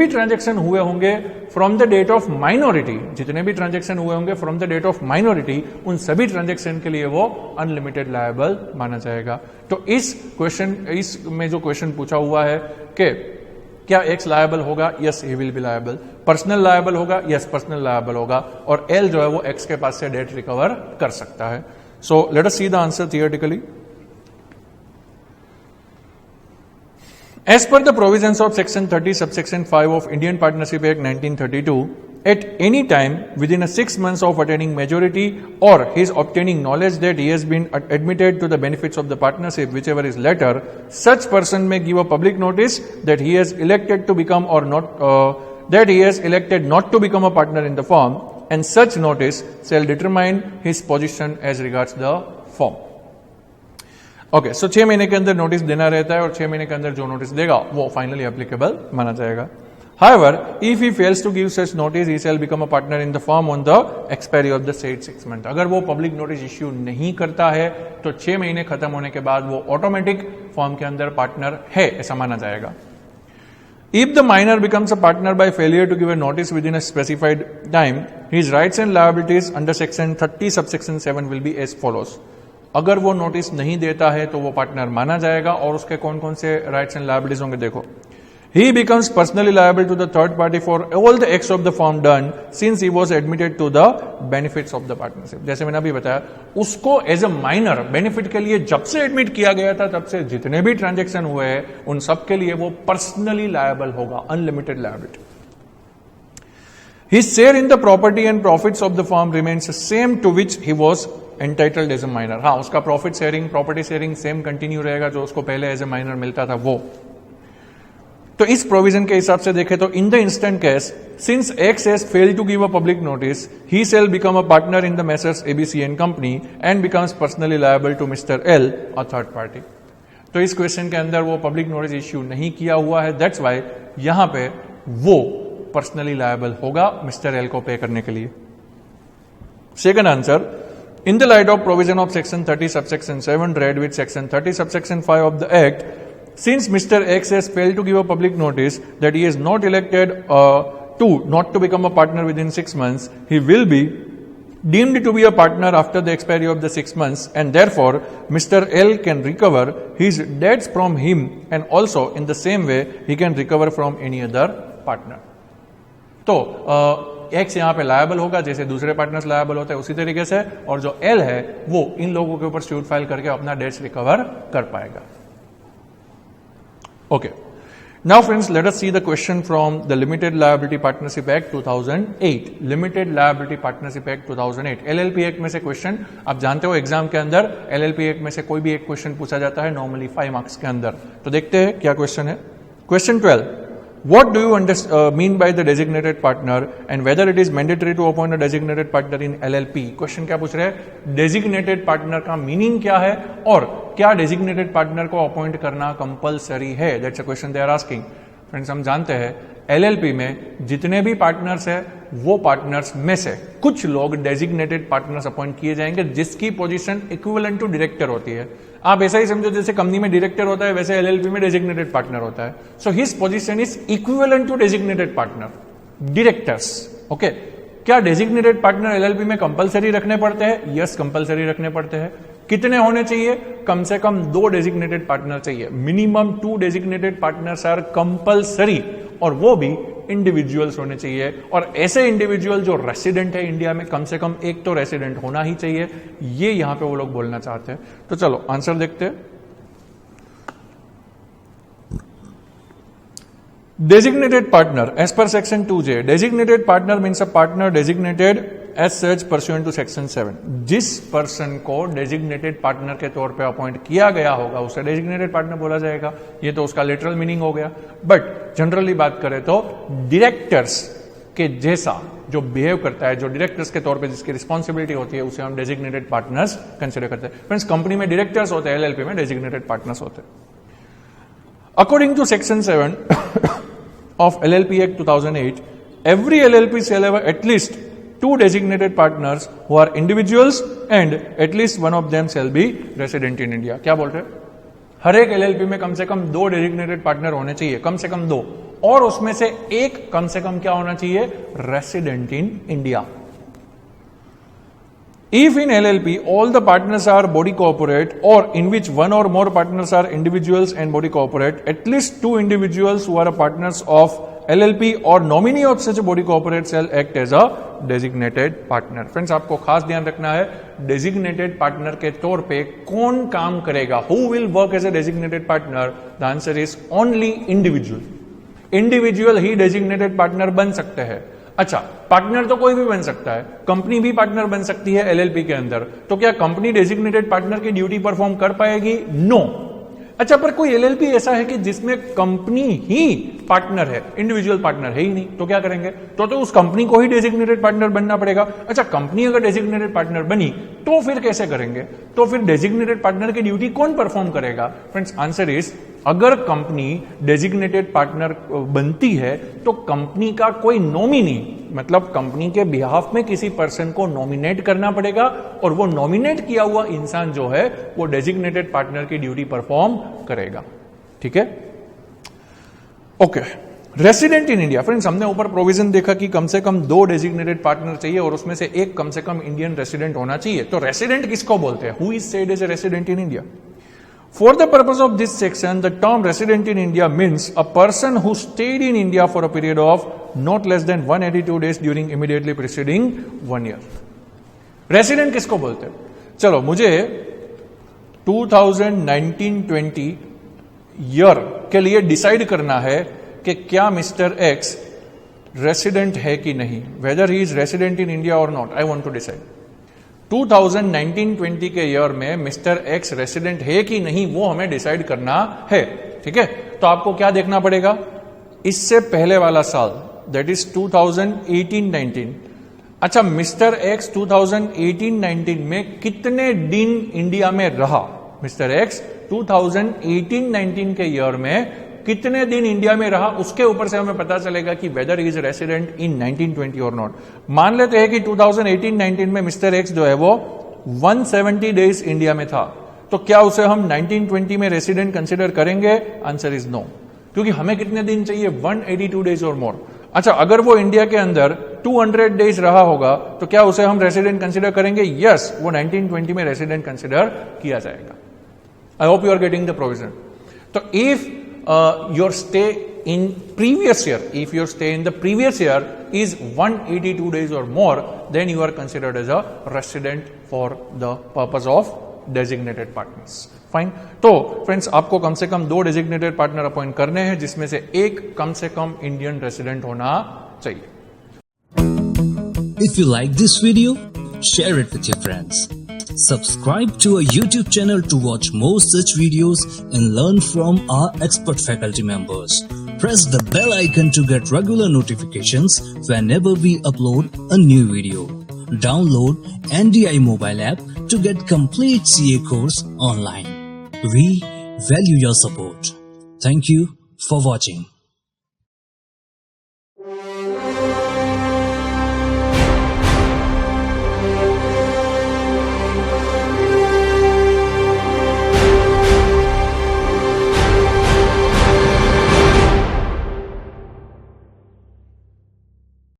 ट्रांजैक्शन हुए होंगे from the date of minority, जितने भी ट्रांजैक्शन हुए होंगे from the date of minority, उन सभी ट्रांजैक्शन के लिए वो अनलिमिटेड लायबल माना जाएगा। तो इसमें जो क्वेश्चन पूछा हुआ है कि क्या एक्स लायबल होगा? Yes, he will be liable. Personal liable होगा? यस, पर्सनल लायबल होगा, और एल जो है वो एक्स के पास से डेट रिकवर कर सकता है। So let us see the answer theoretically. As per the provisions of section 30 subsection 5 of Indian Partnership Act 1932, at any time within 6 months of attaining majority or his obtaining knowledge that he has been admitted to the benefits of the partnership, whichever is later, such person may give a public notice that he has elected to become or not, that he has elected not to become a partner in the firm, and such notice shall determine his position as regards the firm. Okay, so 6 महीने के अंदर नोटिस देना रहता है और 6 महीने के अंदर जो नोटिस देगा वो फाइनली एप्लीकेबल माना जाएगा। However, if he fails to give such notice, he shall become a partner in the firm on the expiry of the said 6 months. अगर वो पब्लिक नोटिस इश्यू नहीं करता है तो 6 महीने खत्म होने के बाद वो ऑटोमेटिक फर्म के अंदर पार्टनर है, ऐसा माना जाएगा। If the minor becomes a partner by failure to give a notice within a specified time, his rights and liabilities under section 30 subsection 7 will be as follows. अगर वो नोटिस नहीं देता है तो वो पार्टनर माना जाएगा, और उसके कौन कौन से राइट्स एंड लायबिलिटीज होंगे देखो। He becomes personally liable to the third party for all the acts of the firm done since he was admitted to the benefits of the partnership. जैसे मैंने अभी बताया, उसको एज ए माइनर बेनिफिट के लिए जब से एडमिट किया गया था तब से जितने भी ट्रांजैक्शन हुए हैं उन सब के लिए वो पर्सनली लायबल होगा, unlimited liability. His share in the property and profits of the firm remains the same to which he was entitled as a minor. हाँ, उसका profit sharing, property sharing same continue रहेगा जो उसको पहले एज ए माइनर मिलता था वो। तो इस प्रोविजन के हिसाब से देखें तो in the instant case, since X has failed to give a public notice, he shall become a partner in the Messrs ABC and company and becomes personally liable to mister L, a third party. तो इस क्वेश्चन के अंदर वो पब्लिक नोटिस इश्यू नहीं किया हुआ है, दैट्स वाई यहां पे वो पर्सनली लायबल होगा मिस्टर एल को पे करने के लिए। Second answer, in the light of provision of section 30 subsection 7 read with section 30 subsection 5 of the act, since Mr. X has failed to give a public notice that he is not elected not to become a partner within 6 months, he will be deemed to be a partner after the expiry of the 6 months, and therefore Mr. L can recover his debts from him, and also in the same way he can recover from any other partner. तो एक्स यहां पे लायबल होगा जैसे दूसरे पार्टनर्स लायबल होते हैं उसी तरीके से, और जो एल है वो इन लोगों के ऊपर सूट फाइल करके अपना डेट्स रिकवर कर पाएगा। Okay, now friends let us see the question from the limited liability partnership act 2008। Limited liability partnership act 2008 LLP act में से क्वेश्चन, आप जानते हो एग्जाम के अंदर एलएलपी एक्ट में से कोई भी एक क्वेश्चन पूछा जाता है नॉर्मली 5 मार्क्स के अंदर। तो देखते हैं क्या क्वेश्चन है। Question 12, what do you mean by the designated partner and whether it is mandatory to appoint a designated partner in LLP? Question क्या पूछ रहे हैं, डेजिग्नेटेड पार्टनर का मीनिंग क्या है और क्या डेजिग्नेटेड पार्टनर को अपॉइंट करना कंपलसरी है? That's a question they are asking. Friends, हम जानते हैं एलएलपी में जितने भी पार्टनर्स है वो पार्टनर्स में से कुछ लोग डेजिग्नेटेड पार्टनर्स अपॉइंट किए जाएंगे जिसकी पोजीशन इक्विवेलेंट टू डायरेक्टर होती है। आप ऐसा ही समझो जैसे कंपनी में डायरेक्टर होता है वैसे एलएलपी में डेजिग्नेटेड पार्टनर होता है। So his position is equivalent to designated partner, directors. Okay, क्या डेजिग्नेटेड पार्टनर एलएलपी में कंपलसरी रखने पड़ते हैं? यस, कंपलसरी रखने पड़ते हैं। कितने होने चाहिए? कम से कम 2 डेजिग्नेटेड पार्टनर चाहिए। Minimum 2 designated partners are compulsory, और वो भी इंडिविजुअल्स होने चाहिए। और ऐसे इंडिविजुअल जो रेसिडेंट है इंडिया में, कम से कम एक तो रेसिडेंट होना ही चाहिए। ये यहां पे वो लोग बोलना चाहते हैं। तो चलो आंसर देखते हैं। Designated partner, as per section 2J, designated partner means a partner designated as such pursuant to section 7. जिस पर्सन को डेजिग्नेटेड पार्टनर के तौर पे अपॉइंट किया गया होगा उसे डेजिग्नेटेड पार्टनर बोला जाएगा। ये तो उसका लिटरल मीनिंग हो गया। बट जनरली बात करें तो डायरेक्टर्स के जैसा जो बिहेव करता है, जो डायरेक्टर्स के तौर पे जिसकी रिस्पॉन्सिबिलिटी होती है, उसे हम डेजिग्नेटेड पार्टनर्स कंसिडर करते हैं। फ्रेंड्स, कंपनी में डायरेक्टर्स होते हैं, एलएलपी में डेजिग्नेटेड पार्टनर्स होते हैं। According to section 7 of LLP Act 2008, every LLP shall have at least 2 designated partners who are individuals and at least one of them shall be resident in India. क्या बोल रहे हैं? हर एक LLP में कम से कम 2 डेजिग्नेटेड पार्टनर होने चाहिए, कम से कम 2, और उसमें से एक कम से कम क्या होना चाहिए? Resident in India. If in LLP all the partners are body corporate, or in which one or more partners are individuals and body corporate, at least 2 individuals who are partners of LLP or nominee of such a body corporate shall act as a designated partner. Friends, आपको खास ध्यान रखना है, designated partner के तौर पे कौन काम करेगा? Who will work as a designated partner? The answer is only individual. Individual he designated partner बन सकते हैं। अच्छा, पार्टनर तो कोई भी बन सकता है, कंपनी भी पार्टनर बन सकती है एलएलपी के अंदर। तो क्या कंपनी डेजिग्नेटेड पार्टनर की ड्यूटी परफॉर्म कर पाएगी? नो। अच्छा, पर कोई एलएलपी ऐसा है कि जिसमें कंपनी ही पार्टनर है, इंडिविजुअल पार्टनर है ही नहीं, तो क्या करेंगे? तो उस कंपनी को ही डेजिग्नेटेड पार्टनर बनना पड़ेगा। अच्छा, कंपनी अगर डेजिग्नेटेड पार्टनर बनी तो फिर कैसे करेंगे? तो फिर डेजिग्नेटेड पार्टनर की ड्यूटी कौन परफॉर्म करेगा? फ्रेंड्स, आंसर इज, अगर कंपनी डेजिग्नेटेड पार्टनर बनती है तो कंपनी का कोई नॉमिनी, मतलब कंपनी के बिहाफ में किसी पर्सन को नॉमिनेट करना पड़ेगा, और वो नॉमिनेट किया हुआ इंसान जो है वो डेजिग्नेटेड पार्टनर की ड्यूटी परफॉर्म करेगा। ठीक है, okay. Resident in India, friends, हमने ऊपर प्रोविजन देखा कि कम से कम 2 डेजिग्नेटेड पार्टनर चाहिए और उसमें से एक कम से कम इंडियन रेसिडेंट होना चाहिए। तो रेसिडेंट किसको बोलते हैं? Who is said as a resident in India? For the purpose of this section, the term resident in India means a person who stayed in India for a period of not less than 182 days during immediately preceding 1 year. Resident किसको बोलते हैं? चलो, मुझे 2019-20 ईयर के लिए डिसाइड करना है कि क्या मिस्टर एक्स रेसिडेंट है कि नहीं, whether he is resident in India और not. I want to decide 2019-20 के ईयर में मिस्टर एक्स रेसिडेंट है कि नहीं, वो हमें डिसाइड करना है। ठीक है, तो आपको क्या देखना पड़ेगा? इससे पहले वाला साल, दैट इज 2018-19। अच्छा, मिस्टर एक्स 2018-19 में कितने दिन इंडिया में रहा? मिस्टर एक्स 2018-19 के ईयर में कितने दिन इंडिया में रहा, उसके ऊपर से हमें पता चलेगा कि वेदर इज रेसिडेंट इन 1920 और नॉट। मान लेते हैं कि 2018-19 में मिस्टर एक्स जो है वो 170 डेज इंडिया में था, तो क्या उसे हम 1920 में रेसिडेंट कंसिडर करेंगे? आंसर इज नो, क्योंकि हमें कितने दिन चाहिए? 182 डेज और मोर। अच्छा, अगर वो इंडिया के अंदर 200 डेज रहा होगा तो क्या उसे हम रेसिडेंट कंसिडर करेंगे? यस, वो 1920 में रेसिडेंट कंसिडर किया जाएगा। I hope you are getting the provision. तो if your stay in previous year, if your stay in the previous year is 182 days or more, then you are considered as a resident for the purpose of designated partners. Fine. तो फ्रेंड्स, आपको कम से कम 2 डेजिग्नेटेड पार्टनर अपॉइंट करने हैं, जिसमें से एक कम से कम इंडियन रेसिडेंट होना चाहिए। If you like this video, share it with your friends. Subscribe to our YouTube channel to watch more such videos and learn from our expert faculty members. Press the bell icon to get regular notifications whenever we upload a new video. Download NDI mobile app to get complete CA course online. We value your support. Thank you for watching.